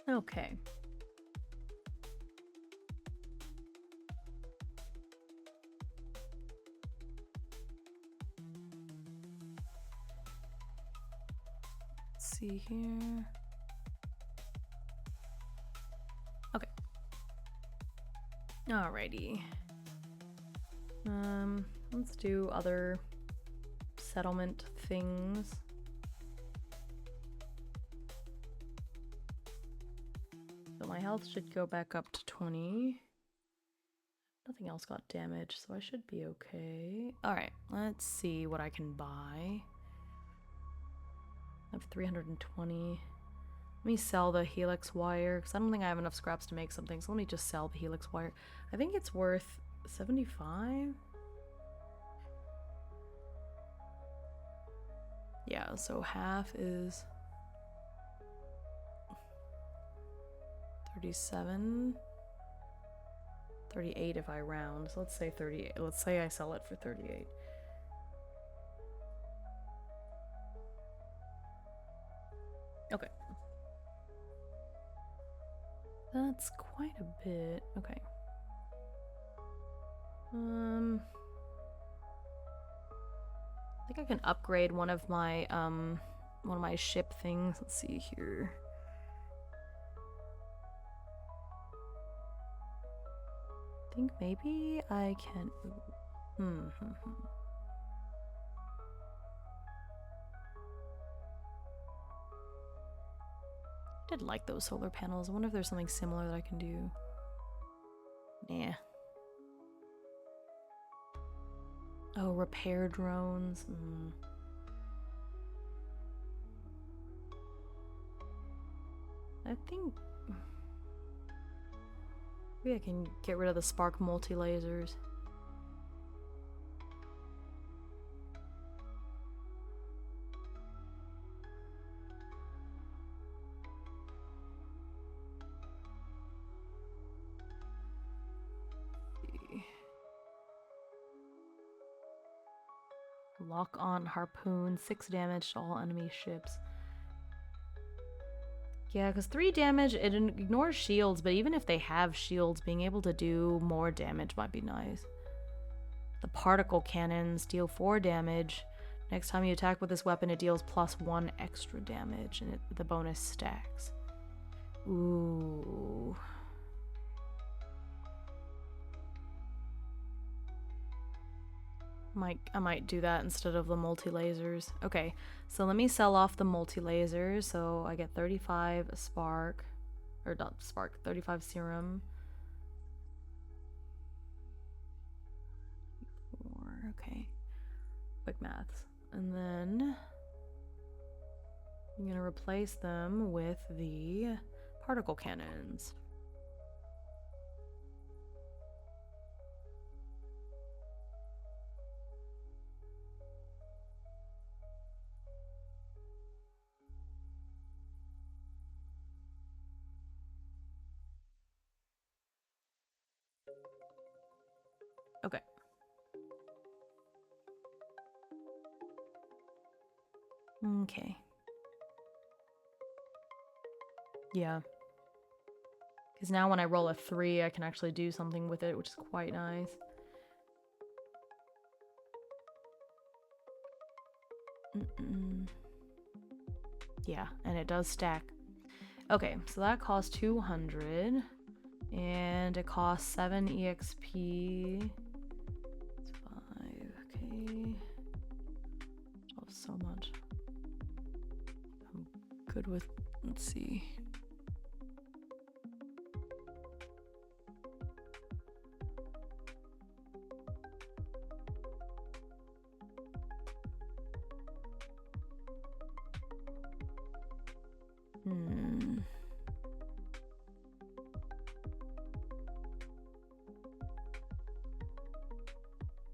Okay. Let's see here. Okay. Alrighty. Let's do other settlement things. So my health should go back up to 20. Nothing else got damaged, so I should be okay. Alright, let's see what I can buy. I have 320. Let me sell the helix wire, because I don't think I have enough scraps to make something, so let me just sell the helix wire. I think it's worth 75? Yeah, so half is 37. 38 if I round, so let's say 38. Let's say I sell it for 38. Okay. That's quite a bit. Okay. I think I can upgrade one of my ship things. Let's see here. I think maybe I can. I did like those solar panels. I wonder if there's something similar that I can do. Nah. Oh, repair drones. I think maybe I can get rid of the spark multi-lasers. Lock on harpoon, 6 damage to all enemy ships. Yeah, because 3 damage, it ignores shields, but even if they have shields, being able to do more damage might be nice. The particle cannons deal 4 damage. Next time you attack with this weapon, it deals +1 extra damage, and the bonus stacks. Ooh. I might do that instead of the multi-lasers. Okay, so let me sell off the multi-lasers. So I get 35 spark, or not spark, 35 serum. 4, okay. Quick maths. And then I'm gonna replace them with the particle cannons. Okay. Okay. Yeah. Because now when I roll a 3, I can actually do something with it, which is quite nice. Yeah, and it does stack. Okay, so that costs 200. And it costs 7 EXP. It's 5, okay. Oh, so much. I'm good with, let's see.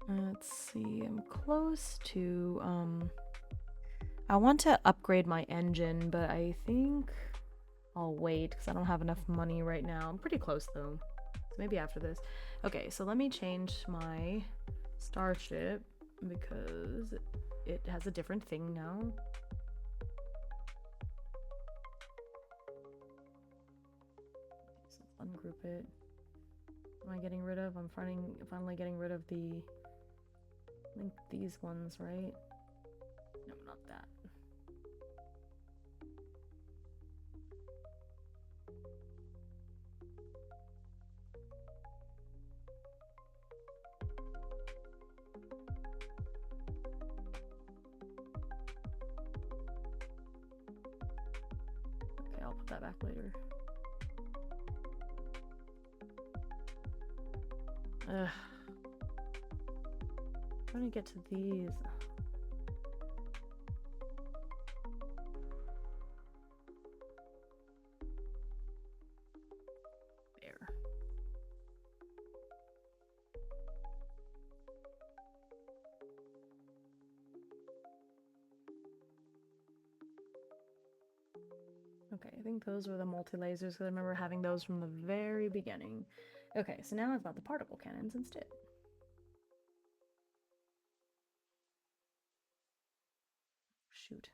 Let's see, I'm close to, I want to upgrade my engine, but I think I'll wait because I don't have enough money right now. I'm pretty close though, so maybe after this. Okay, so let me change my starship because it has a different thing now. it. Am I getting rid of? I'm finally getting rid of the... I think these ones, right? No, not that. Okay, I'll put that back later. Ugh. Trying to get to these. There. Okay, I think those were the multi-lasers because I remember having those from the very beginning. Okay, so now I've got the particle cannons instead. Shoot.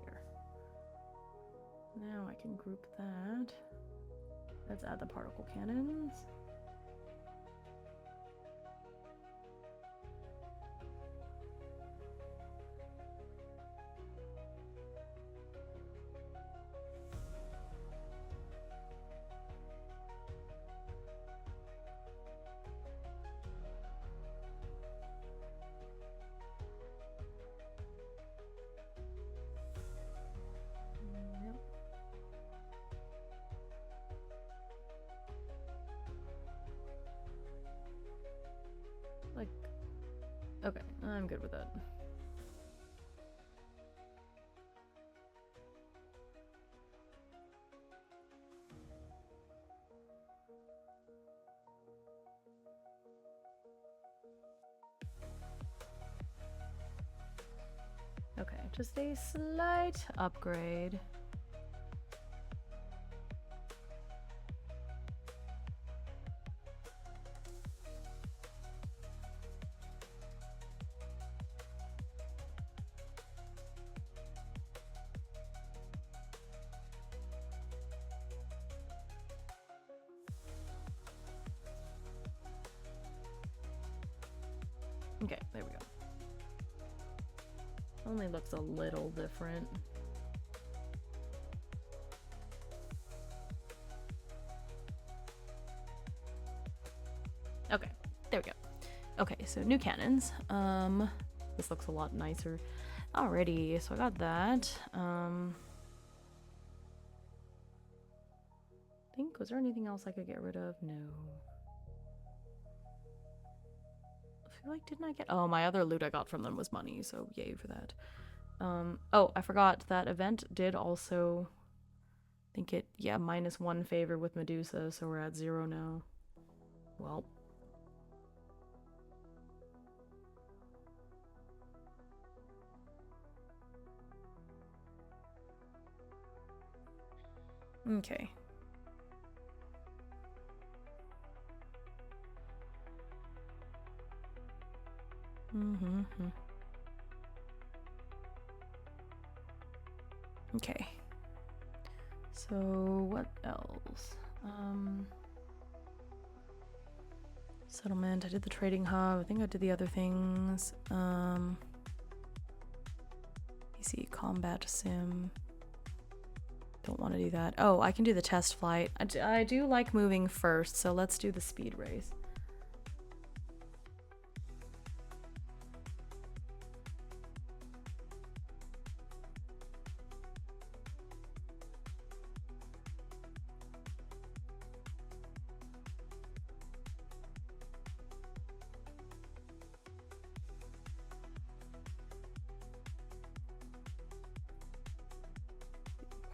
Here. Now I can group that. Let's add the particle cannons. Like, okay, I'm good with that. Okay, just a slight upgrade. Okay, there we go. Only looks a little different. Okay, there we go. Okay, so new cannons. This looks a lot nicer. Alrighty, so I got that. I think, was there anything else I could get rid of? No. I feel like, didn't I get... Oh, my other loot I got from them was money, so yay for that. Oh, I forgot that event did also... I think it, yeah, -1 favor with Medusa, so we're at 0 now. Well. Okay. Okay. So what else? Settlement. I did the trading hub. I think I did the other things. PC combat sim. Don't want to do that. Oh, I can do the test flight. I do like moving first, so let's do the speed race.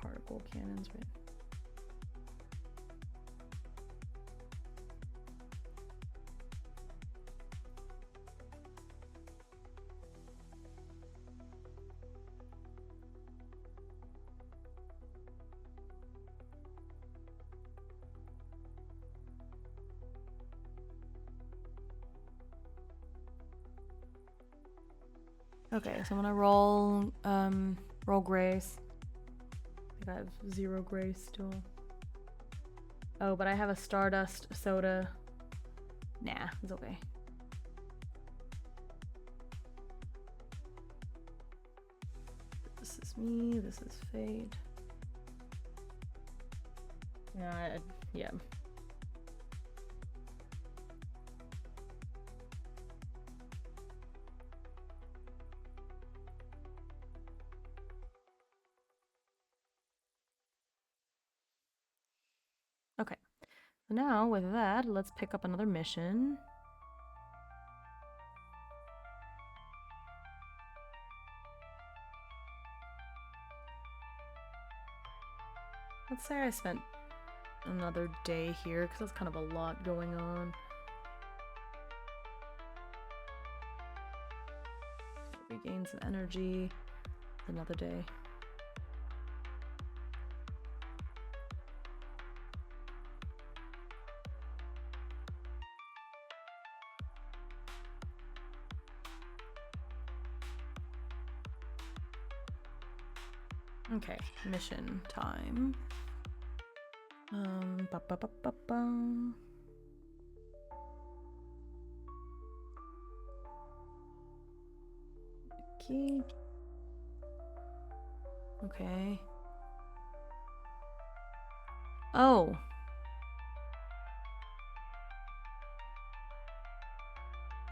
Particle cannons, right? Okay, so I'm gonna roll grace. I think I have 0 grace still. Oh, but I have a Stardust soda. Nah, it's okay. This is me, this is Fate. Yeah. Okay. So now with that, let's pick up another mission. Let's say I spent another day here because that's kind of a lot going on. Regain some energy. Another day. Okay, mission time. Ba ba ba ba ba. Key. Okay. Oh.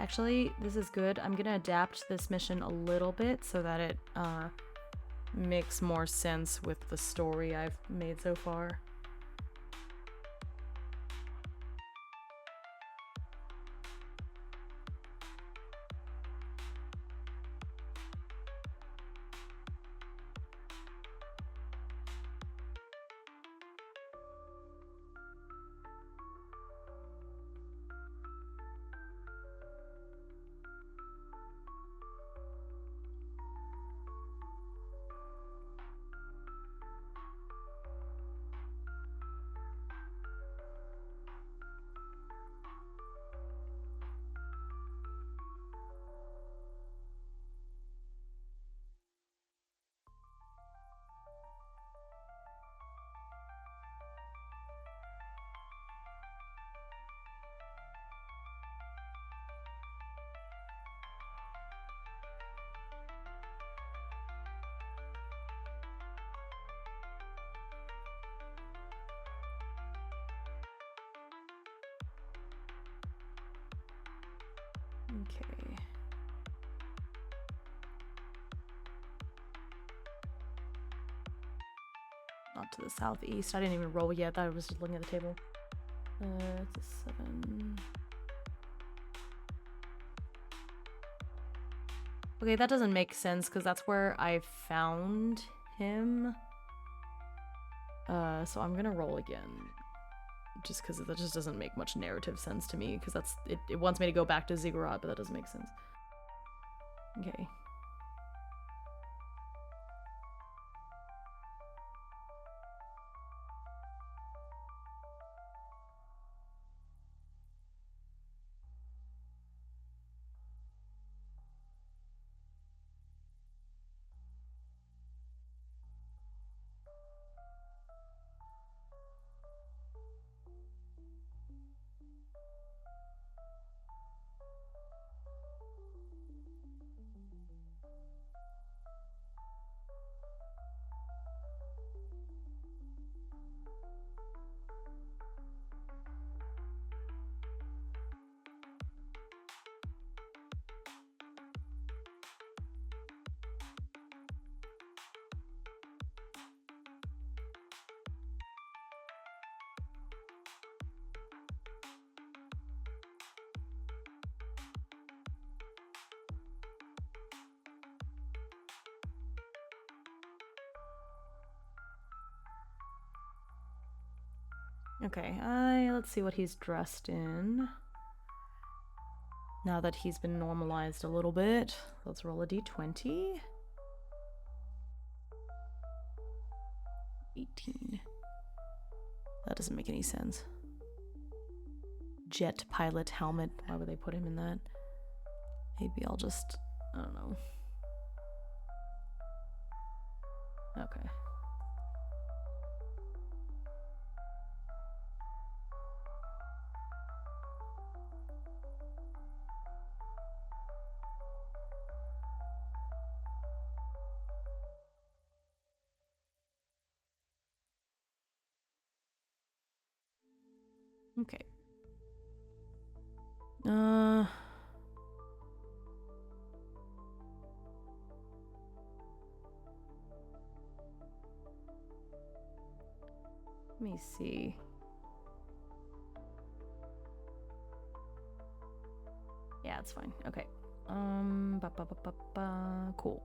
Actually, this is good. I'm gonna adapt this mission a little bit so that it makes more sense with the story I've made so far. Okay. Not to the southeast. I didn't even roll yet. I was just looking at the table. It's a 7. Okay, that doesn't make sense because that's where I found him. So I'm gonna roll again. Just because that just doesn't make much narrative sense to me because it wants me to go back to Ziggurat, but that doesn't make sense. Okay. Okay, let's see what he's dressed in. Now that he's been normalized a little bit, let's roll a d20. 18. That doesn't make any sense. Jet pilot helmet, why would they put him in that? Maybe I'll just, I don't know. Okay. Okay. Let me see. Yeah, it's fine. Okay. Cool.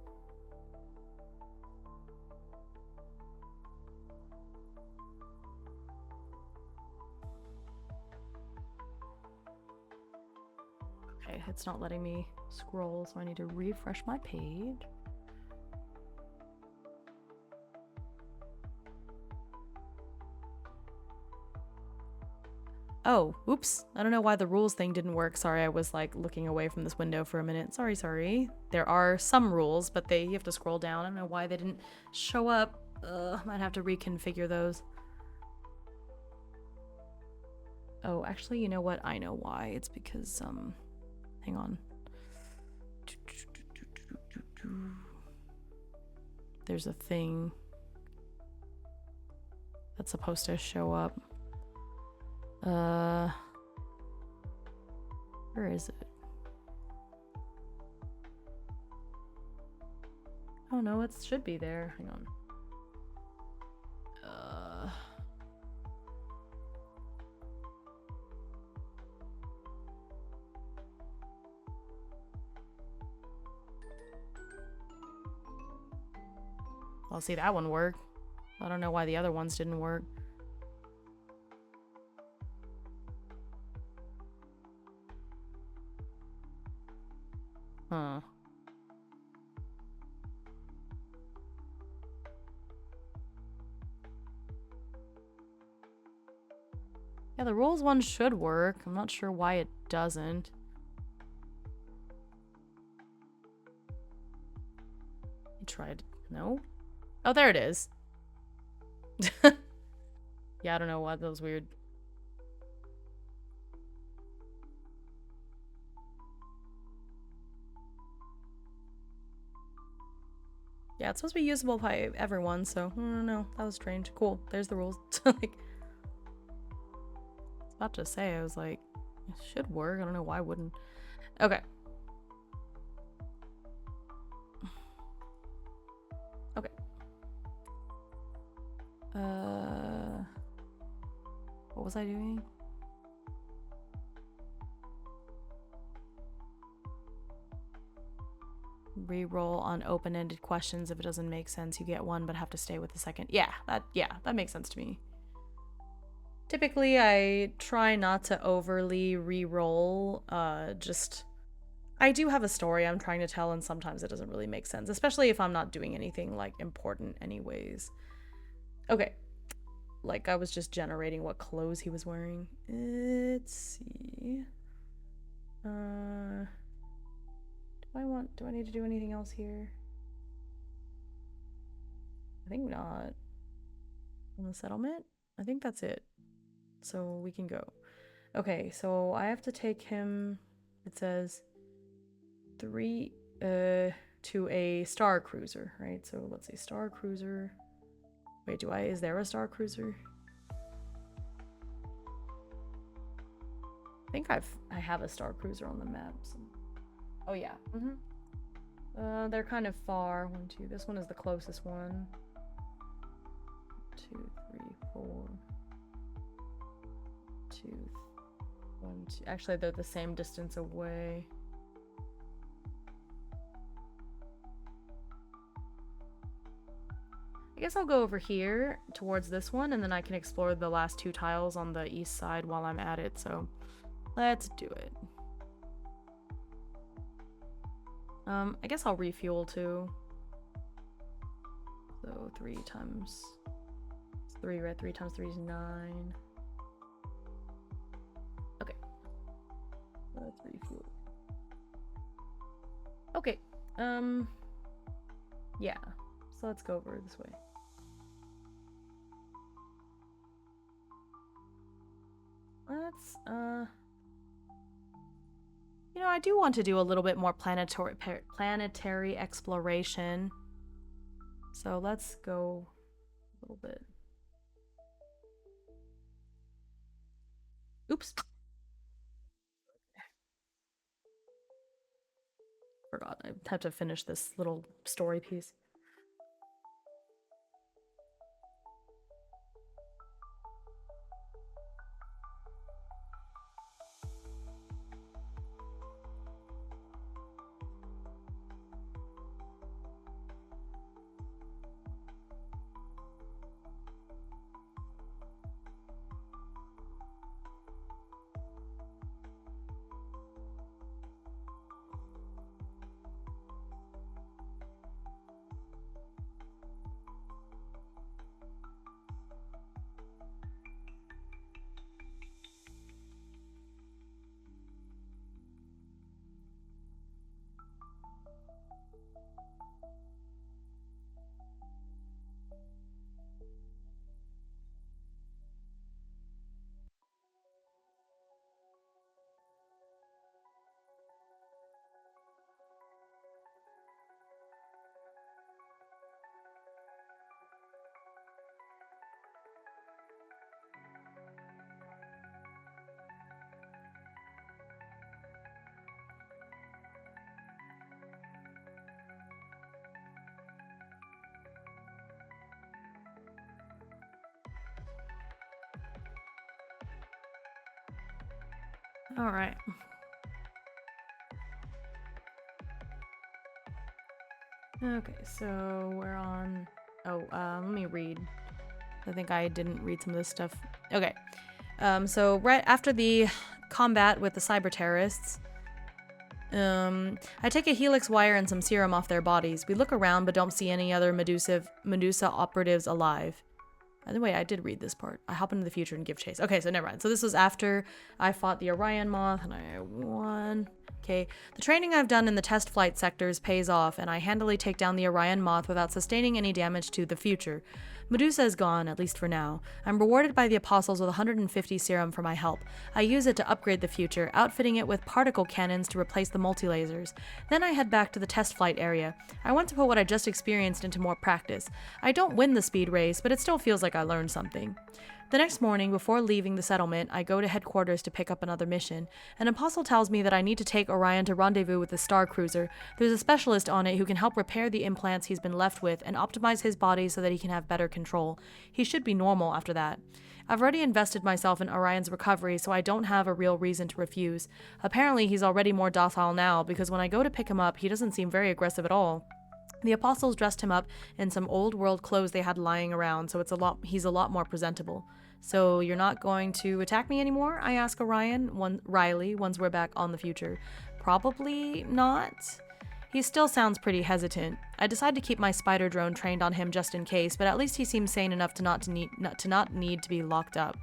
Okay, it's not letting me scroll, so I need to refresh my page. Oh, oops. I don't know why the rules thing didn't work. Sorry, I was like looking away from this window for a minute. Sorry. There are some rules, but you have to scroll down. I don't know why they didn't show up. Might have to reconfigure those. Oh, actually, you know what? I know why. It's because, hang on. There's a thing that's supposed to show up. Where is it? Oh no, it should be there. Hang on. I'll see that one work. I don't know why the other ones didn't work. Huh. Yeah, the rules one should work. I'm not sure why it doesn't. I tried. No? Oh, there it is. Yeah, I don't know why that was weird. Yeah, it's supposed to be usable by everyone, so I don't know. That was strange. Cool. There's the rules. Like, I was about to say, I was like, it should work. I don't know why it wouldn't. Okay. Okay. What was I doing? Reroll on open-ended questions. If it doesn't make sense, you get one, but have to stay with the second. Yeah, that makes sense to me. Typically, I try not to overly re-roll. I do have a story I'm trying to tell, and sometimes it doesn't really make sense, especially if I'm not doing anything like important anyways. Okay. Like I was just generating what clothes he was wearing. Let's see. Do I need to do anything else here? I think not. On the settlement? I think that's it. So we can go. Okay, so I have to take him, it says 3 to a star cruiser, right? So let's say star cruiser. Wait, is there a star cruiser? I think I have a star cruiser on the map. So. Oh yeah. They're kind of far. 1, 2. This one is the closest one. 2, 3, 4. 2, 1, 2. Actually, they're the same distance away. I guess I'll go over here towards this one, and then I can explore the last 2 tiles on the east side while I'm at it. So let's do it. I guess I'll refuel too. So 3 times 3, right? 3 times 3 is 9. Okay. Let's refuel. Okay. Yeah. let's go over this way. Let's, you know, I do want to do a little bit more planetary exploration. So let's go a little bit. Oops. Forgot. I have to finish this little story piece. All right. Okay, so we're on... Oh, let me read. I think I didn't read some of this stuff. Okay. So right after the combat with the cyber terrorists, I take a helix wire and some serum off their bodies. We look around but don't see any other Medusa operatives alive. By the way, I did read this part. I hop into the future and give chase. Okay, so never mind. So this was after I fought the Orion moth and I won. Okay, the training I've done in the test flight sectors pays off, and I handily take down the Orion moth without sustaining any damage to the future. Medusa is gone, at least for now. I'm rewarded by the Apostles with 150 serum for my help. I use it to upgrade the future, outfitting it with particle cannons to replace the multi-lasers. Then I head back to the test flight area. I want to put what I just experienced into more practice. I don't win the speed race, but it still feels like I learned something. The next morning, before leaving the settlement, I go to headquarters to pick up another mission. An apostle tells me that I need to take Orion to rendezvous with the Star Cruiser. There's a specialist on it who can help repair the implants he's been left with and optimize his body so that he can have better control. He should be normal after that. I've already invested myself in Orion's recovery, so I don't have a real reason to refuse. Apparently, he's already more docile now, because when I go to pick him up, he doesn't seem very aggressive at all. The apostles dressed him up in some old world clothes they had lying around, so he's a lot more presentable. So you're not going to attack me anymore? I ask Riley, once we're back on the future. Probably not. He still sounds pretty hesitant. I decide to keep my spider drone trained on him just in case, but at least he seems sane enough to not need to be locked up.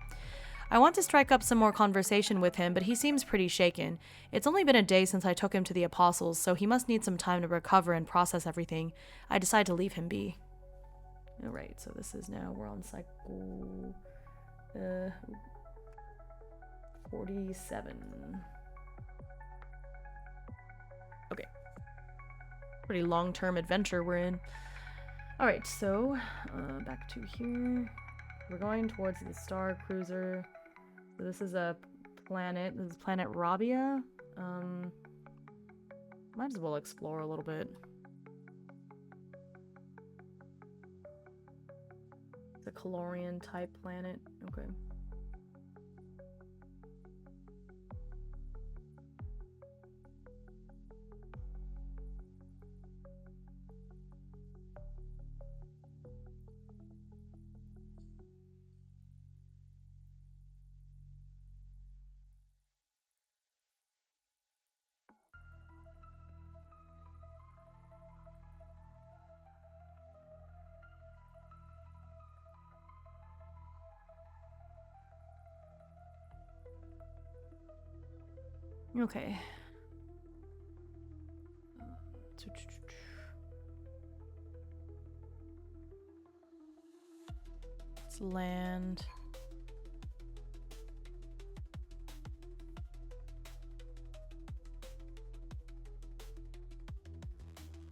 I want to strike up some more conversation with him, but he seems pretty shaken. It's only been a day since I took him to the Apostles, so he must need some time to recover and process everything. I decide to leave him be. Alright, so this is now, we're on cycle... 47. Okay. Pretty long-term adventure we're in. Alright, so, back to here. We're going towards the Star Cruiser. So this is a planet. This is planet Rabia. Might as well explore a little bit. It's a Calorian type planet. Okay. Okay. Just land.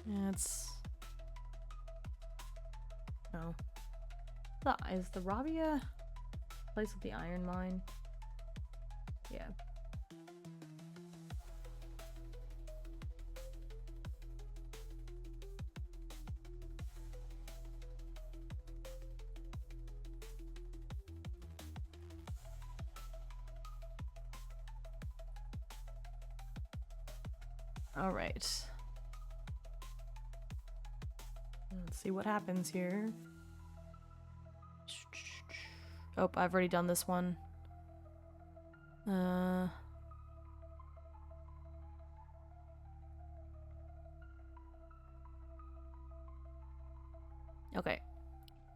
Yeah, it's... No. Is the Rabia place with the iron mine? Yeah. All right. Let's see what happens here. Oh, I've already done this one. Okay.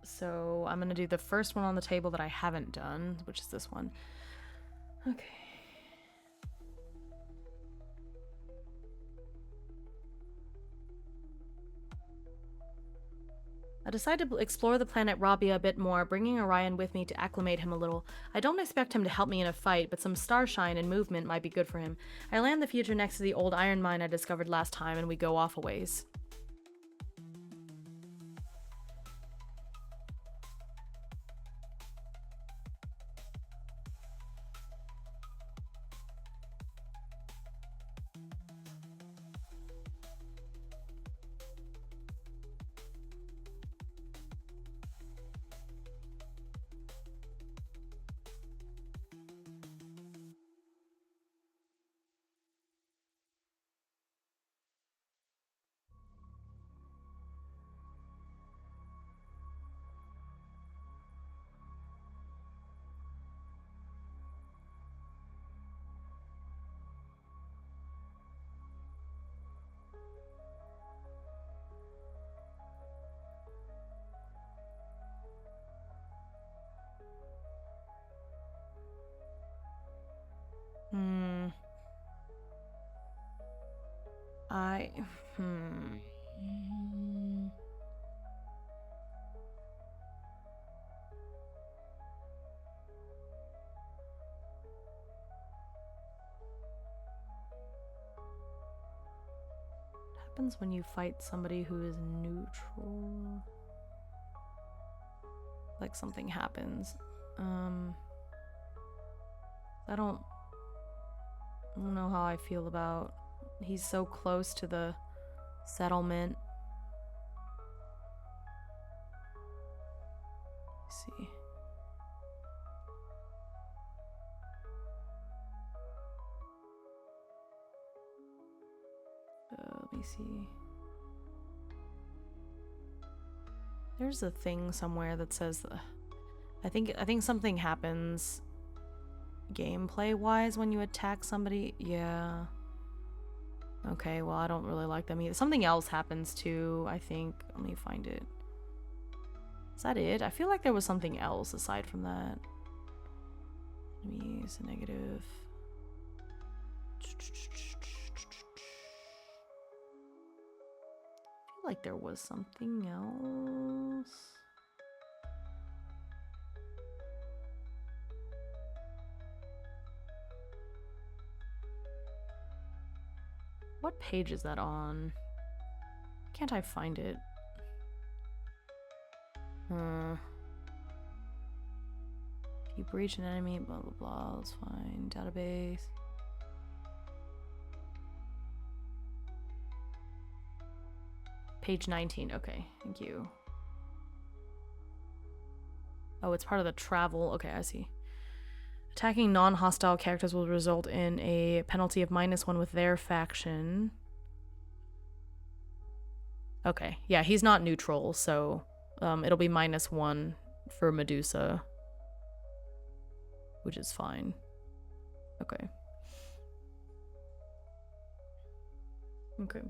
So I'm gonna do the first one on the table that I haven't done, which is this one. Okay. I decided to explore the planet Rabia a bit more, bringing Orion with me to acclimate him a little. I don't expect him to help me in a fight, but some starshine and movement might be good for him. I land the future next to the old iron mine I discovered last time, and we go off a ways. What happens when you fight somebody who is neutral? Like something happens. I don't know how I feel about... He's so close to the settlement. Let's see. Let me see. There's a thing somewhere that says I think something happens gameplay wise when you attack somebody. Yeah. Okay, well, I don't really like them either. Something else happens too, I think. Let me find it. Is that it? I feel like there was something else aside from that. Enemies, a negative. I feel like there was something else. What page is that on? Can't I find it? If you breach an enemy, blah blah blah, that's fine. Database. Page 19, okay, thank you. Oh, it's part of the travel. Okay, I see. Attacking non-hostile characters will result in a penalty of -1 with their faction. Okay, yeah, he's not neutral, so it'll be -1 for Medusa, which is fine. Okay. Okay.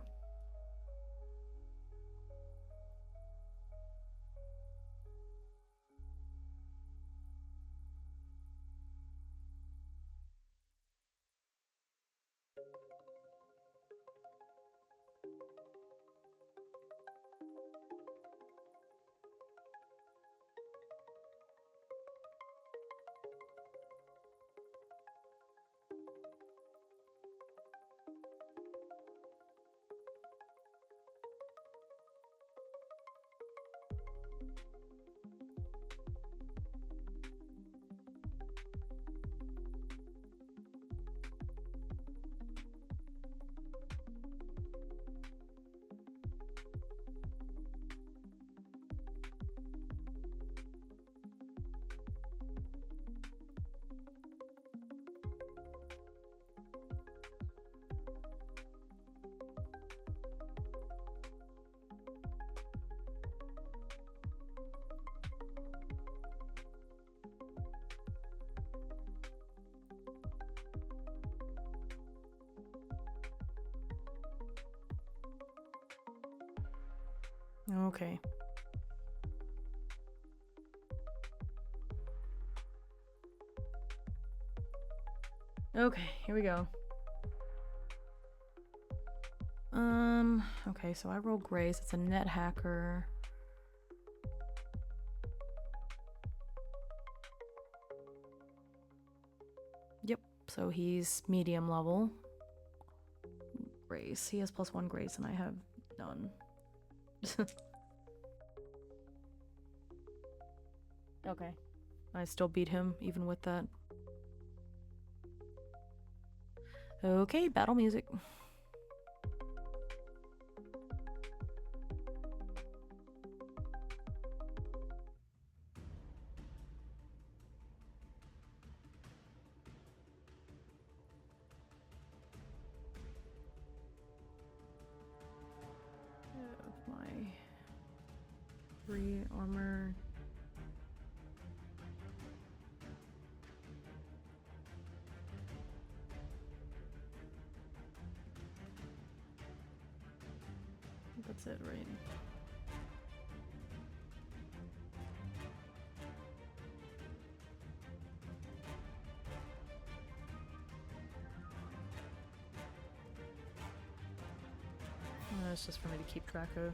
Okay. Okay, here we go. Okay, so I roll Grace. It's a net hacker. Yep, so he's medium level. Grace. He has +1 Grace, and I have none. Okay. I still beat him, even with that. Okay, battle music. My 3 armor. That's it, right? It's just for me to keep track of.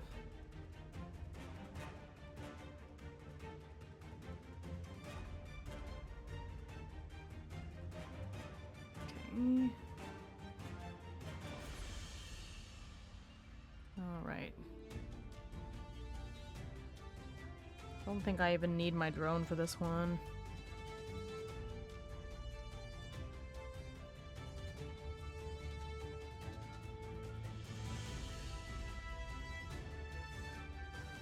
Okay. Alright. Don't think I even need my drone for this one.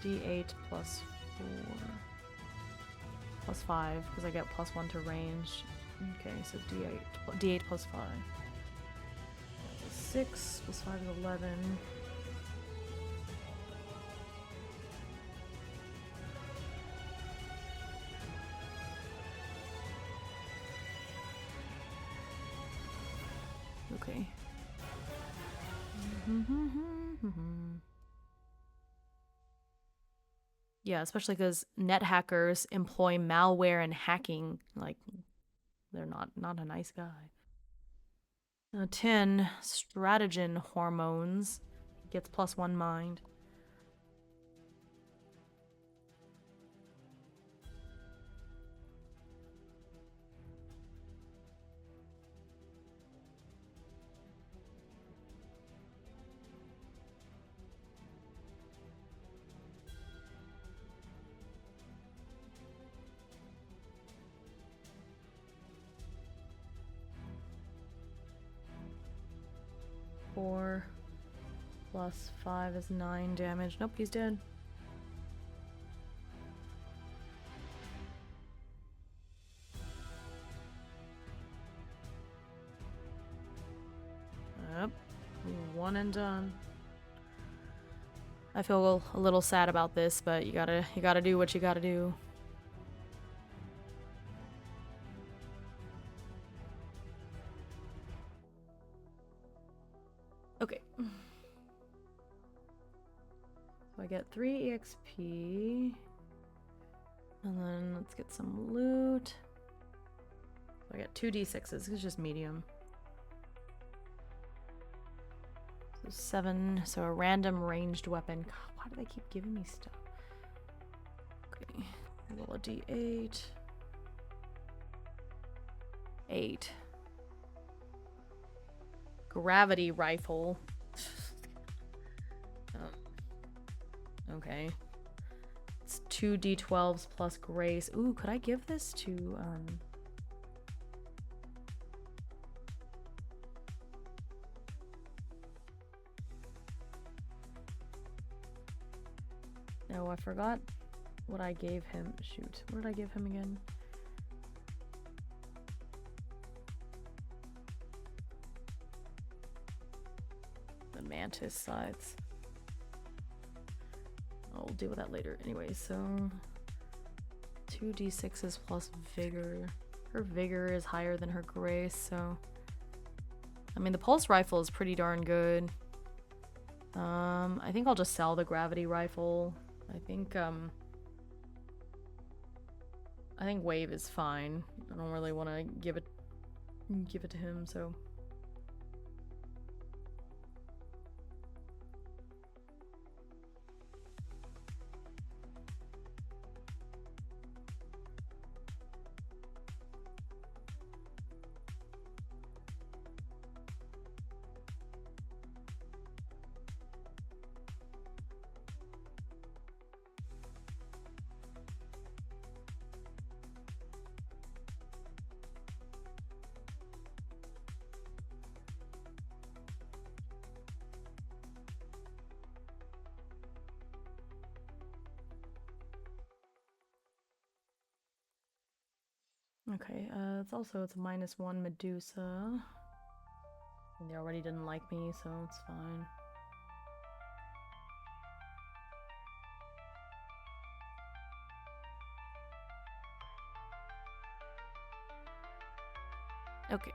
D8 plus 4 plus 5 because I get +1 to range. Okay, so D8 plus 5. That's a 6 plus 5 is 11. Okay. Yeah, especially because net hackers employ malware and hacking. Like, they're not a nice guy. 10 stratogen hormones. Gets +1 mind. Four plus 5 is 9 damage. Nope, he's dead. Yep, 1 and done. I feel a little sad about this, but you gotta do what you gotta do. Okay. So I get 3 EXP. And then let's get some loot. So I got 2 D6s. It's just medium. So 7. So a random ranged weapon. God, why do they keep giving me stuff? Okay. Roll a D8. 8. Gravity rifle. Okay. It's 2 D12s plus grace. Ooh, could I give this to No, I forgot what I gave him. Shoot, what did I give him again? The mantis sides. I'll deal with that later. Anyway, so 2 D6s plus vigor. Her vigor is higher than her grace, so I mean the pulse rifle is pretty darn good. I think I'll just sell the gravity rifle. I think wave is fine. I don't really want to give it to him, so. Okay, it's a -1 Medusa. They already didn't like me, so it's fine. Okay.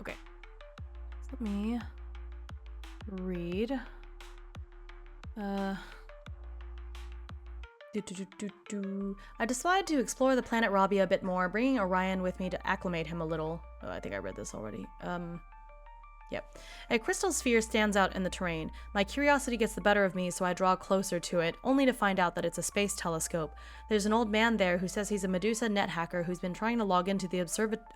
Okay. Let me read. I decided to explore the planet Rabia a bit more, bringing Orion with me to acclimate him a little. Oh, I think I read this already. Yep. A crystal sphere stands out in the terrain. My curiosity gets the better of me, so I draw closer to it, only to find out that it's a space telescope. There's an old man there who says he's a Medusa net hacker who's been trying to log into the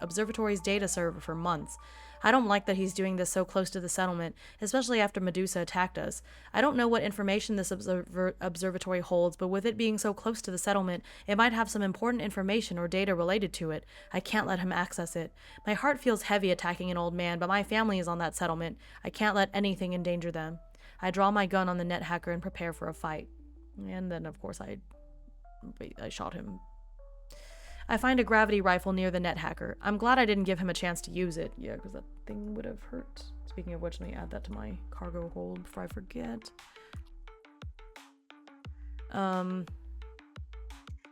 observatory's data server for months. I don't like that he's doing this so close to the settlement, especially after Medusa attacked us. I don't know what information this observatory holds, but with it being so close to the settlement, it might have some important information or data related to it. I can't let him access it. My heart feels heavy attacking an old man, but my family is on that settlement. I can't let anything endanger them. I draw my gun on the net hacker and prepare for a fight. And then, of course, I shot him. I find a gravity rifle near the net hacker. I'm glad I didn't give him a chance to use it. Yeah, because that thing would have hurt. Speaking of which, let me add that to my cargo hold before I forget.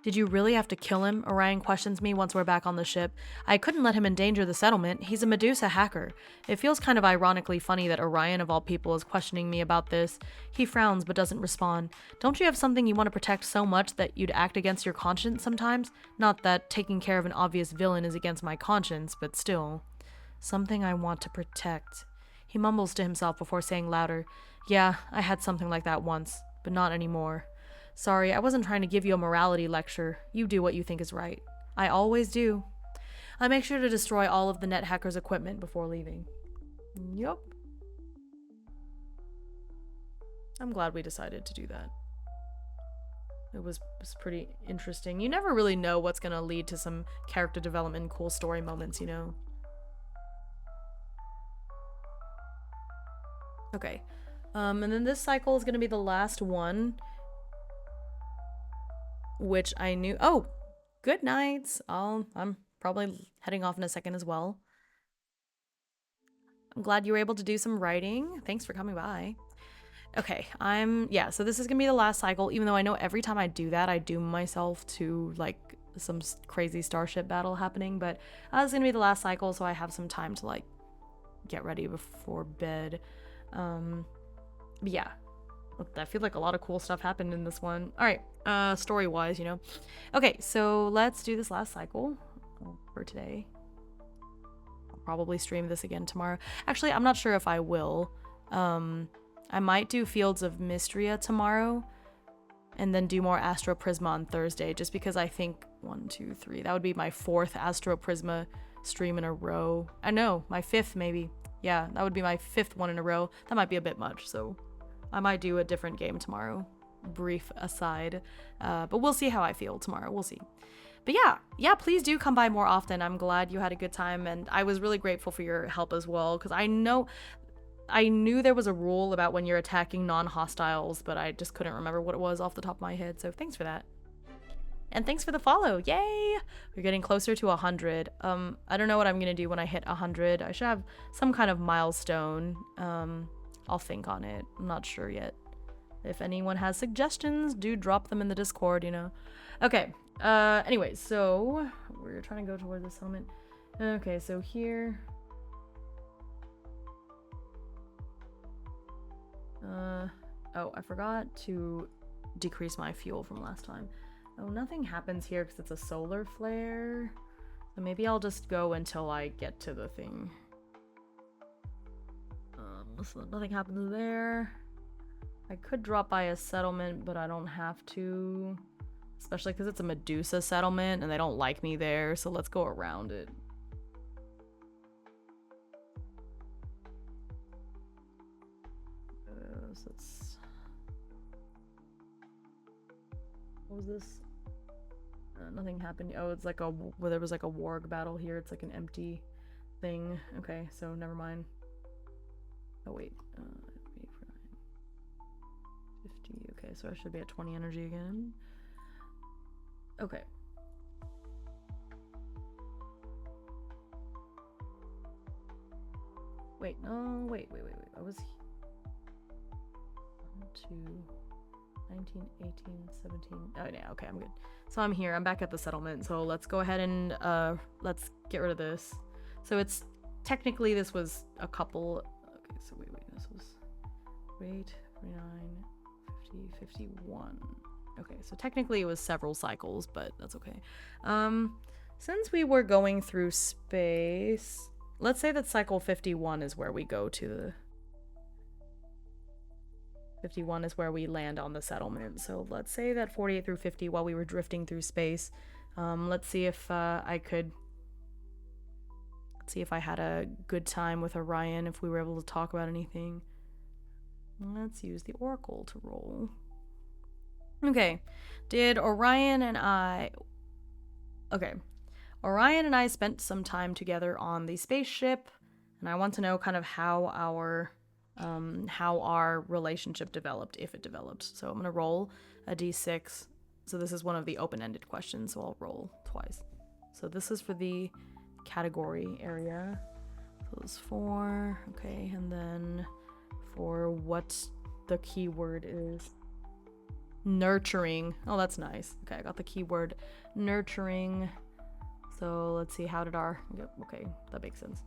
Did you really have to kill him? Orion questions me once we're back on the ship. I couldn't let him endanger the settlement. He's a Medusa hacker. It feels kind of ironically funny that Orion, of all people, is questioning me about this. He frowns but doesn't respond. Don't you have something you want to protect so much that you'd act against your conscience sometimes? Not that taking care of an obvious villain is against my conscience, but still. Something I want to protect. He mumbles to himself before saying louder, "Yeah, I had something like that once. but not anymore. Sorry, I wasn't trying to give you a morality lecture. You do what you think is right. I always do. I make sure to destroy all of the net hacker's equipment before leaving. Yup. I'm glad we decided to do that. It was pretty interesting. You never really know what's gonna lead to some character development, cool story moments, you know? Okay. And then this cycle is gonna be the last one, which I knew. Oh, good night. I'm probably heading off in a second as well. I'm glad you were able to do some writing. Thanks for coming by. Okay, yeah, so this is gonna be the last cycle, even though I know every time I do that, I doom myself to, like, some crazy starship battle happening, but this is gonna be the last cycle, so I have some time to, like, get ready before bed. But yeah, I feel like a lot of cool stuff happened in this one. Alright, story-wise, you know. Okay, so let's do this last cycle for today. I'll probably stream this again tomorrow. Actually, I'm not sure if I will. I might do Fields of Mystria tomorrow and then do more astroprisma on Thursday, just because I think 1, 2, 3, that would be my 4th astroprisma stream in a row. I know, my 5th maybe. Yeah, that would be my 5th one in a row. That might be a bit much, so I might do a different game tomorrow. Brief aside. But we'll see how I feel tomorrow. We'll see. But yeah, please do come by more often. I'm glad you had a good time, and I was really grateful for your help as well, because I knew there was a rule about when you're attacking non-hostiles, but I just couldn't remember what it was off the top of my head, so thanks for that. And thanks for the follow. Yay! We're getting closer to 100. I don't know what I'm gonna do when I hit 100. I should have some kind of milestone. I'll think on it. I'm not sure yet. If anyone has suggestions, do drop them in the Discord, you know. Okay. Anyways, so we're trying to go towards the settlement. Okay, so here. Oh, I forgot to decrease my fuel from last time. Oh, nothing happens here because it's a solar flare. So maybe I'll just go until I get to the thing. So nothing happens there. I could drop by a settlement, but I don't have to. Especially because it's a Medusa settlement and they don't like me there, so let's go around it. So it's... What was this? Nothing happened. Oh, it's like well, there was like a warg battle here. It's like an empty thing. Okay, so never mind. Oh wait, 50. Okay, so I should be at 20 energy again. Okay. Wait, no, wait. I was 1, 2, 19, 18, 17. Oh yeah, okay, I'm good. So I'm here. I'm back at the settlement. So let's go ahead and let's get rid of this. So it's technically this was a couple. Okay, so wait. This was 8, 49, 50, 51. Okay, so technically it was several cycles, but that's okay. Since we were going through space, let's say that cycle 51 is where we go to the... 51 is where we land on the settlement. So let's say that 48 through 50 while we were drifting through space. Let's see if I could... Let's see if I had a good time with Orion, if we were able to talk about anything. Let's use the Oracle to roll. Okay, did Orion and I... Okay, Orion and I spent some time together on the spaceship, and I want to know kind of how our relationship developed, if it developed. So I'm gonna roll a d6. So this is one of the open-ended questions, so I'll roll twice. So this is for the category area. So it's 4, okay, and then for what the keyword is. Nurturing. Oh, that's nice. Okay, I got the keyword nurturing. So let's see, how did our... Yep, okay, that makes sense.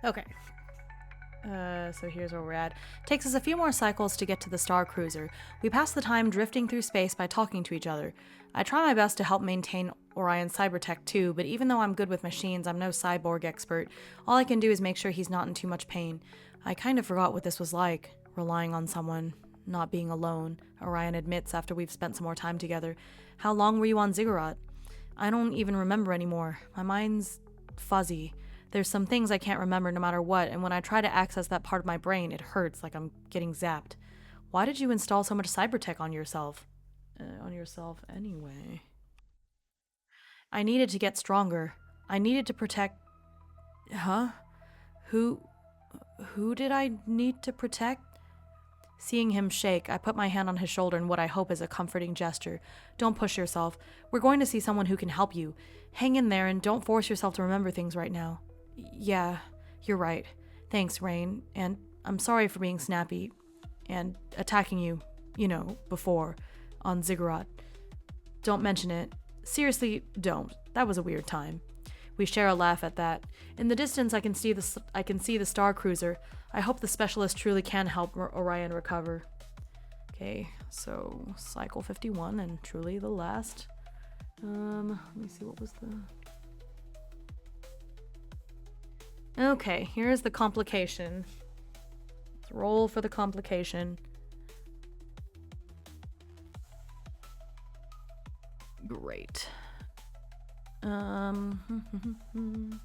Okay. So here's where we're at. Takes us a few more cycles to get to the Star Cruiser. We pass the time drifting through space by talking to each other. I try my best to help maintain Orion's cybertech too, but even though I'm good with machines, I'm no cyborg expert. All I can do is make sure he's not in too much pain. I kind of forgot what this was like, relying on someone, not being alone, Orion admits after we've spent some more time together. How long were you on Ziggurat? I don't even remember anymore. My mind's fuzzy. There's some things I can't remember no matter what, and when I try to access that part of my brain, it hurts like I'm getting zapped. Why did you install so much cybertech on yourself? Anyway. I needed to get stronger. I needed to protect... Huh? Who did I need to protect? Seeing him shake, I put my hand on his shoulder in what I hope is a comforting gesture. Don't push yourself. We're going to see someone who can help you. Hang in there and don't force yourself to remember things right now. Yeah, you're right. Thanks, Rain. And I'm sorry for being snappy and attacking you, before, on Ziggurat. Don't mention it. Seriously, don't. That was a weird time. We share a laugh at that. In the distance, I can see the Star Cruiser. I hope the specialist truly can help Orion recover. Okay, so cycle 51 and truly the last. Let me see, what was the... Okay, here's the complication. Let's roll for the complication. Um.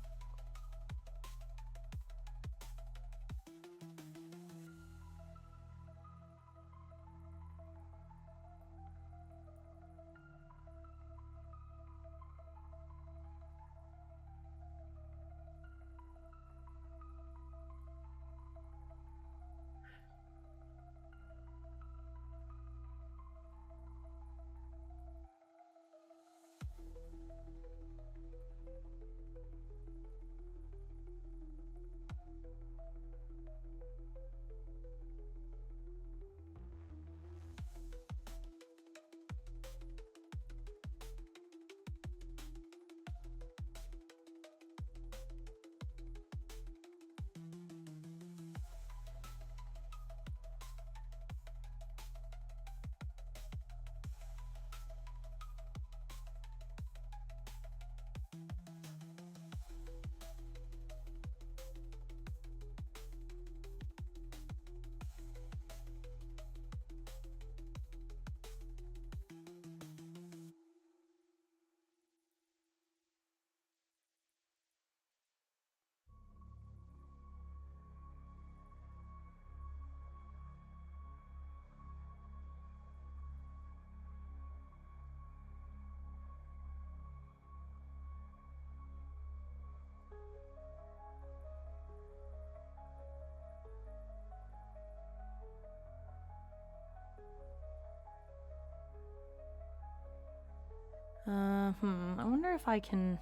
I wonder if I can,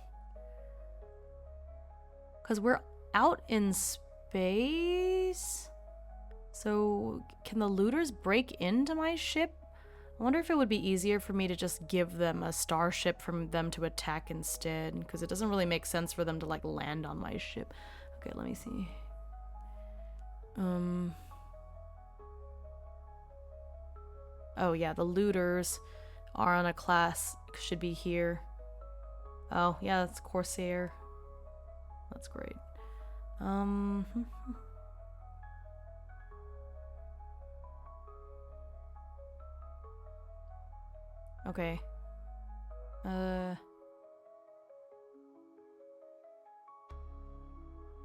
because we're out in space. So can the looters break into my ship? I wonder if it would be easier for me to just give them a starship for them to attack instead, because it doesn't really make sense for them to like land on my ship. Okay, let me see. Oh yeah, the looters are on a class, should be here. Oh yeah, that's Corsair. That's great. Okay.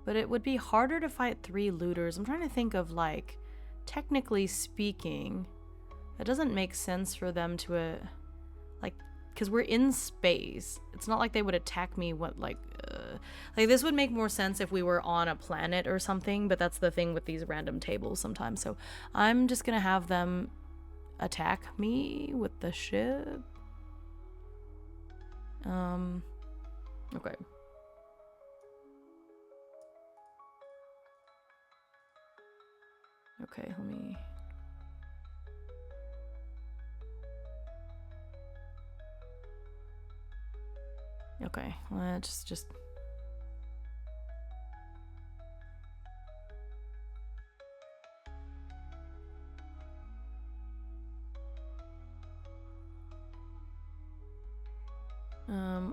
But it would be harder to fight 3 looters. I'm trying to think of, like, technically speaking, it doesn't make sense for them to, like, because we're in space. It's not like they would attack me, like, this would make more sense if we were on a planet or something, but that's the thing with these random tables sometimes. So I'm just gonna have them attack me with the ship. Okay. Okay, let me... Okay, let's just...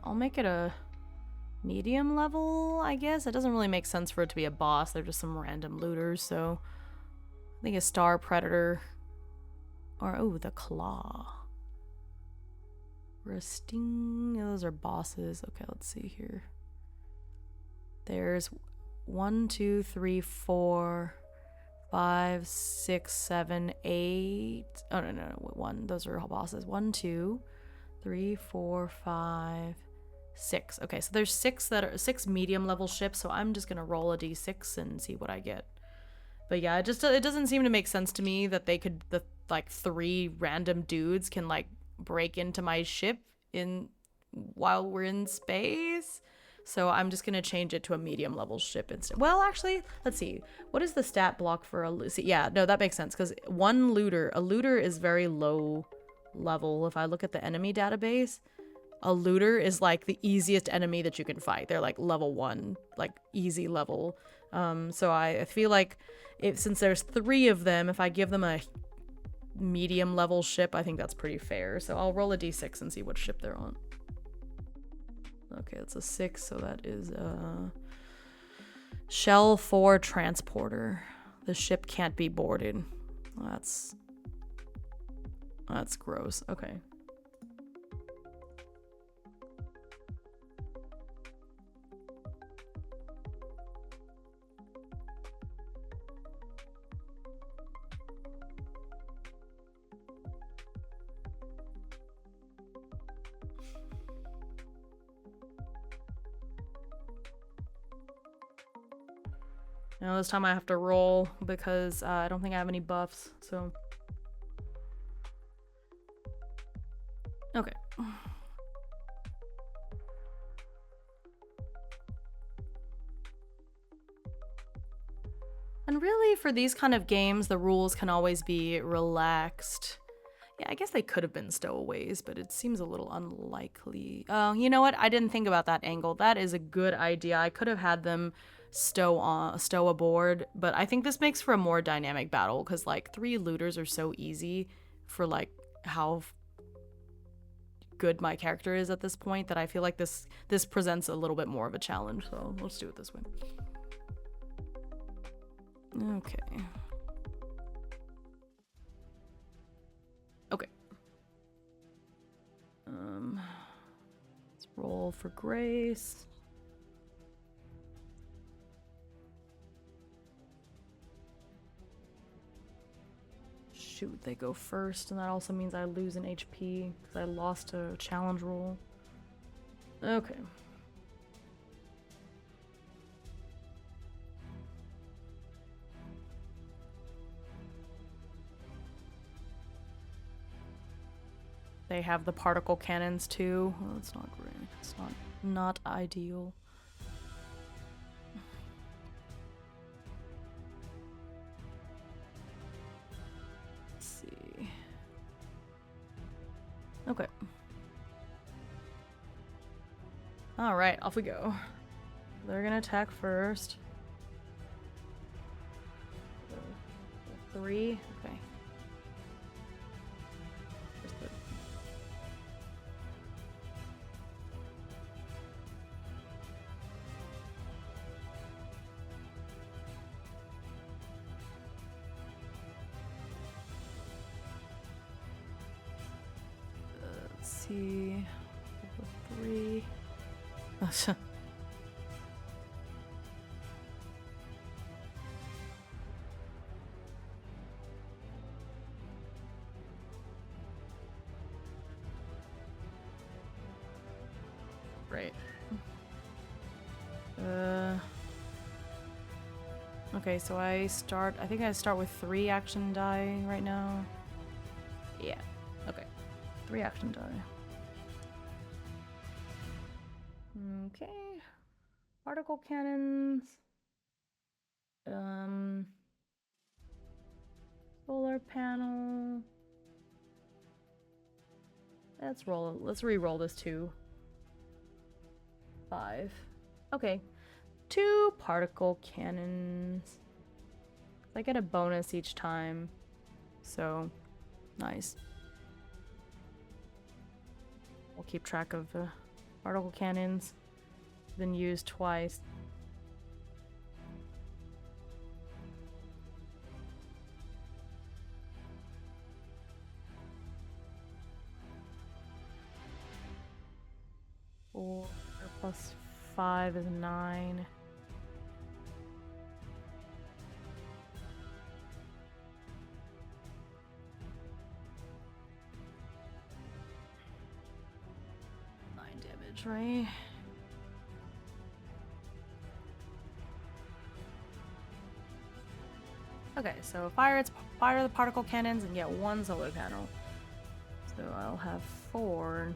I'll make it a medium level, I guess. It doesn't really make sense for it to be a boss. They're just some random looters, so... I think a Star Predator. Or, oh, the Claw. Or a Sting. Those are bosses. Okay, let's see here. There's 1, 2, 3, 4, 5, 6, 7, 8. Oh, no, 1. Those are all bosses. 1, 2, 3, 4, 5, 6. Okay, so there's 6 medium level ships, so I'm just gonna roll a d6 and see what I get. But yeah, it doesn't seem to make sense to me that they could, like 3 random dudes can like break into my ship while we're in space. So I'm just gonna change it to a medium level ship instead. Well, actually, let's see. What is the stat block for a loot? Yeah, no, that makes sense because a looter is very low level. If I look at the enemy database, a looter is like the easiest enemy that you can fight. They're like level 1, like easy level. So I feel like since there's 3 of them, if I give them a medium level ship, I think that's pretty fair. So I'll roll a d6 and see what ship they're on. Okay, that's a 6, so that is a Shell 4 transporter. The ship can't be boarded. That's gross. Okay. Now this time I have to roll because I don't think I have any buffs, so. Okay. And really, for these kind of games, the rules can always be relaxed. Yeah, I guess they could have been stowaways, but it seems a little unlikely. Oh, you know what? I didn't think about that angle. That is a good idea. I could have had them stow aboard, but I think this makes for a more dynamic battle because like 3 looters are so easy for like how good my character is at this point that I feel like this presents a little bit more of a challenge. So let's do it this way. Okay. Okay. Let's roll for grace. Shoot, they go first, and that also means I lose an HP because I lost a challenge roll. Okay. They have the particle cannons too. Well, that's not great. It's not ideal. Let's see. Okay. All right, off we go. They're gonna attack first. 3. Okay. Let's see. 3. Right. Okay, so I think I start with 3 action die right now. Yeah. Okay. 3 action die. Okay. Particle cannons. Solar panel. Let's re-roll this 2. 5. Okay. 2 particle cannons. I get a bonus each time. So, nice. We'll keep track of the particle cannons. Been used twice. Four plus 5 is 9. Right? Okay, so fire the particle cannons and get 1 solar panel. So I'll have 4.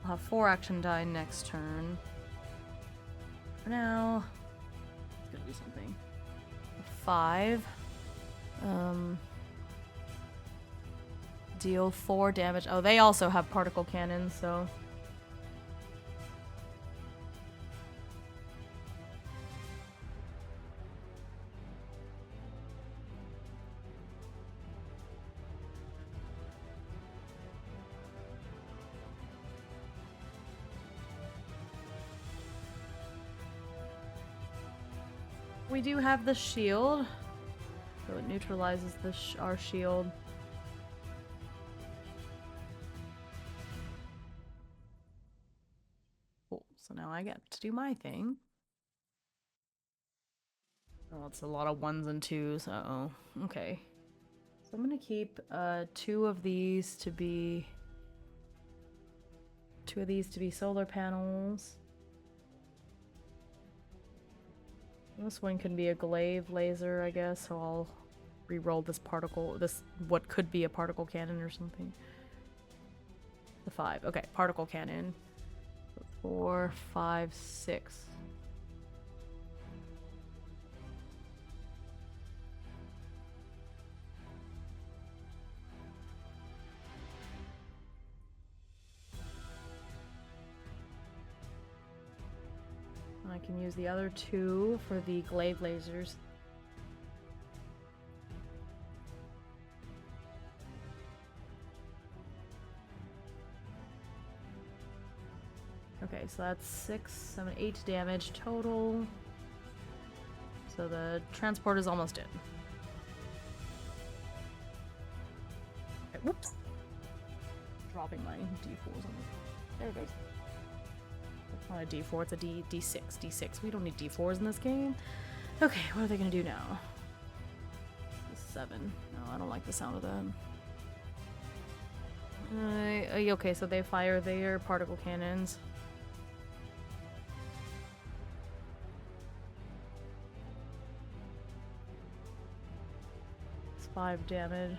I'll have 4 action die next turn. For now, it's gonna be something. 5. Deal 4 damage. Oh, they also have particle cannons, so. We do have the shield, so it neutralizes our shield. Cool, so now I get to do my thing. Oh, it's a lot of 1s and 2s, uh-oh. Okay. So I'm gonna keep 2 of these to be solar panels. This one can be a glaive laser, I guess, so I'll re-roll this particle, what could be a particle cannon or something. The 5. Okay, particle cannon. 4, 5, 6. I can use the other 2 for the glaive lasers. Okay, so that's 6, 7, 8 damage total. So the transport is almost in. Okay, whoops. Dropping my D4s on it. There it goes. It's not a D4, it's a D6. D6. We don't need D4s in this game. Okay, what are they gonna do now? 7. No, I don't like the sound of that. Okay, so they fire their particle cannons. It's 5 damage.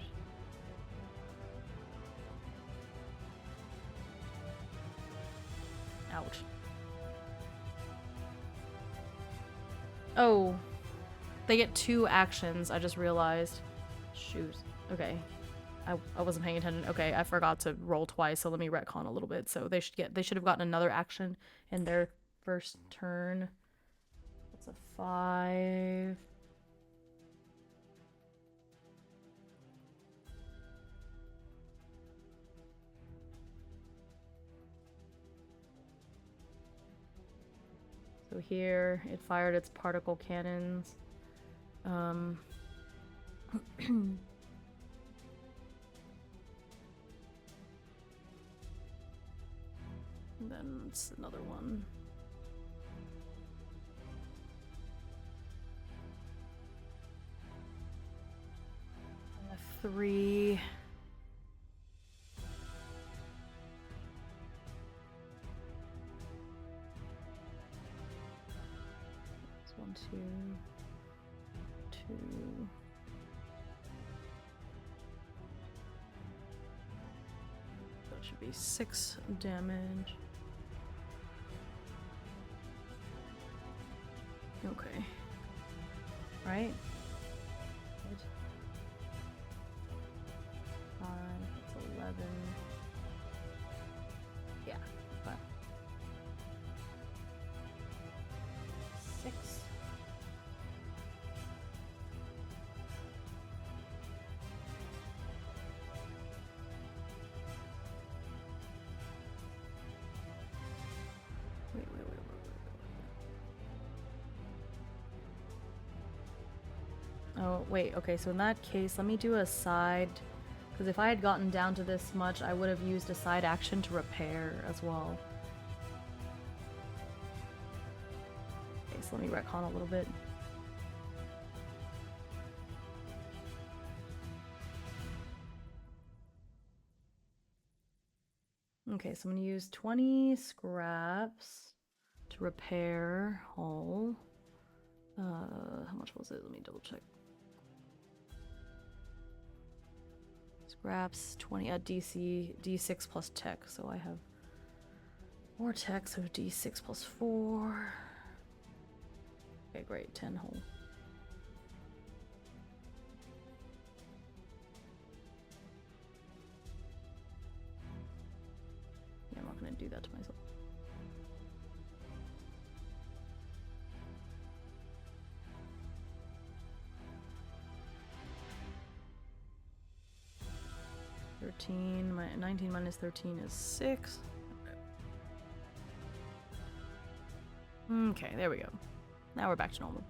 Ouch. Oh, they get 2 actions, I just realized. Shoot. Okay. I wasn't paying attention. Okay, I forgot to roll twice, so let me retcon a little bit. So they should have gotten another action in their first turn. That's a 5. So here, it fired its particle cannons. And then it's another one. And a 3. That's 1, 2, 2. That should be 6 damage. Okay. Right? 5, that's 11. Yeah, 5. 6. Wait. Oh, wait, okay, so in that case, let me do a side, because if I had gotten down to this much, I would have used a side action to repair as well. Okay, so let me retcon a little bit. Okay, so I'm going to use 20 scraps to repair hull. How much was it? Let me double check. Scraps 20 at D6 plus tech, so I have 4 tech, so D6 plus 4. Okay, great, 10 hull. Yeah, I'm not gonna do that to myself. My 19 minus 13 is 6. Okay, there we go. Now we're back to normal.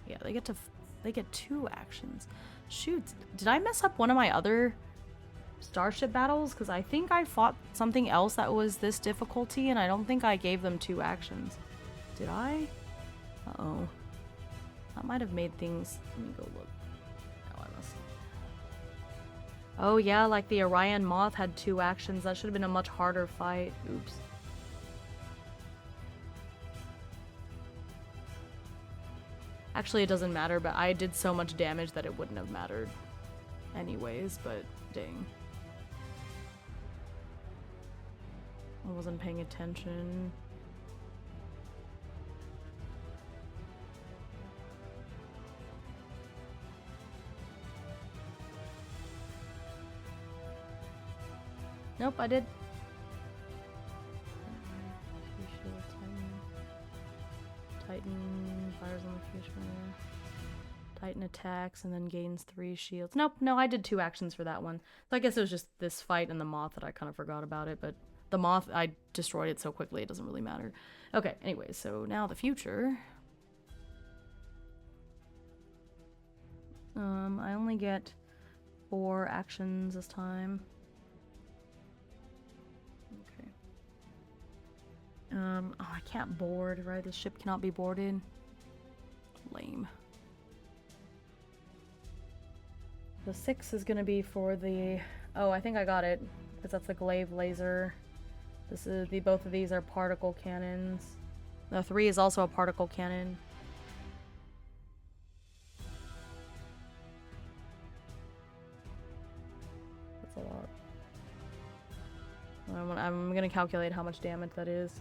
Yeah, they get 2 actions. Shoot, did I mess up one of my other starship battles? Because I think I fought something else that was this difficulty, and I don't think I gave them 2 actions. Did I? Uh-oh. That might have made things... Let me go look. Oh yeah, like the Orion Moth had 2 actions. That should have been a much harder fight. Oops. Actually, it doesn't matter, but I did so much damage that it wouldn't have mattered anyways, but dang. I wasn't paying attention. Nope, I did. Titan fires on the future. Titan attacks and then gains 3 shields. Nope, no, I did 2 actions for that one. So I guess it was just this fight and the moth that I kind of forgot about it, but the moth, I destroyed it so quickly it doesn't really matter. Okay, anyway, so now the future. I only get 4 actions this time. Okay. Oh, I can't board, right? The ship cannot be boarded. Lame. The 6 is gonna be for the... Oh, I think I got it. Because that's the glaive laser. This is both of these are particle cannons. The 3 is also a particle cannon. That's a lot. I'm gonna calculate how much damage that is.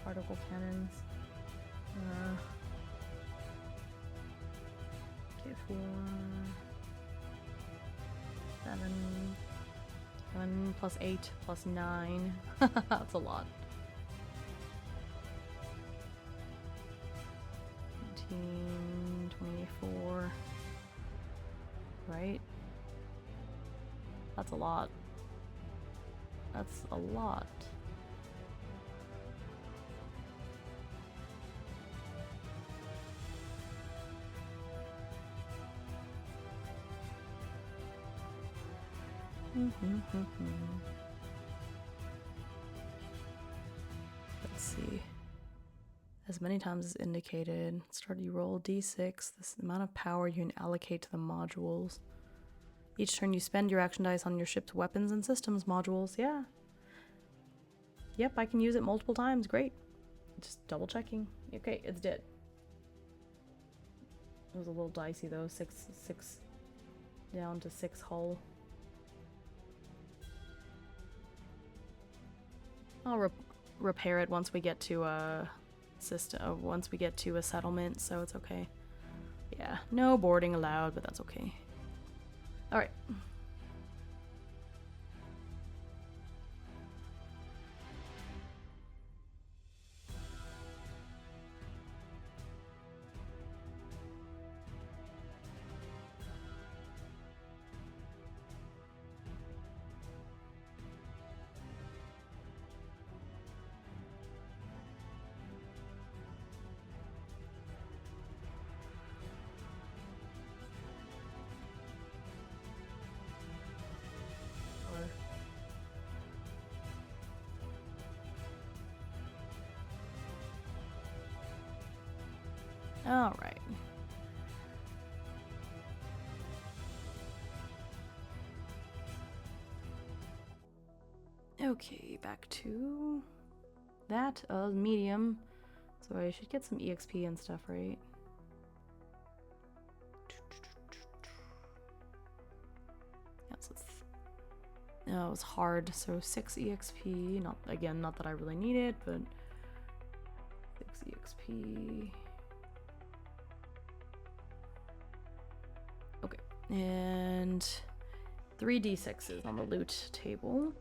Particle cannons. Okay, 4, 7, 1 plus 8 plus 9. That's a lot. 19, 24. Right? That's a lot. That's a lot. Let's see. As many times as indicated, start you roll d6. This is the amount of power you can allocate to the modules. Each turn you spend your action dice on your ship's weapons and systems modules. Yeah. Yep, I can use it multiple times. Great. Just double checking. Okay, it's dead. It was a little dicey though. 6 down to 6 hull. I'll repair it once we get to a system. Once we get to a settlement, so it's okay. Yeah, no boarding allowed, but that's okay. All right. All right. Okay, back to that medium. So I should get some EXP and stuff, right? Yes, no, it was hard. So 6 EXP. Not that I really need it, but 6 EXP. Okay, and 3 D6s on the loot table.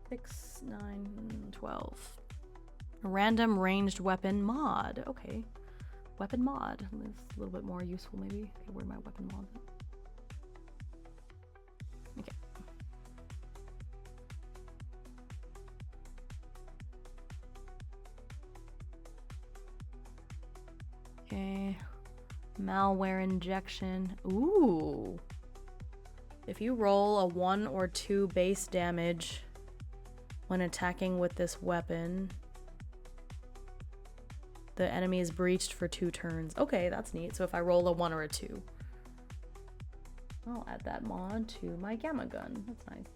6, 9, 12. A random ranged weapon mod. Okay. Weapon mod. That's a little bit more useful, maybe. Okay, where'd my weapon mod? Okay. Okay. Malware injection. Ooh. If you roll a 1 or 2 base damage when attacking with this weapon, the enemy is breached for 2 turns. Okay, that's neat. So if I roll a 1 or a 2, I'll add that mod to my gamma gun. That's nice.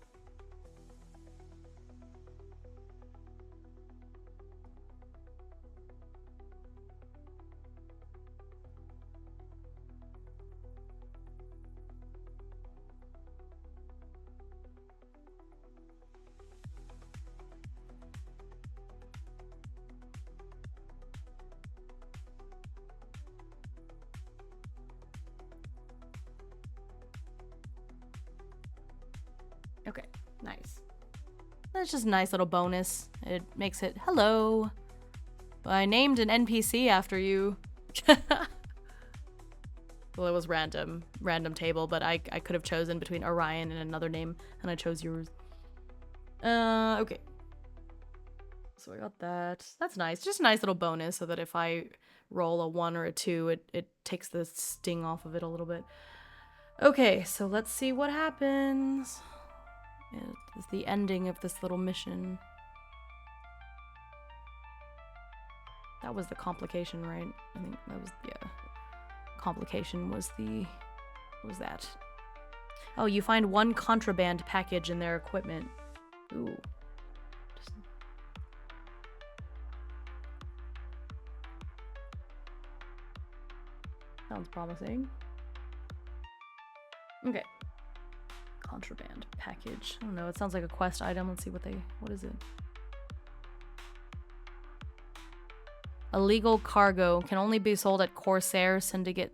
Okay, nice. That's just a nice little bonus. It makes it, hello. I named an NPC after you. Well, it was random table, but I could have chosen between Orion and another name, and I chose yours. Okay. So I got that. That's nice. Just a nice little bonus so that if I roll a 1 or a 2, it takes the sting off of it a little bit. Okay, so let's see what happens. It's the ending of this little mission. That was the complication, right? I think that was, yeah. Complication was the... What was that? Oh, you find 1 contraband package in their equipment. Ooh. Sounds promising. Okay. Contraband package. I don't know, it sounds like a quest item. Let's see what is it? Illegal cargo can only be sold at Corsair syndicate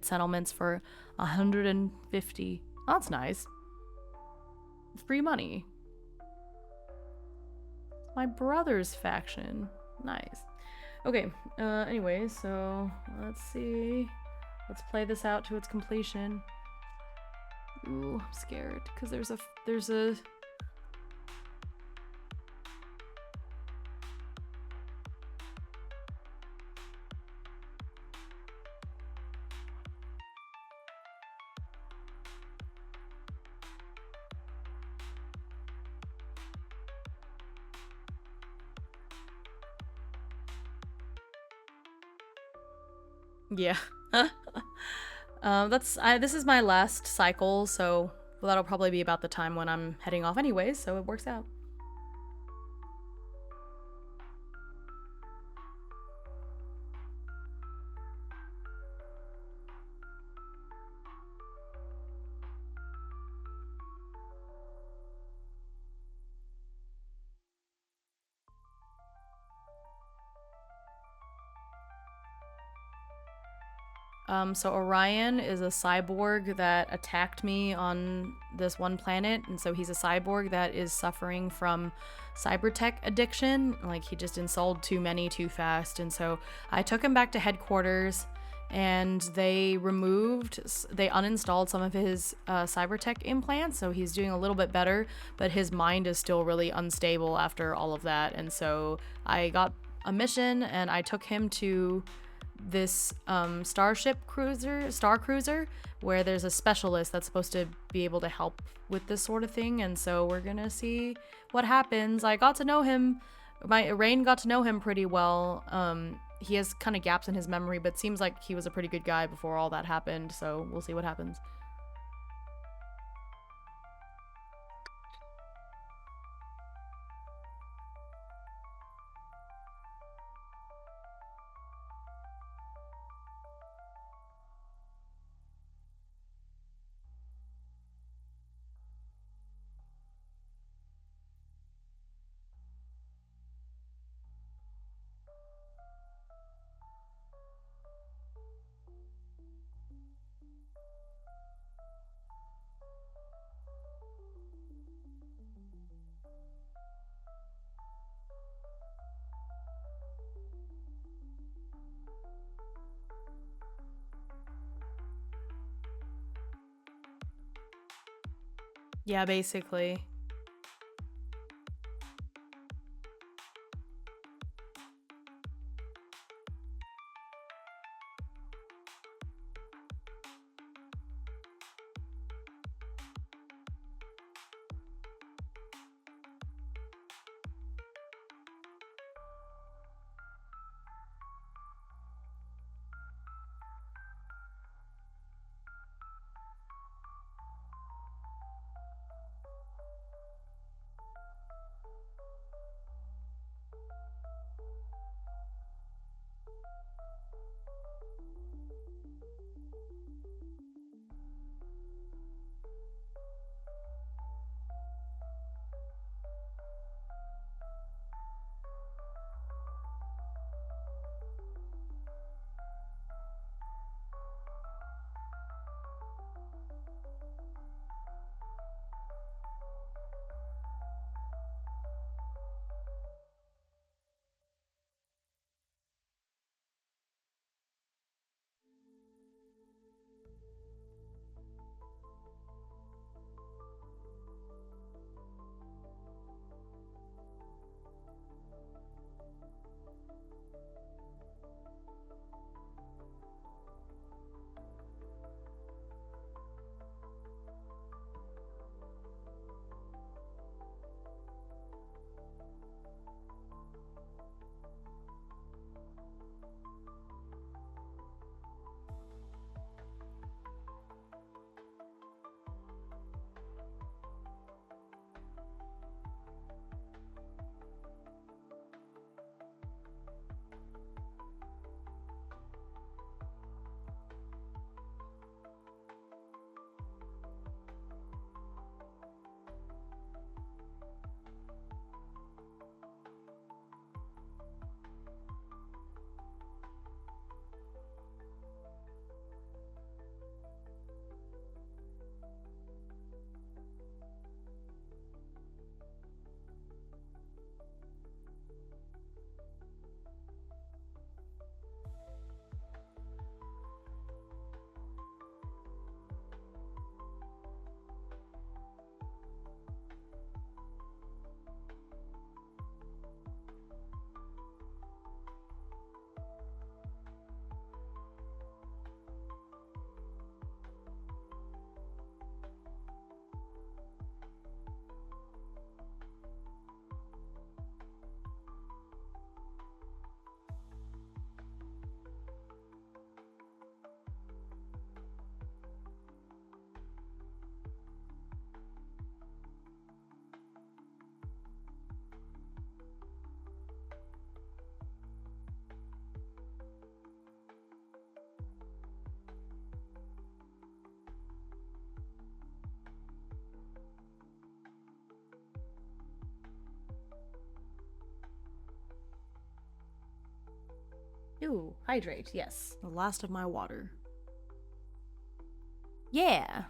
settlements for 150. Oh, that's nice. Free money. My brother's faction. Nice. Okay, anyway, so let's see. Let's play this out to its completion. Ooh, I'm scared because there's a yeah. This is my last cycle, so that'll probably be about the time when I'm heading off anyways, so it works out. So Orion is a cyborg that attacked me on this one planet, and so he's a cyborg that is suffering from cybertech addiction. Like, he just installed too many too fast, and so I took him back to headquarters, and they uninstalled some of his cybertech implants, so he's doing a little bit better, but his mind is still really unstable after all of that, and so I got a mission, and I took him to this star cruiser where there's a specialist that's supposed to be able to help with this sort of thing, and so we're gonna see what happens. I got to know him, Rain got to know him pretty well. He has kind of gaps in his memory, but seems like he was a pretty good guy before all that happened, so we'll see what happens. Yeah, basically. Ooh, hydrate, yes. The last of my water. Yeah.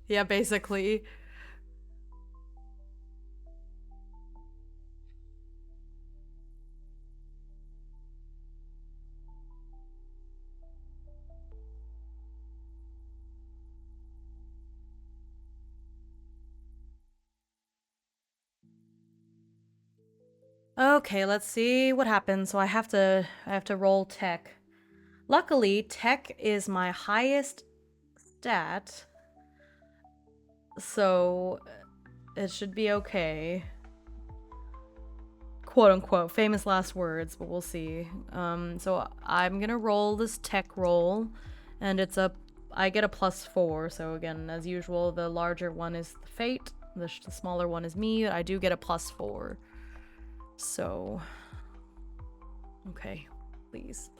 Yeah, basically. Okay, let's see what happens. So I have to roll tech. Luckily, tech is my highest stat. So it should be okay. Quote unquote, famous last words, but we'll see. So I'm gonna roll this tech roll, and I get a +4. So again, as usual, the larger one is the fate, the smaller one is me. I do get a +4. So, okay, please.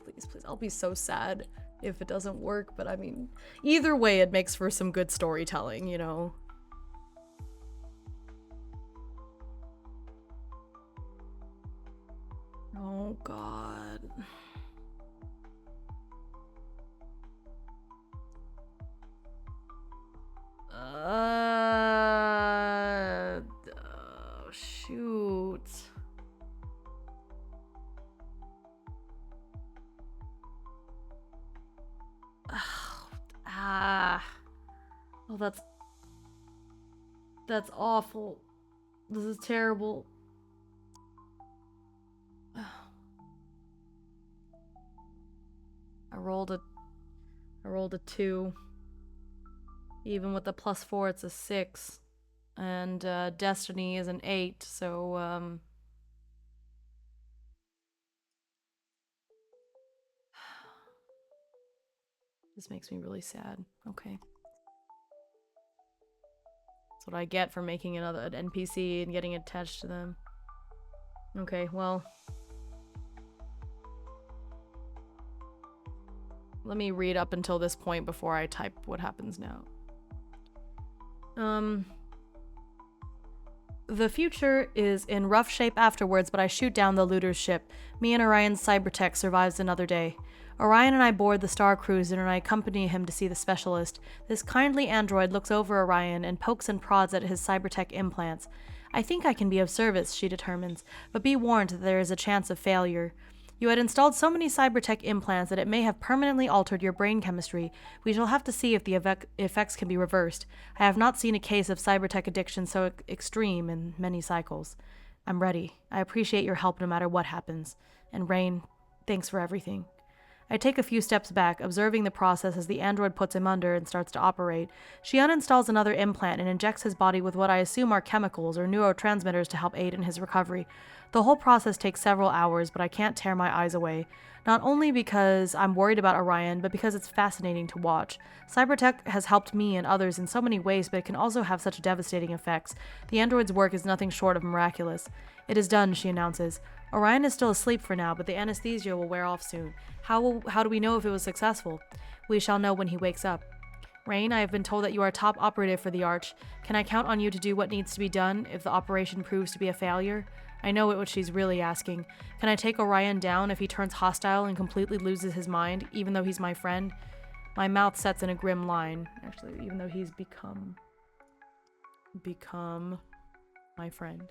I'll be so sad if it doesn't work, but I mean, either way, it makes for some good storytelling, you know? Oh, God. Oh, shoot. Oh, that's awful. This is terrible. I rolled a 2. Even with the +4, it's a 6. And Destiny is an 8, so this makes me really sad. Okay. That's what I get for making an NPC and getting attached to them. Okay, well. Let me read up until this point before I type what happens now. The future is in rough shape afterwards, but I shoot down the looter's ship. Me and Orion's cybertech survives another day. Orion and I board the Star Cruiser and I accompany him to see the specialist. This kindly android looks over Orion and pokes and prods at his cybertech implants. I think I can be of service, she determines, but be warned that there is a chance of failure. You had installed so many cybertech implants that it may have permanently altered your brain chemistry. We shall have to see if the effects can be reversed. I have not seen a case of cybertech addiction so extreme in many cycles. I'm ready. I appreciate your help no matter what happens. And Rain, thanks for everything. I take a few steps back, observing the process as the android puts him under and starts to operate. She uninstalls another implant and injects his body with what I assume are chemicals or neurotransmitters to help aid in his recovery. The whole process takes several hours, but I can't tear my eyes away. Not only because I'm worried about Orion, but because it's fascinating to watch. Cybertech has helped me and others in so many ways, but it can also have such devastating effects. The android's work is nothing short of miraculous. It is done, she announces. Orion is still asleep for now, but the anesthesia will wear off soon. How do we know if it was successful? We shall know when he wakes up. Rain, I have been told that you are top operative for the Arch. Can I count on you to do what needs to be done if the operation proves to be a failure? I know what she's really asking. Can I take Orion down if he turns hostile and completely loses his mind, even though he's my friend? My mouth sets in a grim line. Actually, even though he's become my friend.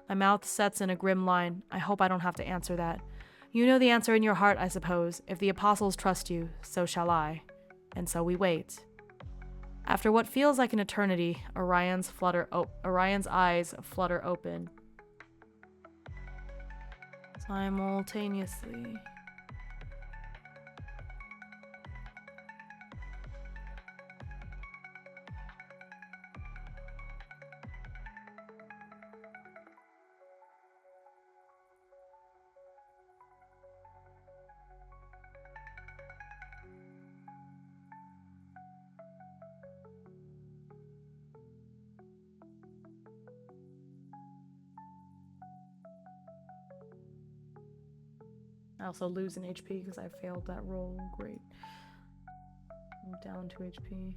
My mouth sets in a grim line. I hope I don't have to answer that. You know the answer in your heart, I suppose. If the apostles trust you, so shall I. And so we wait. After what feels like an eternity, Orion's eyes flutter open. Simultaneously. I also lose an HP because I failed that roll. Great. I'm down 2 HP.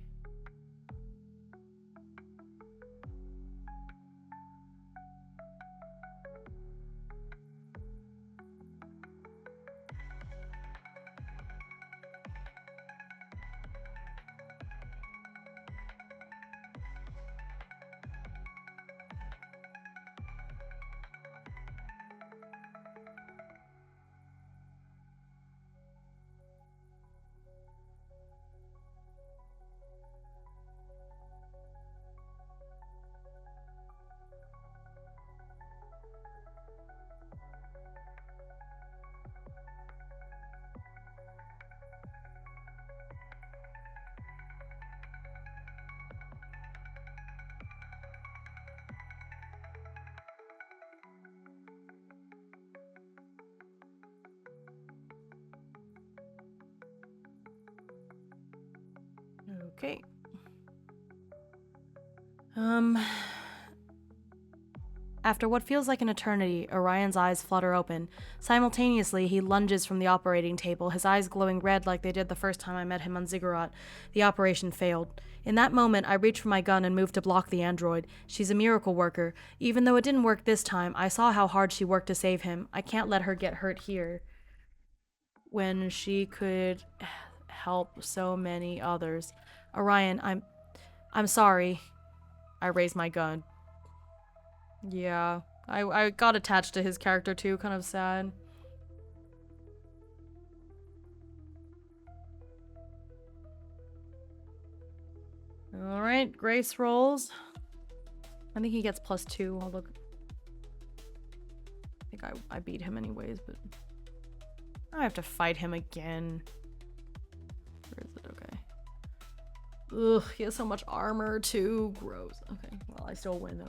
Okay. After what feels like an eternity, Orion's eyes flutter open. Simultaneously, he lunges from the operating table, his eyes glowing red like they did the first time I met him on Ziggurat. The operation failed. In that moment, I reach for my gun and move to block the android. She's a miracle worker. Even though it didn't work this time, I saw how hard she worked to save him. I can't let her get hurt here when she could help so many others. Orion, I'm sorry. I raise my gun. Yeah, I got attached to his character too, kind of sad. Alright, Grace rolls. I think he gets +2. I'll look. I think I beat him anyways, but I have to fight him again. Where is it? Okay. Ugh, he has so much armor too. Gross. Okay, well, I still win though.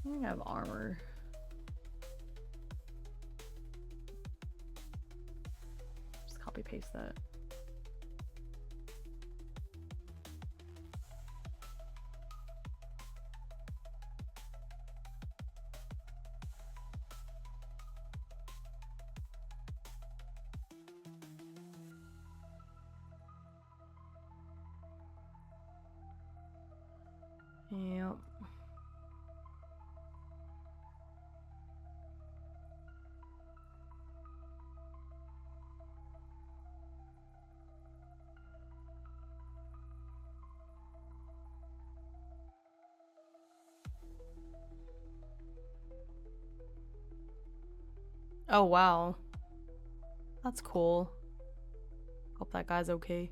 I have armor. Just copy paste that. Yep. Oh, wow. That's cool. Hope that guy's okay.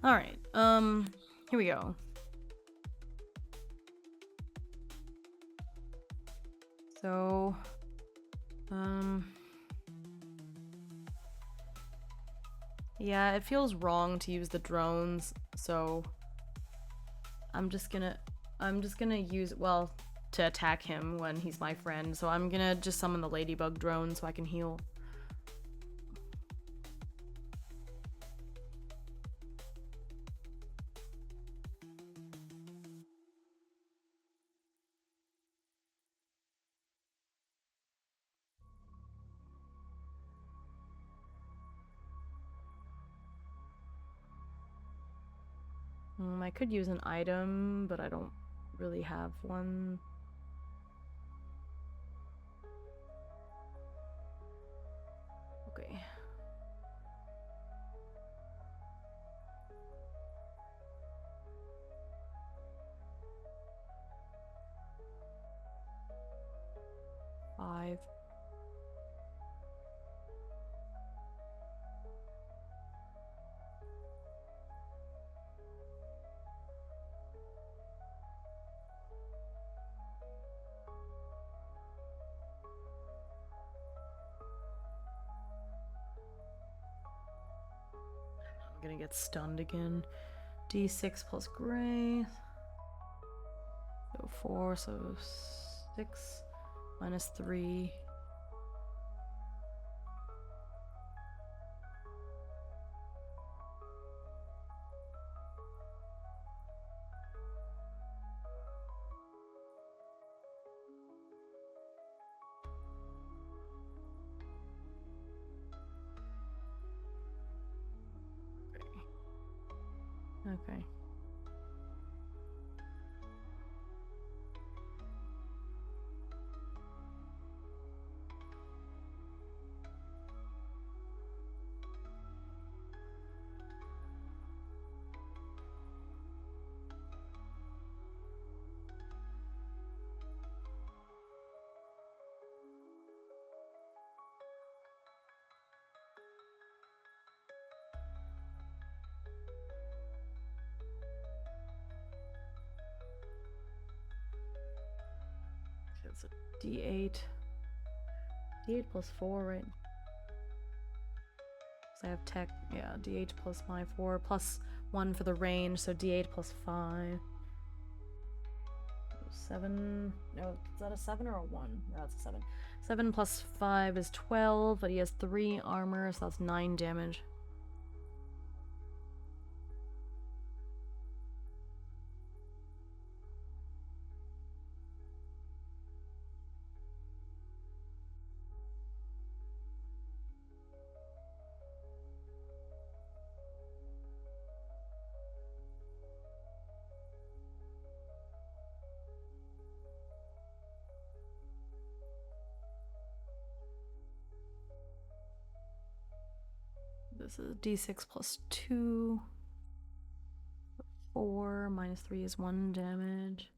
Alright, here we go. So, yeah, it feels wrong to use the drones, so I'm just gonna use, well, to attack him when he's my friend, so I'm gonna just summon the ladybug drone so I can heal. I could use an item, but I don't really have one. Okay. Five. gonna get stunned again. D6 plus grace. So 4, so 6 minus 3. Okay. It's a D8. D8 plus 4, right? So I have tech, yeah, D8 plus my 4 plus 1 for the range, so D8 plus 5. 7. No, is that a 7 or a 1? No, that's a 7. 7 plus 5 is 12, but he has 3 armor, so that's 9 damage. This is D6 plus 2. 4 minus 3 is 1 damage.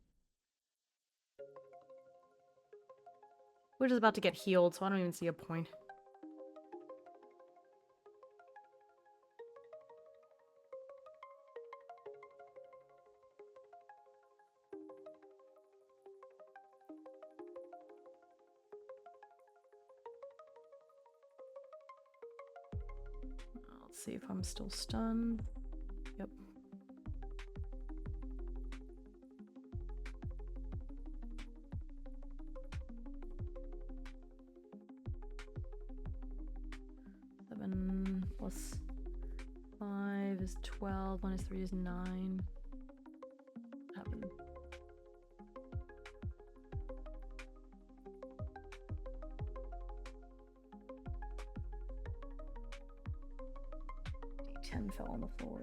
Which is about to get healed, so I don't even see a point. Let's see if I'm still stunned. Yep. Plus 5 is 12, minus 3 is 9. What happened? D10 fell on the floor.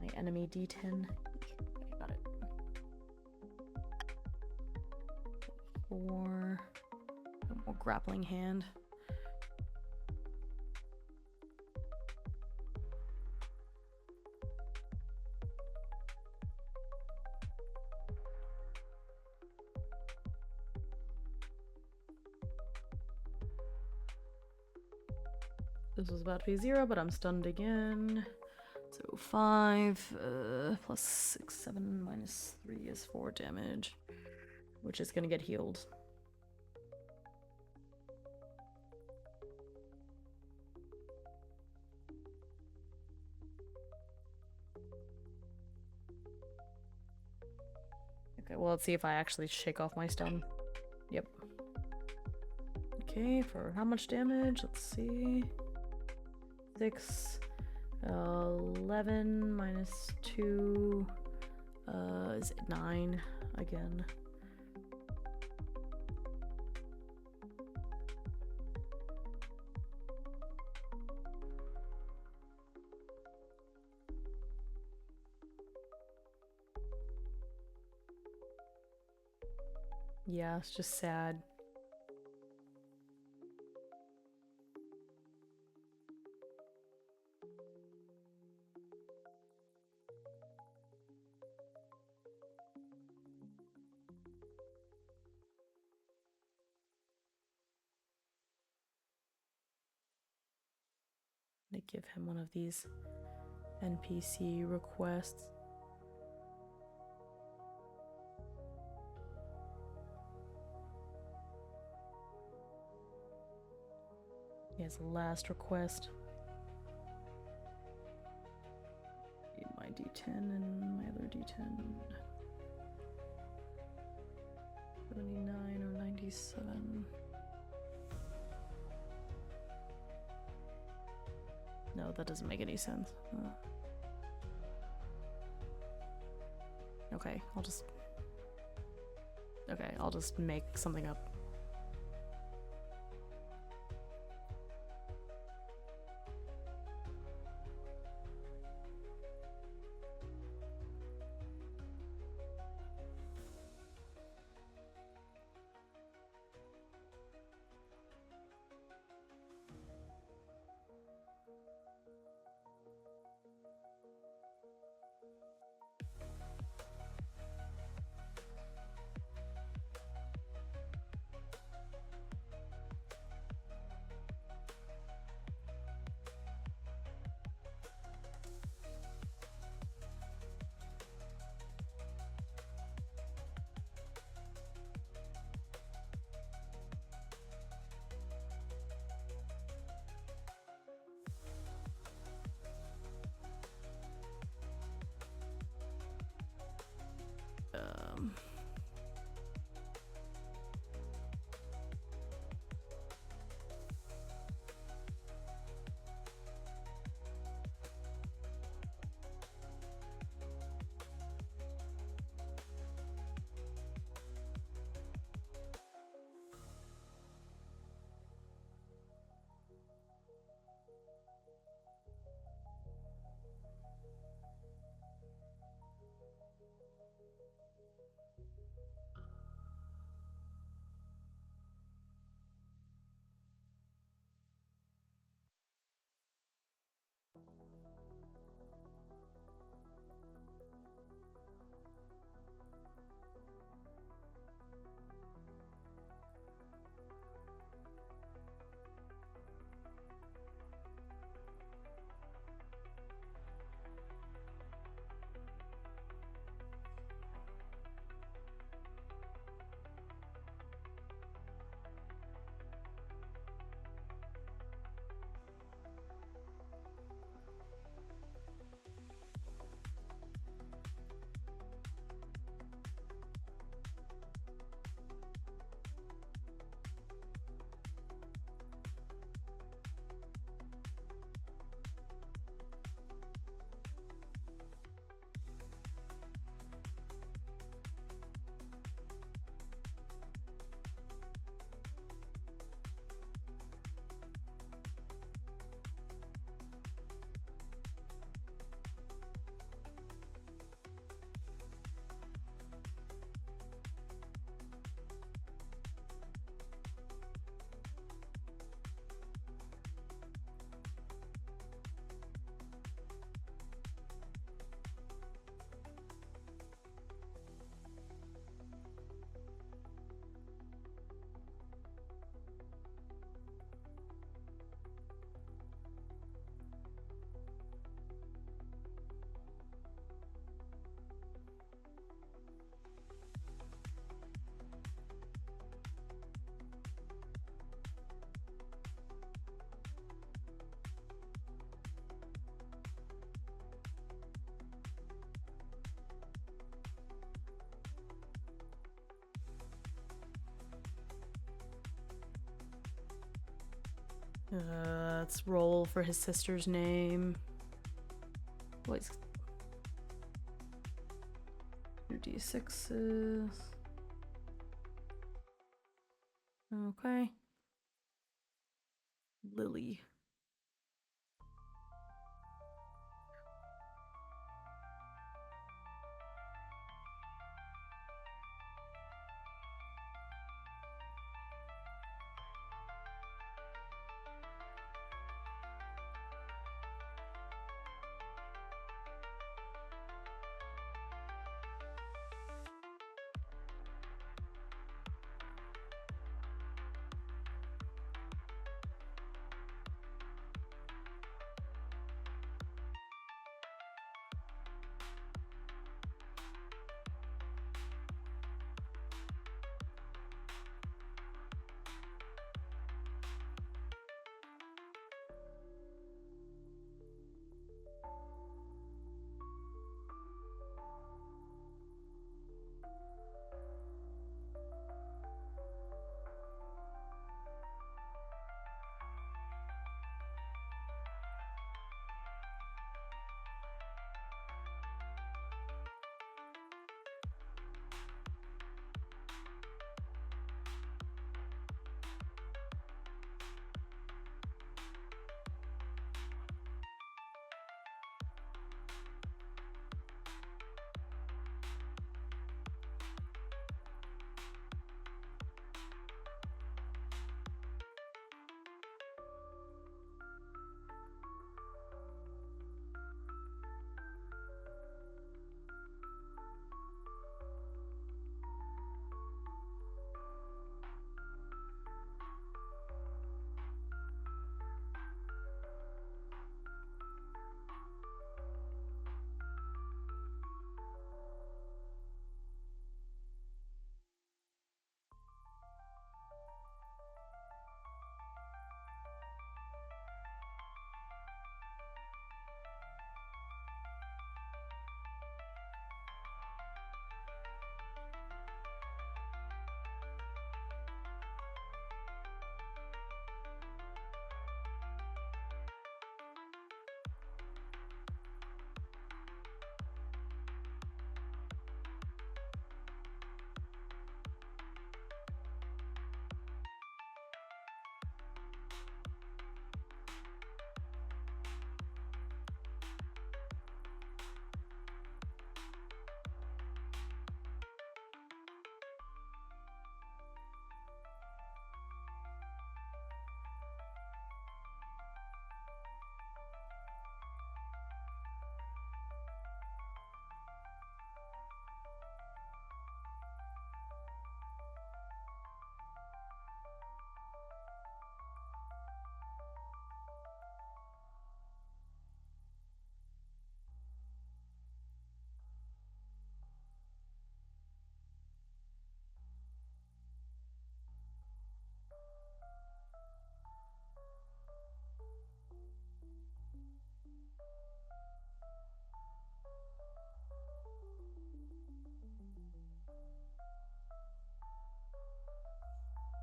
My enemy D10. Okay, got it. 4. More grappling hand. This was about to be 0, but I'm stunned again. So 5 plus 6, 7 minus 3 is 4 damage, which is gonna get healed. Okay, well, let's see if I actually shake off my stun. Yep. Okay, for how much damage? Let's see. 6, 11 minus 2 is 9 again. Yeah, it's just sad. To give him one of these NPC requests. He has a last request. 10, 79 or 97. No, that doesn't make any sense. Okay, I'll just make something up. Let's roll for his sister's name. Wait. 2d6s. Okay. Lily.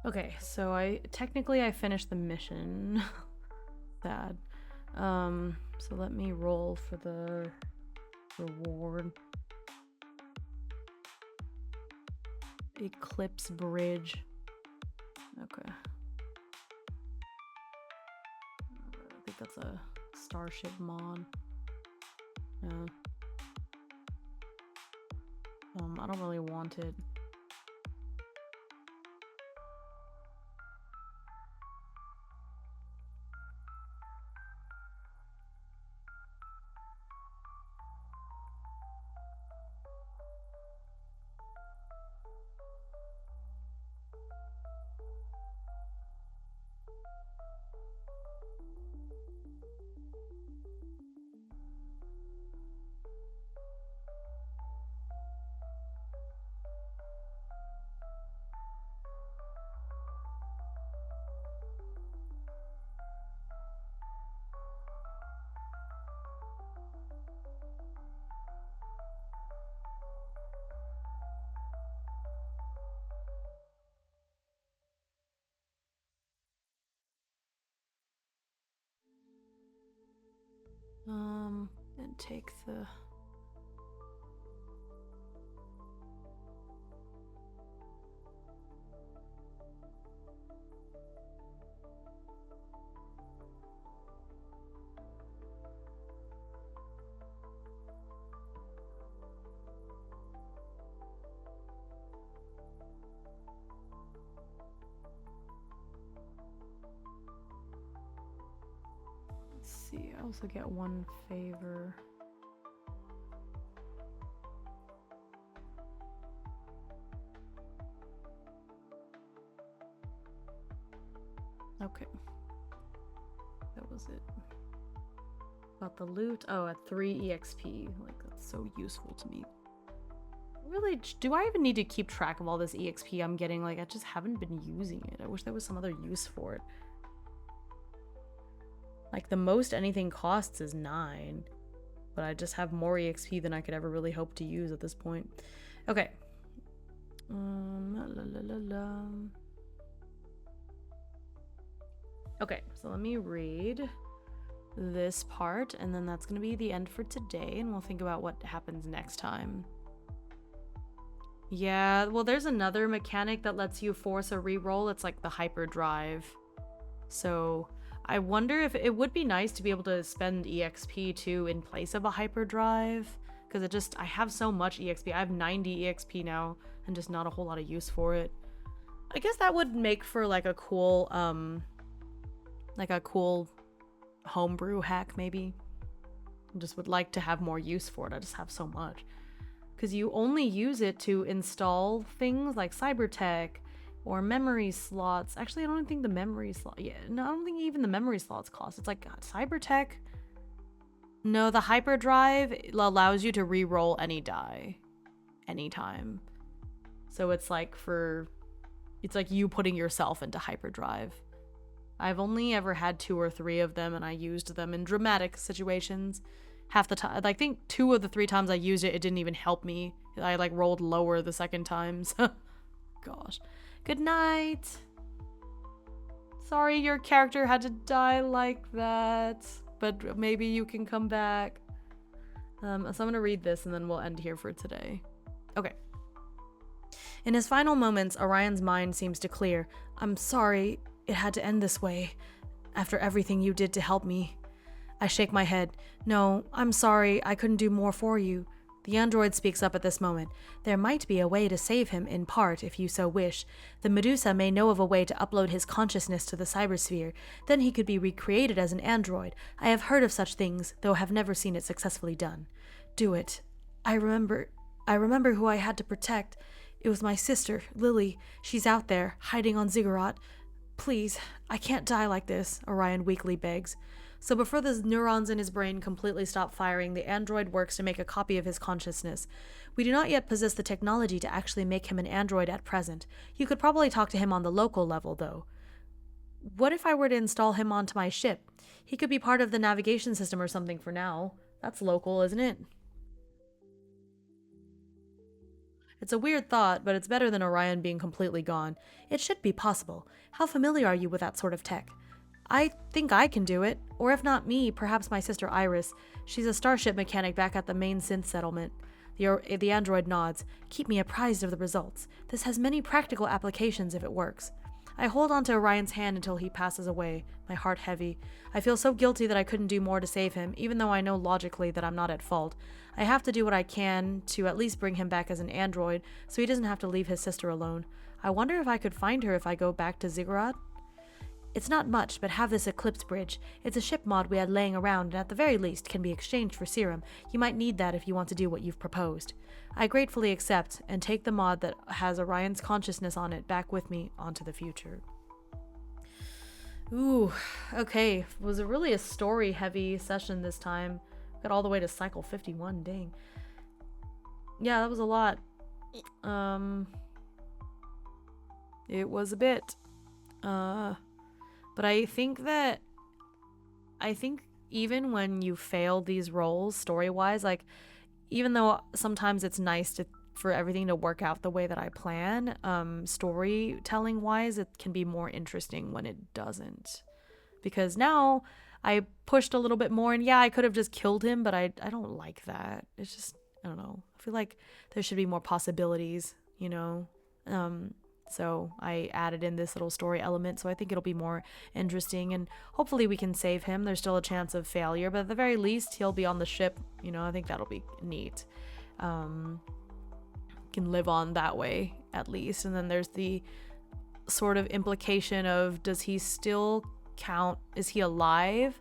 Okay, so I finished the mission. Sad. So let me roll for the reward. Eclipse Bridge. Okay. I think that's a Starship mod. No. I don't really want it. And take the... Let's see, I also get one favor. Okay. That was it. Got the loot. Oh, at 3 EXP. Like, that's so useful to me. Really, do I even need to keep track of all this EXP I'm getting? Like, I just haven't been using it. I wish there was some other use for it. Like, the most anything costs is 9. But I just have more EXP than I could ever really hope to use at this point. Okay. Okay, so let me read this part, and then that's gonna be the end for today, and we'll think about what happens next time. Yeah, well, there's another mechanic that lets you force a reroll. It's like the hyperdrive. So I wonder if it would be nice to be able to spend EXP too in place of a hyperdrive, because I have so much EXP. I have 90 EXP now and just not a whole lot of use for it. I guess that would make for like a cool homebrew hack maybe. I just would like to have more use for it. I just have so much. Because you only use it to install things like cybertech or memory slots. Actually, I don't think the memory slot. Yeah, no, I don't think even the memory slots cost. It's like God, cybertech. No, the hyperdrive allows you to re-roll any die, anytime. So it's like you putting yourself into hyperdrive. I've only ever had 2 or 3 of them, and I used them in dramatic situations. Half the time, I think 2 of the 3 times I used it, it didn't even help me. I like rolled lower the second time. So, gosh. Good night. Sorry your character had to die like that, but maybe you can come back. So I'm gonna read this and then we'll end here for today. Okay. In his final moments, Orion's mind seems to clear. I'm sorry it had to end this way, after everything you did to help me. I shake my head. No, I'm sorry, I couldn't do more for you. The android speaks up at this moment. There might be a way to save him, in part, if you so wish. The Medusa may know of a way to upload his consciousness to the cybersphere. Then he could be recreated as an android. I have heard of such things, though have never seen it successfully done. Do it. I remember who I had to protect. It was my sister, Lily. She's out there, hiding on Ziggurat. Please, I can't die like this, Orion weakly begs. So before the neurons in his brain completely stop firing, the android works to make a copy of his consciousness. We do not yet possess the technology to actually make him an android at present. You could probably talk to him on the local level, though. What if I were to install him onto my ship? He could be part of the navigation system or something for now. That's local, isn't it? It's a weird thought, but it's better than Orion being completely gone. It should be possible. How familiar are you with that sort of tech? I think I can do it. Or if not me, perhaps my sister Iris. She's a starship mechanic back at the main synth settlement. The android nods. Keep me apprised of the results. This has many practical applications if it works. I hold onto Orion's hand until he passes away, my heart heavy. I feel so guilty that I couldn't do more to save him, even though I know logically that I'm not at fault. I have to do what I can to at least bring him back as an android, so he doesn't have to leave his sister alone. I wonder if I could find her if I go back to Ziggurat? It's not much, but have this Eclipse Bridge. It's a ship mod we had laying around, and at the very least can be exchanged for serum. You might need that if you want to do what you've proposed. I gratefully accept, and take the mod that has Orion's consciousness on it back with me onto the future. Ooh, okay. It was really a story-heavy session this time. Got all the way to cycle 51, dang. Yeah, that was a lot. It was a bit. But I think even when you fail these roles story-wise, like, even though sometimes it's nice for everything to work out the way that I plan, storytelling-wise, it can be more interesting when it doesn't. Because now I pushed a little bit more, and yeah, I could have just killed him, but I don't like that. It's just, I don't know. I feel like there should be more possibilities, you know? So I added in this little story element, so I think it'll be more interesting, and hopefully we can save him. There's still a chance of failure, but at the very least, he'll be on the ship. You know, I think that'll be neat. Can live on that way, at least. And then there's the sort of implication of, does he still count? Is he alive?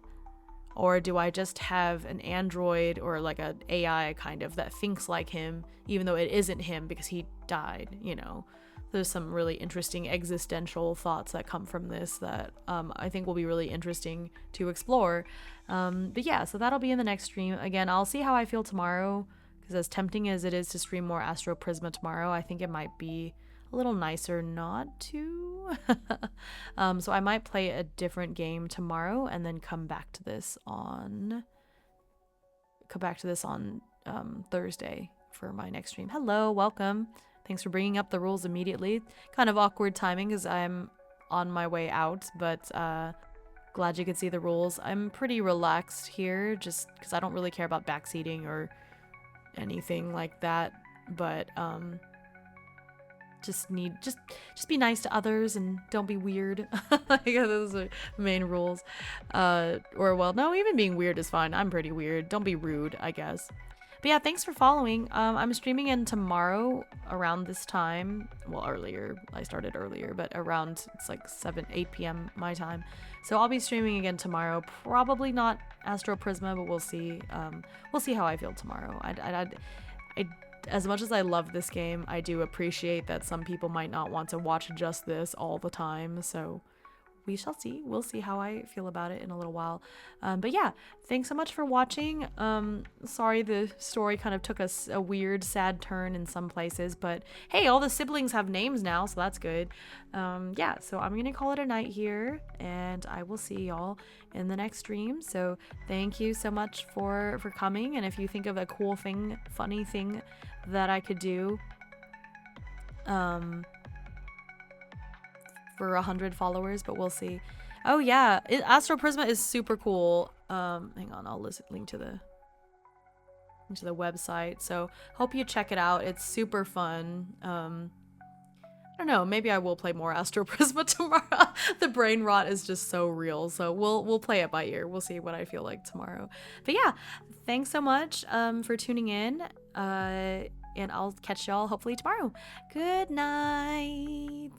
Or do I just have an android or like an AI kind of that thinks like him, even though it isn't him because he died, you know? There's some really interesting existential thoughts that come from this that I think will be really interesting to explore. But yeah, so that'll be in the next stream. Again, I'll see how I feel tomorrow, because as tempting as it is to stream more astroprisma tomorrow, I think it might be a little nicer not to. So I might play a different game tomorrow and then come back to this on Thursday for my next stream. Hello, welcome. Thanks for bringing up the rules immediately. Kind of awkward timing because I'm on my way out, but glad you could see the rules. I'm pretty relaxed here just because I don't really care about backseating or anything like that, but just be nice to others and don't be weird. Those are main rules. Or well, no, even being weird is fine. I'm pretty weird. Don't be rude, I guess. But yeah, thanks for following. I'm streaming in tomorrow around this time. Well, earlier. I started earlier, but around, it's like 8 p.m. my time. So I'll be streaming again tomorrow. Probably not astroprisma, but we'll see. We'll see how I feel tomorrow. As much as I love this game, I do appreciate that some people might not want to watch just this all the time. So we shall see. We'll see how I feel about it in a little while. But yeah, thanks so much for watching. Sorry the story kind of took a weird, sad turn in some places, but hey, all the siblings have names now, so that's good. Yeah, so I'm gonna call it a night here, and I will see y'all in the next stream. So thank you so much for coming, and if you think of a cool thing, funny thing that I could do, for 100 followers, but we'll see. Oh yeah, astroprisma is super cool. Hang on, I'll link to the website. So hope you check it out. It's super fun. I don't know, maybe I will play more astroprisma tomorrow. The brain rot is just so real, so we'll play it by ear. We'll see what I feel like tomorrow. But yeah, thanks so much for tuning in, and I'll catch y'all hopefully tomorrow. Good night.